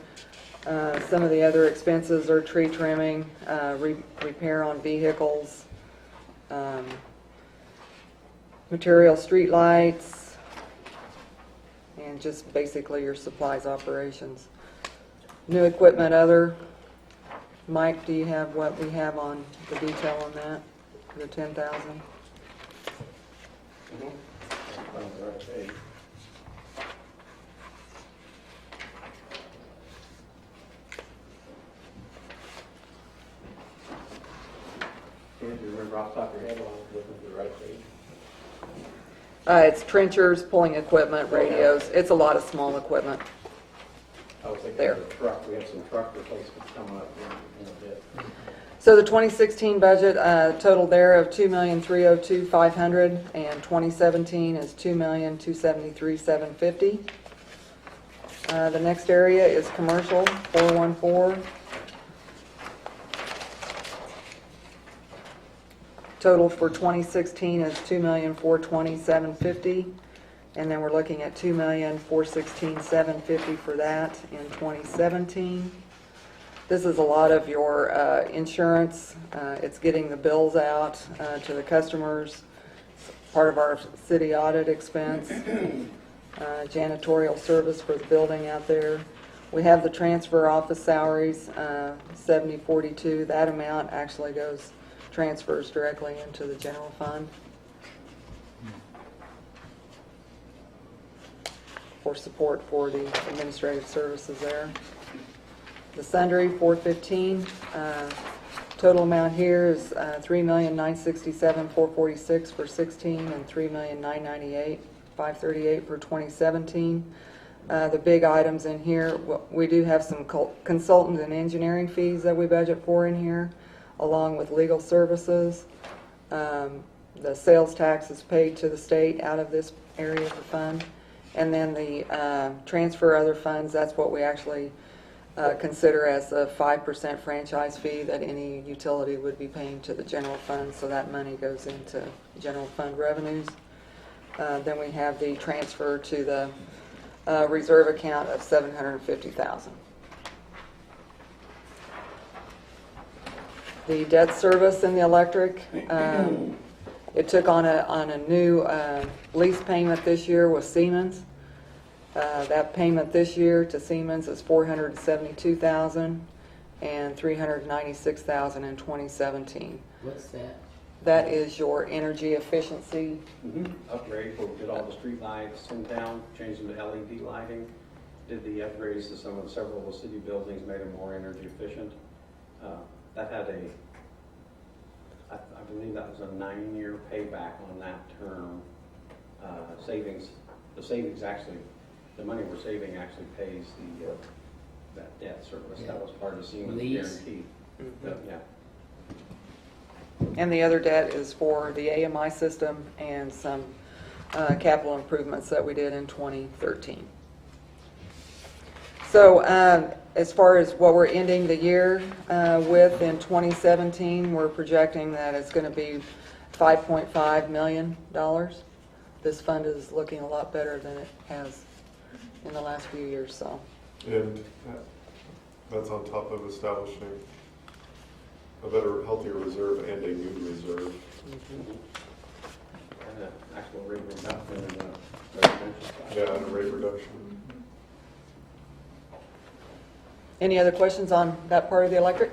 Some of the other expenses are tree trimming, repair on vehicles, material street lights, and just basically your supplies operations. New equipment other. Mike, do you have what we have on the detail on that, the 10,000? Do you remember off the top of your head while I'm looking at the right page? It's trenchers, pulling equipment, radios. It's a lot of small equipment. I was thinking There. of the truck. We have some truck replacements coming up in a bit. So the 2016 budget total there of $2,302,500, and 2017 is $2,273,750. The next area is commercial, 414. Total for 2016 is $2,420,750, and then we're looking at $2,416,750 for that in 2017. This is a lot of your insurance. It's getting the bills out to the customers. It's part of our city audit expense. Janitorial service for the building out there. We have the transfer office salaries, 7042. That amount actually transfers directly into the general fund for support for the administrative services there. The sundry, 415. Total amount here is $3,967,446 for 16 and $3,998,538 for 2017. The big items in here, we do have some consultant and engineering fees that we budget for in here, along with legal services. The sales tax is paid to the state out of this area of the fund. And then the transfer other funds, that's what we actually consider as a 5% franchise fee that any utility would be paying to the general fund, so that money goes into general fund revenues. Then we have the transfer to the reserve account of $750,000. The debt service in the electric, it took on a new lease payment this year with Siemens. That payment this year to Siemens is $472,000 and $396,000 in 2017. What's that? That is your energy efficiency. Upgrade, we did all the street lights in town, changed them to LED lighting, did the upgrades to several of the city buildings, made them more energy efficient. That had I believe that was a 9-year payback on that term. Savings, the money we're saving actually pays that debt service. That was part of Siemens guarantee. Yeah. And the other debt is for the AMI system and some capital improvements that we did in 2013. So as far as what we're ending the year with in 2017, we're projecting that it's going to be $5.5 million. This fund is looking a lot better than it has in the last few years. So. And that's on top of establishing a better, healthier reserve and a new reserve. And an actual rate reduction in the residential side. Yeah, and a rate reduction. Any other questions on that part of the electric?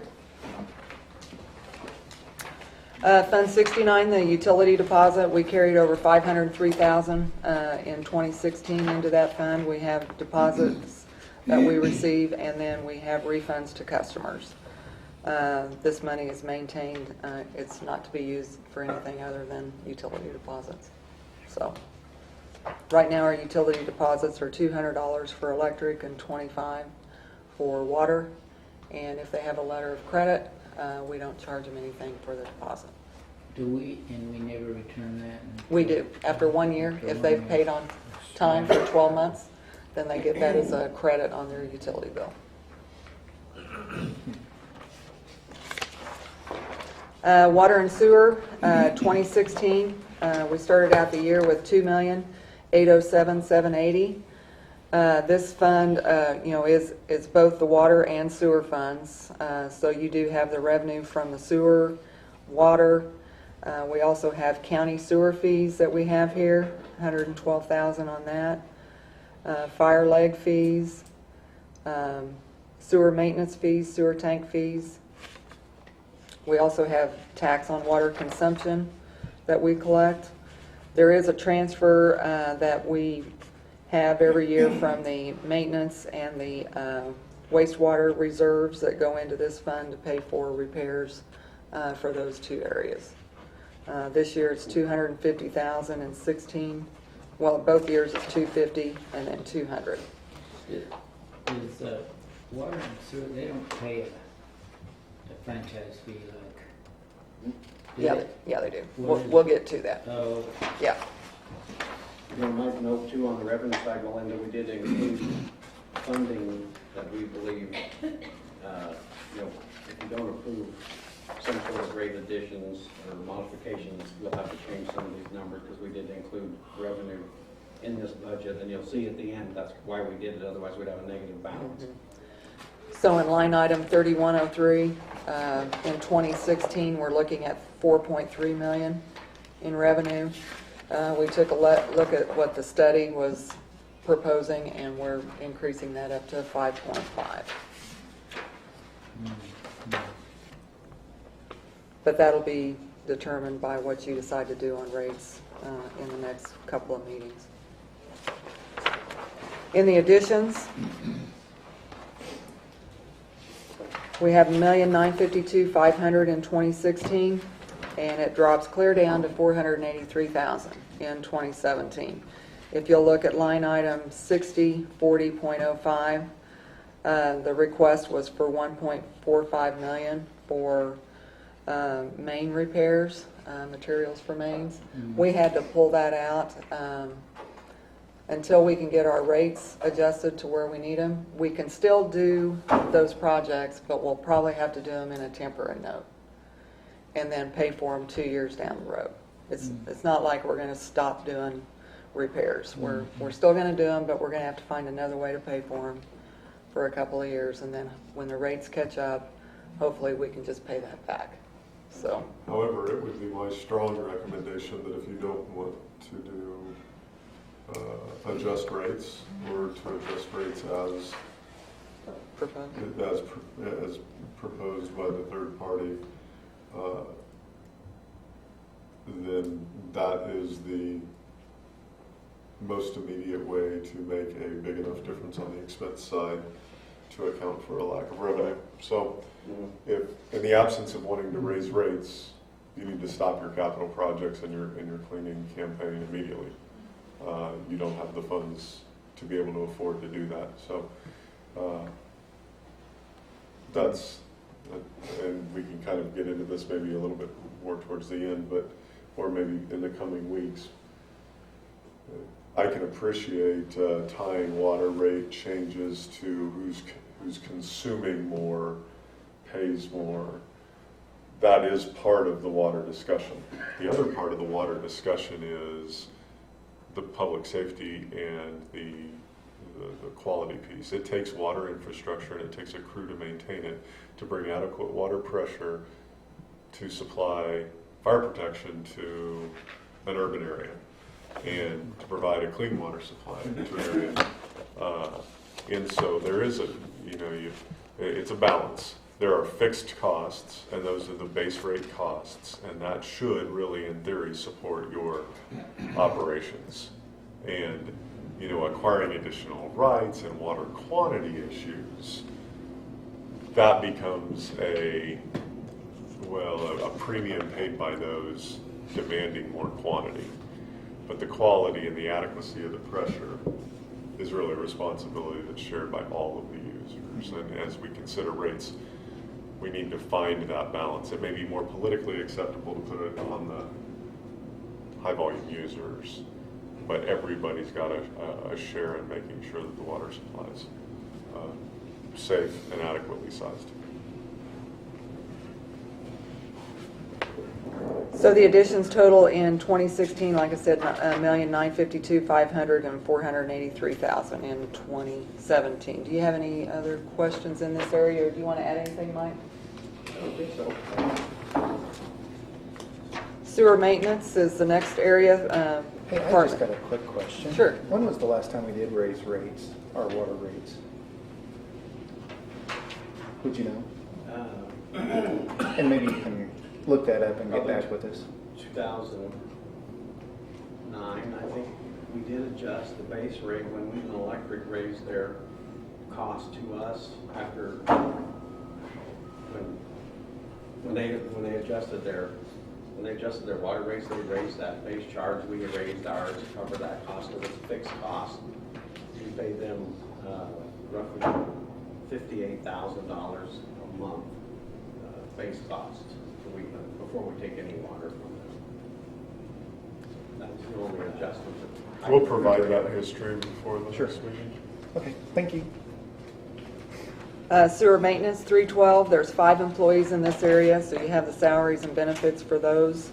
Fund 69, the utility deposit, we carried over $503,000 in 2016 into that fund. We have deposits that we receive, and then we have refunds to customers. This money is maintained. It's not to be used for anything other than utility deposits. So right now our utility deposits are $200 for electric and $25 for water. And if they have a letter of credit, we don't charge them anything for the deposit. Do we, and we never return that? We do. After 1 year, if they've paid on time for 12 months, then they get that as a credit on their utility bill. Water and sewer, 2016, we started out the year with $2,807,780. This fund, is both the water and sewer funds. So you do have the revenue from the sewer, water. We also have county sewer fees that we have here, $112,000 on that. Fire leg fees, sewer maintenance fees, sewer tank fees. We also have tax on water consumption that we collect. There is a transfer that we have every year from the maintenance and the wastewater reserves that go into this fund to pay for repairs for those two areas. This year it's $250,000 and 16. Well, both years it's $250 and then $200. Is water and sewer, they don't pay a franchise fee like? Yeah, they do. We'll get to that. Oh. Yeah. You might note too on the revenue side, Melinda, we did include funding that we believe, if you don't approve some sort of rate additions or modifications, we'll have to change some of these numbers because we did include revenue in this budget, and you'll see at the end that's why we did it. Otherwise, we'd have a negative balance. So in line item 3103, in 2016, we're looking at $4.3 million in revenue. We took a look at what the study was proposing, and we're increasing that up to 5.5. But that'll be determined by what you decide to do on rates in the next couple of meetings. In the additions, we have $1,952,500 in 2016, and it drops clear down to $483,000 in 2017. If you'll look at line item 6040.05, the request was for $1.45 million for main repairs, materials for mains. We had to pull that out until we can get our rates adjusted to where we need them. We can still do those projects, but we'll probably have to do them in a temporary note and then pay for them 2 years down the road. It's not like we're going to stop doing repairs. We're still going to do them, but we're going to have to find another way to pay for them for a couple of years, and then when the rates catch up, hopefully we can just pay that back. So. However, it would be my strong recommendation that if you don't want to do adjust rates or to adjust rates as proposed by the third party, that is the most immediate way to make a big enough difference on the expense side to account for a lack of revenue. So if, in the absence of wanting to raise rates, you need to stop your capital projects and your cleaning campaign immediately. You don't have the funds to be able to afford to do that. So that's, and we can kind of get into this maybe a little bit more towards the end, but, or maybe in the coming weeks. I can appreciate tying water rate changes to who's consuming more, pays more. That is part of the water discussion. The other part of the water discussion is the public safety and the quality piece. It takes water infrastructure and it takes a crew to maintain it, to bring adequate water pressure to supply fire protection to an urban area and to provide a clean water supply to an area. And so there is it's a balance. There are fixed costs, and those are the base rate costs, and that should really, in theory, support your operations. And, acquiring additional rights and water quantity issues, that becomes a premium paid by those demanding more quantity. But the quality and the adequacy of the pressure is really a responsibility that's shared by all of the users. And as we consider rates, we need to find that balance. It may be more politically acceptable to put it on the high volume users, but everybody's got a share in making sure that the water supply is safe and adequately sized. So the additions total in 2016, like I said, $1,952,500 and $483,000 in 2017. Do you have any other questions in this area, or do you want to add anything, Mike? I don't think so. Sewer maintenance is the next area. Hey, I just got a quick question. Sure. When was the last time we did raise rates, our water rates? Would you know? And maybe you can look that up and get back with us. 2009, I think we did adjust the base rate when Wheatland Electric raised their cost to us after when they adjusted their water rates. They raised that base charge. We raised ours to cover that cost because it's a fixed cost. We paid them roughly $58,000 a month base cost before we take any water from them. That's the only adjustment. We'll provide that history before the next meeting. Okay, thank you. Sewer maintenance, 312, there's 5 employees in this area, so you have the salaries and benefits for those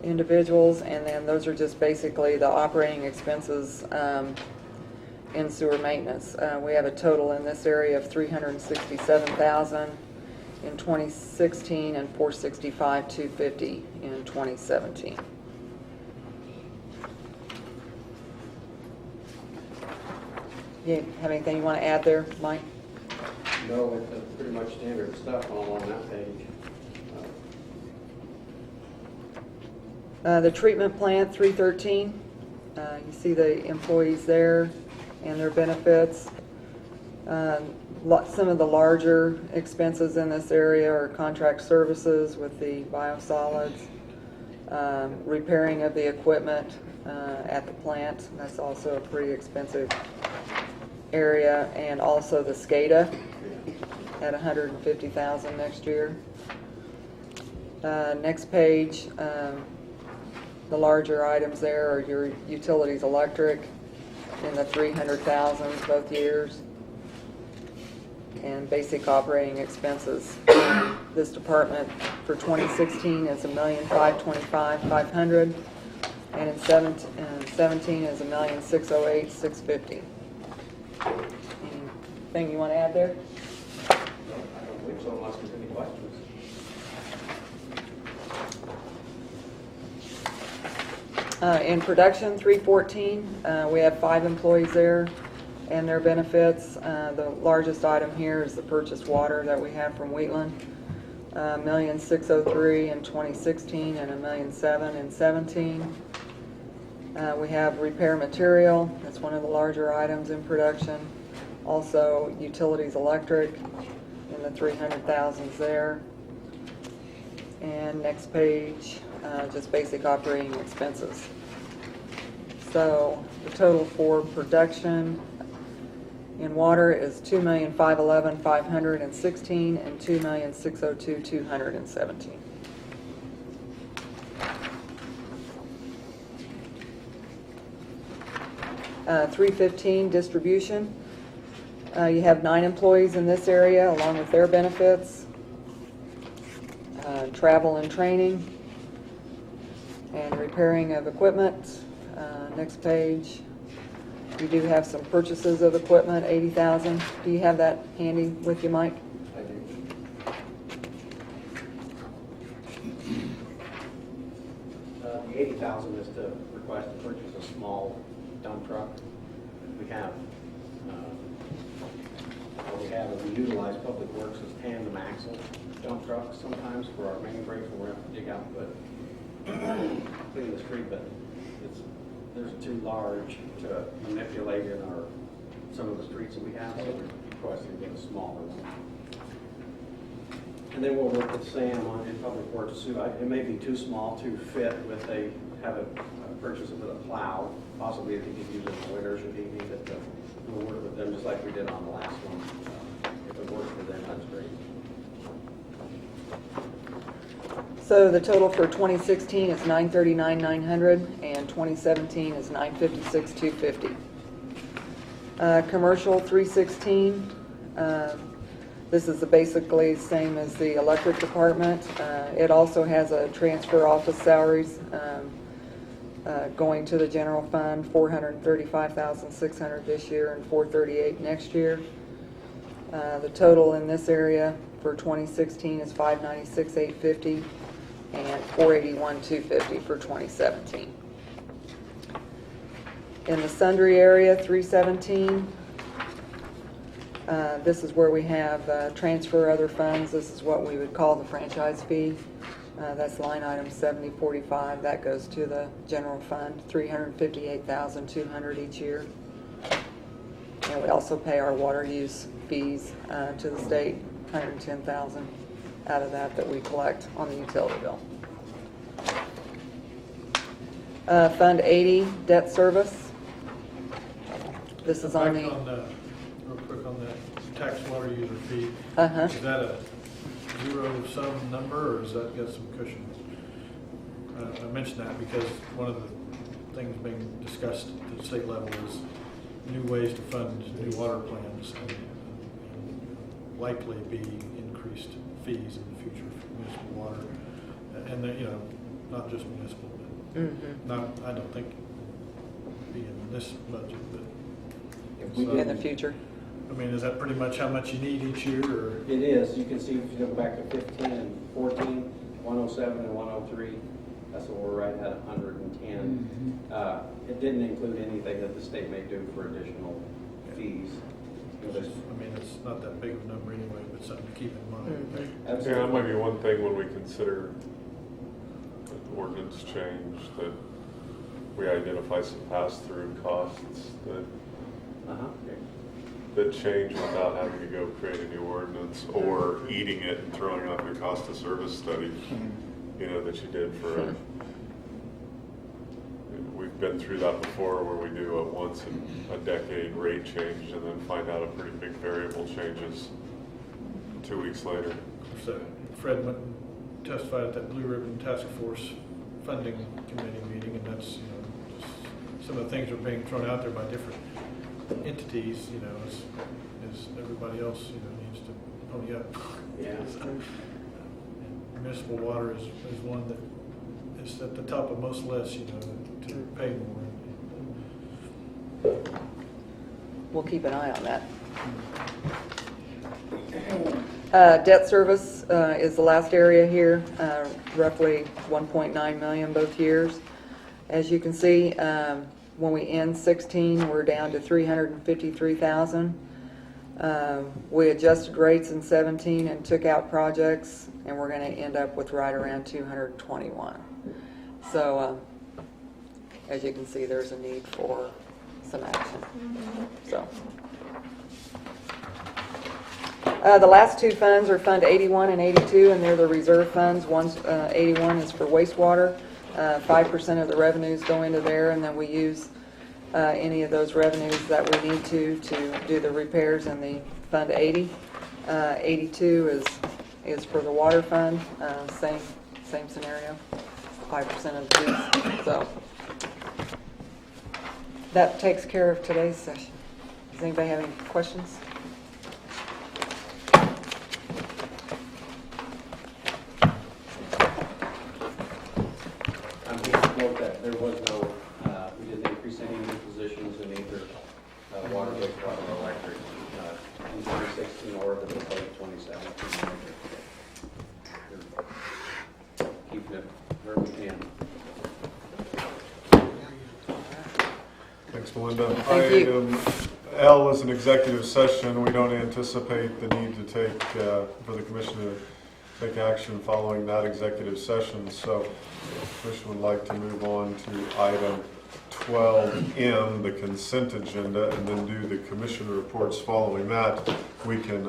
individuals, and then those are just basically the operating expenses in sewer maintenance. We have a total in this area of $367,000 in 2016 and $465,250 in 2017. You have anything you want to add there, Mike? No, it's pretty much standard stuff all on that page. The treatment plant, 313. You see the employees there and their benefits. Some of the larger expenses in this area are contract services with the biosolids, repairing of the equipment at the plant. That's also a pretty expensive area, and also the SCADA at $150,000 next year. Next page, the larger items there are your utilities, electric in the $300,000 both years, and basic operating expenses. This department for 2016 is $1,525,500, and in 17 is $1,608,650. Anything you want to add there? I don't believe so unless there's any questions. In production, 314, we have 5 employees there and their benefits. The largest item here is the purchased water that we have from Wheatland. $1,603,000 in 2016 and $1,007,000 in 17. We have repair material, that's one of the larger items in production. Also utilities electric in the 300,000s there. And next page, just basic operating expenses. So the total for production in water is $2,511,516 and $2,602,217. $315 distribution. You have 9 employees in this area along with their benefits, travel and training, and repairing of equipment. Next page. We do have some purchases of equipment, $80,000. Do you have that handy with you, Mike? I do. The $80,000 is to request to purchase a small dump truck. We have, what we have is we utilize Public Works as tandem axle dump trucks sometimes for our main breaks when we have to dig out, but clean the street, but they're too large to manipulate in some of the streets that we have, so we're requesting to get a smaller one. And then we'll work with Sam in Public Works too. It may be too small to fit with have a purchase with a plow, possibly if he could use it in the winter should he need it. We'll work with them just like we did on the last one. If it works for them, that's great. So the total for 2016 is $939,900 and 2017 is $956,250. Commercial 316. This is basically the same as the electric department. It also has a transfer office salaries going to the general fund, $435,600 this year and $438,000 next year. The total in this area for 2016 is $596,850 and $481,250 for 2017. In the sundry area, 317. This is where we have transfer other funds. This is what we would call the franchise fee. That's line item 7045. That goes to the general fund, $358,200 each year. And we also pay our water use fees to the state, $110,000 out of that we collect on the utility bill. Fund 80, debt service. This is on the... Real quick on that tax water user fee. Uh-huh. Is that a zero-sum number, or does that get some cushion? I mention that because one of the things being discussed at the state level is new ways to fund new water plans and likely be increased fees in the future for municipal water. And, not just municipal, but not, I don't think, be in this budget, but... in the future. I mean, is that pretty much how much you need each year, or? It is. You can see if you go back to 15 and 14, 107 and 103. That's what we're right at 110. It didn't include anything that the state may do for additional fees. It's not that big of a number anyway, but something to keep in mind. Yeah, that might be one thing when we consider the ordinance change, that we identify some pass-through costs that change without having to go create a new ordinance or eating it and throwing out your cost of service study, that you did for we've been through that before where we do a once in a decade rate change and then find out a pretty big variable changes 2 weeks later. So Fred went and testified at that Blue Ribbon Task Force funding committee meeting, and that's, just some of the things are being thrown out there by different entities, as everybody else, needs to pony up. Yeah. Municipal water is one that is at the top of most lists, to pay more. We'll keep an eye on that. Debt service is the last area here, roughly $1.9 million both years. As you can see, when we end 16, we're down to $353,000. We adjusted rates in 17 and took out projects, and we're going to end up with right around 221. So, as you can see, there's a need for some action. So, the last two funds are Fund 81 and 82, and they're the reserve funds. One's 81 is for wastewater. 5% of the revenues go into there, and then we use any of those revenues that we need to do the repairs in the Fund 80. 82 is for the water fund. Same scenario. 5% of the fees. So that takes care of today's session. Does anybody have any questions? I'm here to note that there was no, we didn't increase any new positions in either water, wastewater, or electric in 2016 or the proposed 2017. We're keeping it where we can. Thanks, Melinda. Thank you. Item L is an executive session. We don't anticipate the need to take, for the commission to take action following that executive session. So the commission would like to move on to item 12M, the consent agenda, and then do the commission reports following that. We can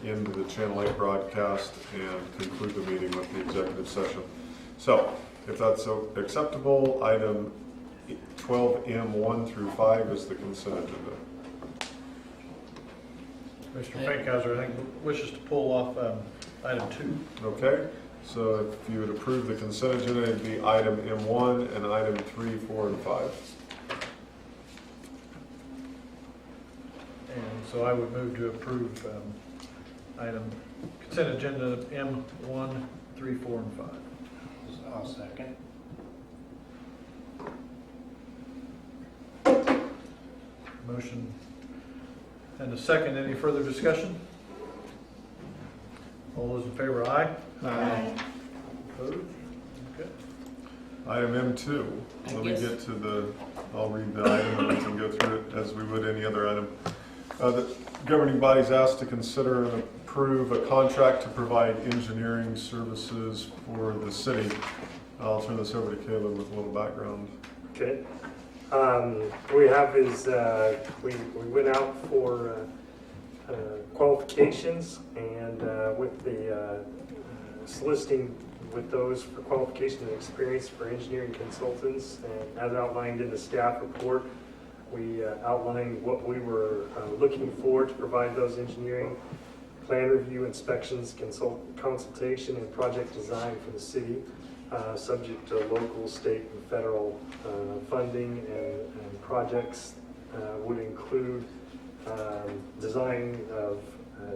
end the Channel 8 broadcast and conclude the meeting with the executive session. So if that's acceptable, item 12M 1 through 5 is the consent agenda. Commissioner Fankhauser, I think, wishes to pull off item 2. Okay, so if you would approve the consent agenda, it'd be item M1 and item 3, 4, and 5. And so I would move to approve item consent agenda M1, 3, 4, and 5. I'll second. Motion and a second. Any further discussion? All those in favor, aye? Aye. Opposed? Okay. Item M2, let me get to I'll read the item and we can go through it as we would any other item. The governing body's asked to consider and approve a contract to provide engineering services for the city. I'll turn this over to Caleb with a little background. Okay. What we have is we went out for qualifications, and with the soliciting with those for qualification and experience for engineering consultants, and as outlined in the staff report, we outlined what we were looking for to provide those engineering plan review, inspections, consultation, and project design for the city. Subject to local, state, and federal funding, and projects would include design of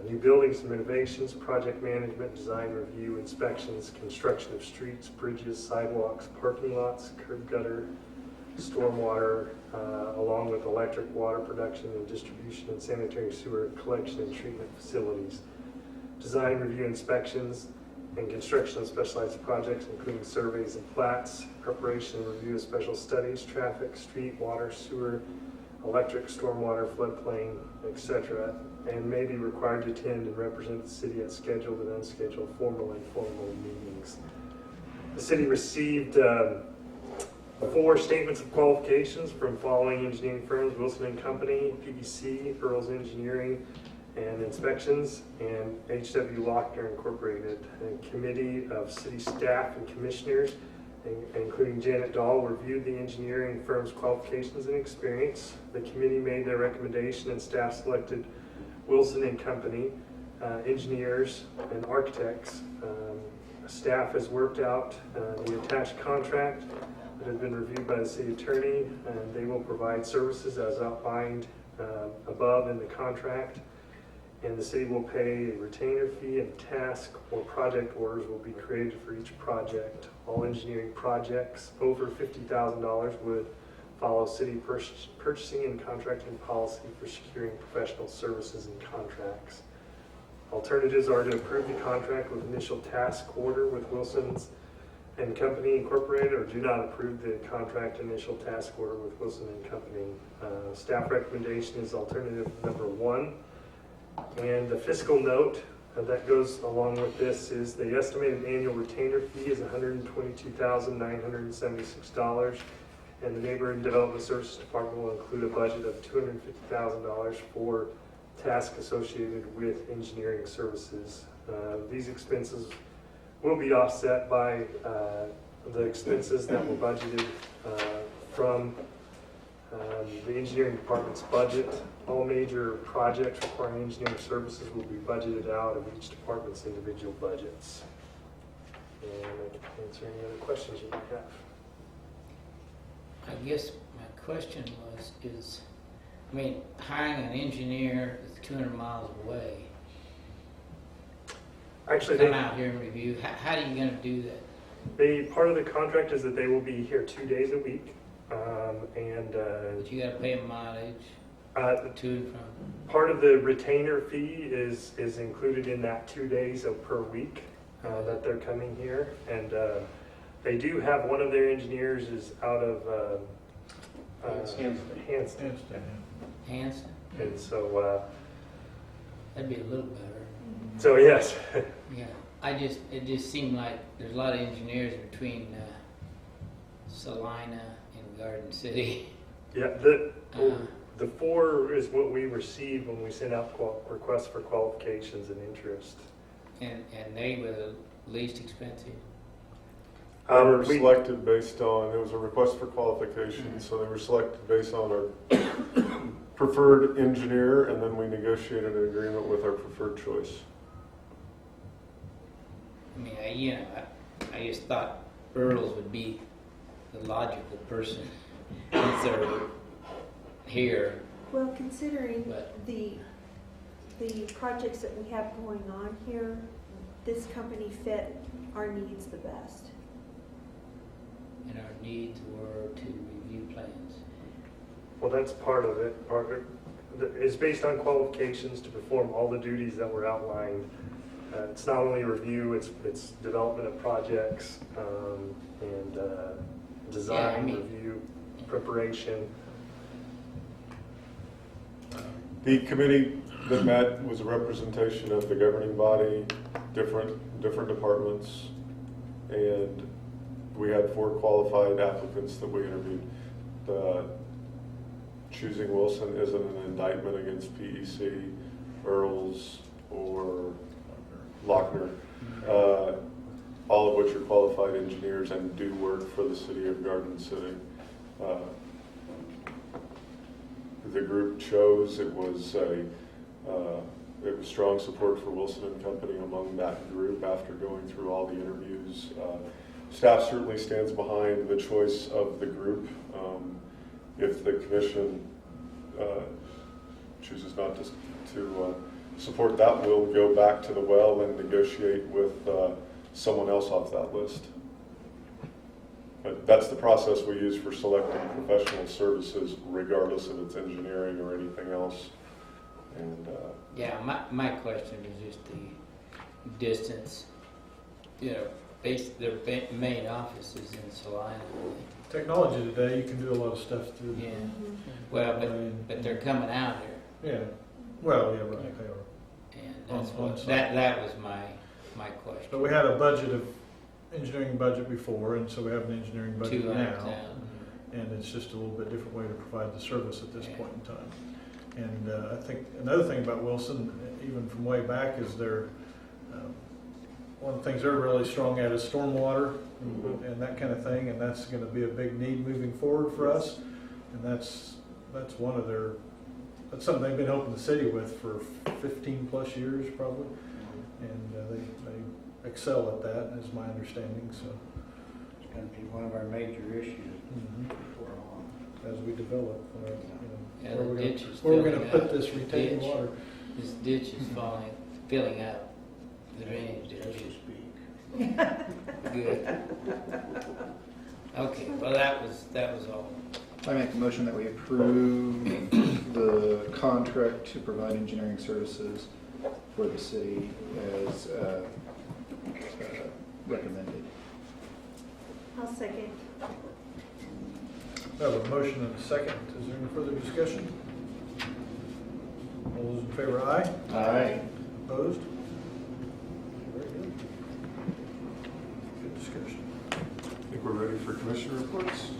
new buildings and renovations, project management, design review, inspections, construction of streets, bridges, sidewalks, parking lots, curb gutter, stormwater, along with electric, water production and distribution, and sanitary sewer collection and treatment facilities. Design review, inspections, and construction of specialized projects, including surveys and plats, preparation and review of special studies, traffic, street, water, sewer, electric, stormwater, floodplain, etc., and may be required to attend and represent the city at scheduled and unscheduled formal and informal meetings. The city received 4 statements of qualifications from following engineering firms: Wilson & Company, PBC, Earls Engineering and Inspections, and H.W. Lochner Incorporated. A committee of city staff and commissioners, including Janet Dahl, reviewed the engineering firm's qualifications and experience. The committee made their recommendation, and staff selected Wilson & Company, engineers and architects. Staff has worked out the attached contract that has been reviewed by the city attorney, and they will provide services as outlined above in the contract. And the city will pay a retainer fee, and task or project orders will be created for each project. All engineering projects over $50,000 would follow city purchasing and contracting policy for securing professional services and contracts. Alternatives are to approve the contract with initial task order with Wilson's and Company Incorporated, or do not approve the contract initial task order with Wilson and Company. Staff recommendation is alternative number 1. And the fiscal note that goes along with this is the estimated annual retainer fee is $122,976, and the Neighborhood Development Services Department will include a budget of $250,000 for tasks associated with engineering services. These expenses will be offset by the expenses that were budgeted from the engineering department's budget. All major projects requiring engineering services will be budgeted out of each department's individual budgets. And I can answer any other questions you might have. I guess my question is, hiring an engineer that's 200 miles away, Actually, come out here and review, how are you going to do that? Part of the contract is that they will be here 2 days a week. But you got to pay them mileage to and from. Part of the retainer fee is included in that 2 days per week that they're coming here. And they do have one of their engineers is out of Hanston. And so that'd be a little better. So yes. Yeah, it just seemed like there's a lot of engineers between Salina and Garden City. Yeah, the 4 is what we received when we sent out requests for qualifications and interest. And they were the least expensive. They were selected based on, it was a request for qualifications, so they were selected based on our preferred engineer, and then we negotiated an agreement with our preferred choice. I just thought Earls would be the logical person since they're here. Well, considering the projects that we have going on here, this company fit our needs the best. And our needs were to review plans. Well, that's part of it. It's based on qualifications to perform all the duties that were outlined. It's not only review, it's development of projects and design, review, preparation. The committee that met was a representation of the governing body, different departments, and we had 4 qualified applicants that we interviewed. Choosing Wilson isn't an indictment against PEC, Earls, or Lochner, all of which are qualified engineers and do work for the city of Garden City. The group chose, it was strong support for Wilson and Company among that group after going through all the interviews. Staff certainly stands behind the choice of the group. If the commission chooses not to support that, we'll go back to the well and negotiate with someone else off that list. But that's the process we use for selecting professional services, regardless if it's engineering or anything else. And yeah, my question is just the distance. Their main office is in Salina. Technology today, you can do a lot of stuff through. Yeah. Well, but they're coming out here. Yeah. Well, yeah, right. They are. And that's that was my question. But we had a budget of engineering budget before, and so we have an engineering budget now. And it's just a little bit different way to provide the service at this point in time. And I think another thing about Wilson, even from way back, is they're one of the things they're really strong at is stormwater and that kind of thing, and that's going to be a big need moving forward for us. And that's one of that's something they've been helping the city with for 15 plus years probably, and they excel at that, is my understanding. So it's going to be one of our major issues as we develop. Yeah, where we're going to put this retaining water. This ditch is filling up. The drainage ditch. Good. Okay, well that was all. I make a motion that we approve the contract to provide engineering services for the city as recommended. I'll second. I have a motion and a second. Is there any further discussion? All those in favor, aye? Aye. Opposed? Very good. Good discussion. I think we're ready for commissioner reports.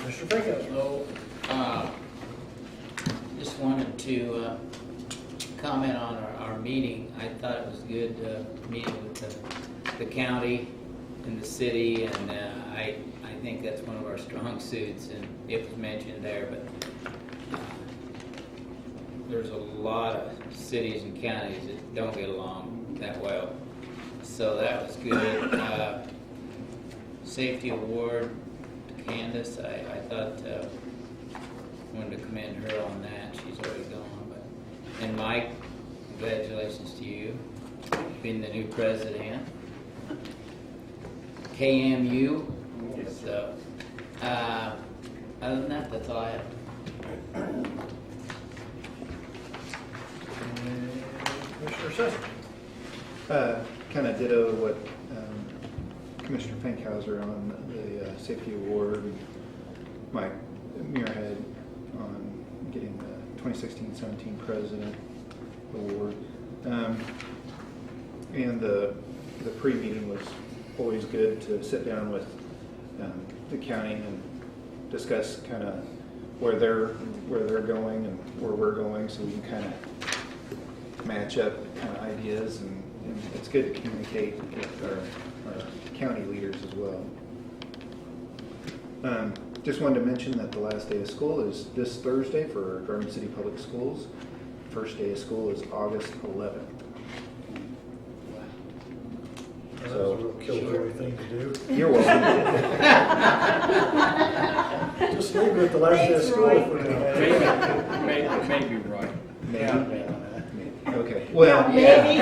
Mr. Pinkett? So, just wanted to comment on our meeting. I thought it was good meeting with the county and the city, and I think that's one of our strong suits, and it was mentioned there, but there's a lot of cities and counties that don't get along that well. So that was good. Safety award to Candace, I thought, wanted to commend her on that. She's already gone. But, and Mike, congratulations to you, being the new president. KMU. So, other than that, that's all I have. Commissioner Sessions? Kind of ditto what Commissioner Fankhauser on the safety award, and Mike Muirhead on getting the 2016-17 President Award. And the pre-meeting was always good to sit down with the county and discuss kind of where they're going and where we're going, so we can kind of match up kind of ideas, and it's good to communicate with our county leaders as well. Just wanted to mention that the last day of school is this Thursday for Garden City Public Schools. First day of school is August 11th. That was a real killjoy thing to do. You're welcome. Just leave it at the last day of school for now. Maybe right. Maybe. Okay. Well, maybe.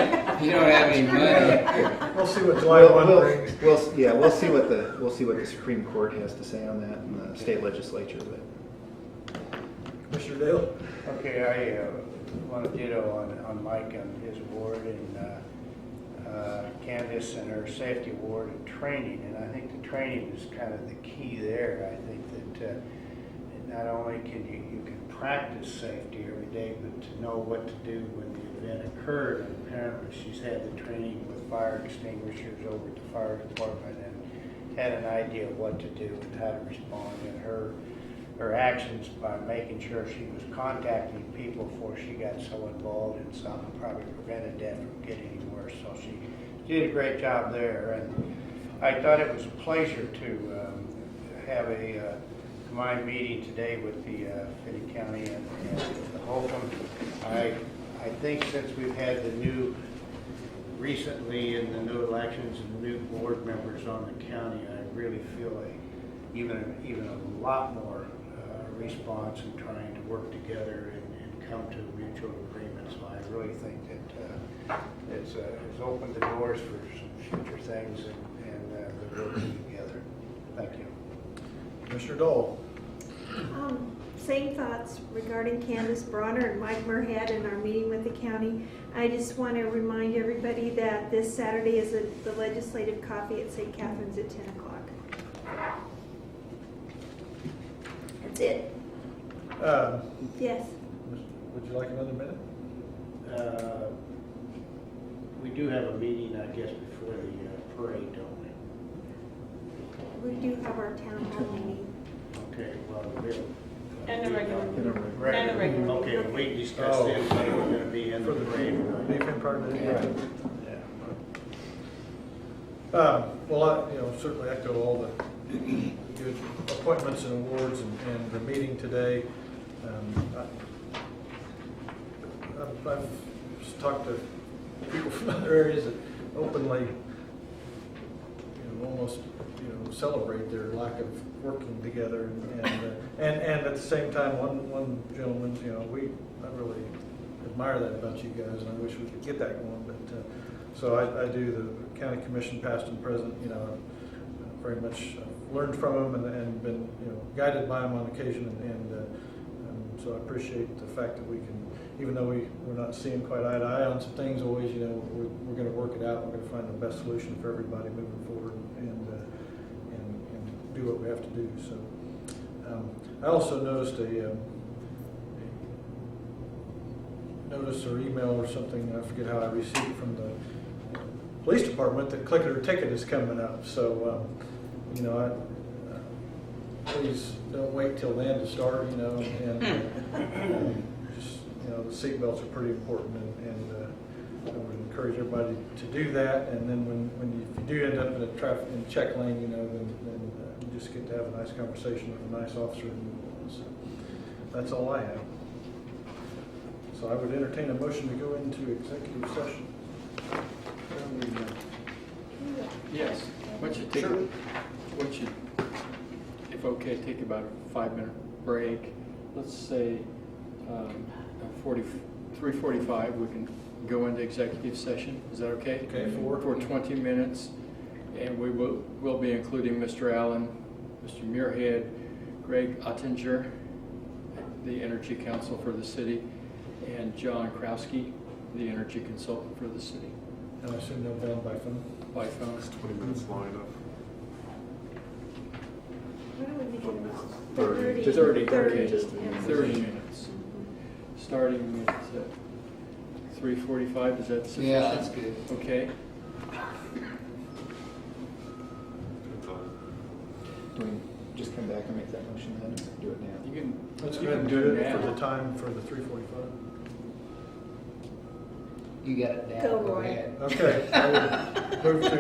You don't have any money. We'll see what July 1 brings. We'll see what the Supreme Court has to say on that in the state legislature. But. Commissioner Dale? Okay, I want to ditto on Mike and his award, and Candace and her safety award and training. And I think the training is kind of the key there. I think that not only can you can practice safety every day, but to know what to do when the event occurred. And apparently she's had the training with fire extinguishers over at the fire department and had an idea of what to do and how to respond. And her actions by making sure she was contacting people before she got so involved in something probably prevented that from getting any worse. So she did a great job there. And I thought it was a pleasure to have a combined meeting today with the Finney County and the Holcomb. I think since we've had the new, recently in the new elections and the new board members on the county, I really feel even a lot more response in trying to work together and come to a mutual agreement. So I really think that it's opened the doors for some future things and we're working together. Thank you. Commissioner Dole? Same thoughts regarding Candace Bronner and Mike Muirhead in our meeting with the county. I just want to remind everybody that this Saturday is the legislative coffee at St. Catherine's at 10 o'clock. That's it. Yes. Would you like another minute? We do have a meeting, I guess, before the parade, don't we? We do have our town hall meeting. Okay, well, we'll. And a regular meeting. Regular. And a regular Okay, meeting. we discussed it, so we're gonna be in the parade. Beacon part of it? Yeah. Well, I certainly echo all the good appointments and awards and the meeting today. I've just talked to people from other areas that openly, almost, celebrate their lack of working together, and at the same time, one gentleman, I really admire that about you guys, and I wish we could get that going. But so I do the county commission, past and present. Very much learned from them and been guided by them on occasion, and so I appreciate the fact that we can, even though we're not seeing quite eye to eye on some things, always we're going to work it out. We're going to find the best solution for everybody moving forward, and we have to do. So I also noticed a notice or email or something, I forget how I received from the police department that Click It or Ticket is coming up. So, please don't wait till then to start, and just, the seat belts are pretty important, and I would encourage everybody to do that. And then if you do end up in a check lane, then you just get to have a nice conversation with a nice officer. So that's all I have. So I would entertain a motion to go into executive session. Yes, why don't you take, if okay, take about a 5-minute break. Let's say 3:45, we can go into executive session. Is that okay? Okay, for 20 minutes. And we'll be including Mr. Allen, Mr. Muirhead, Greg Ottinger, the Energy Council for the city, and John Krowski, the Energy Consultant for the city. And I assume they'll be on by phone? By phone. It's 20 minutes long enough. What do we make it about? 30. 30, okay, just 30 minutes. Starting at 3:45, is that sufficient? Yeah, that's good. Okay. Do we just come back and make that motion then, or do it now? You can. Let's go you ahead and can do it it for now. the time for the 3:45. You got it down. Go, Go Roy. ahead. Okay, I will move to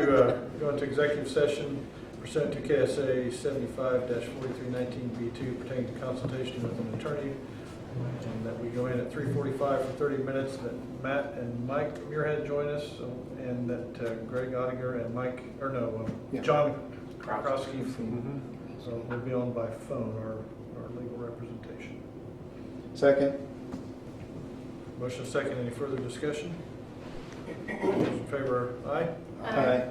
go into executive session pursuant to KSA 75-4319B2 pertaining to consultation with an attorney, and that we go in at 3:45 for 30 minutes, that Matt and Mike Muirhead join us, and that Greg Ottinger and John Krowski will be on by phone, our legal representation. Second. Motion second. Any further discussion? Those in favor, aye? Aye.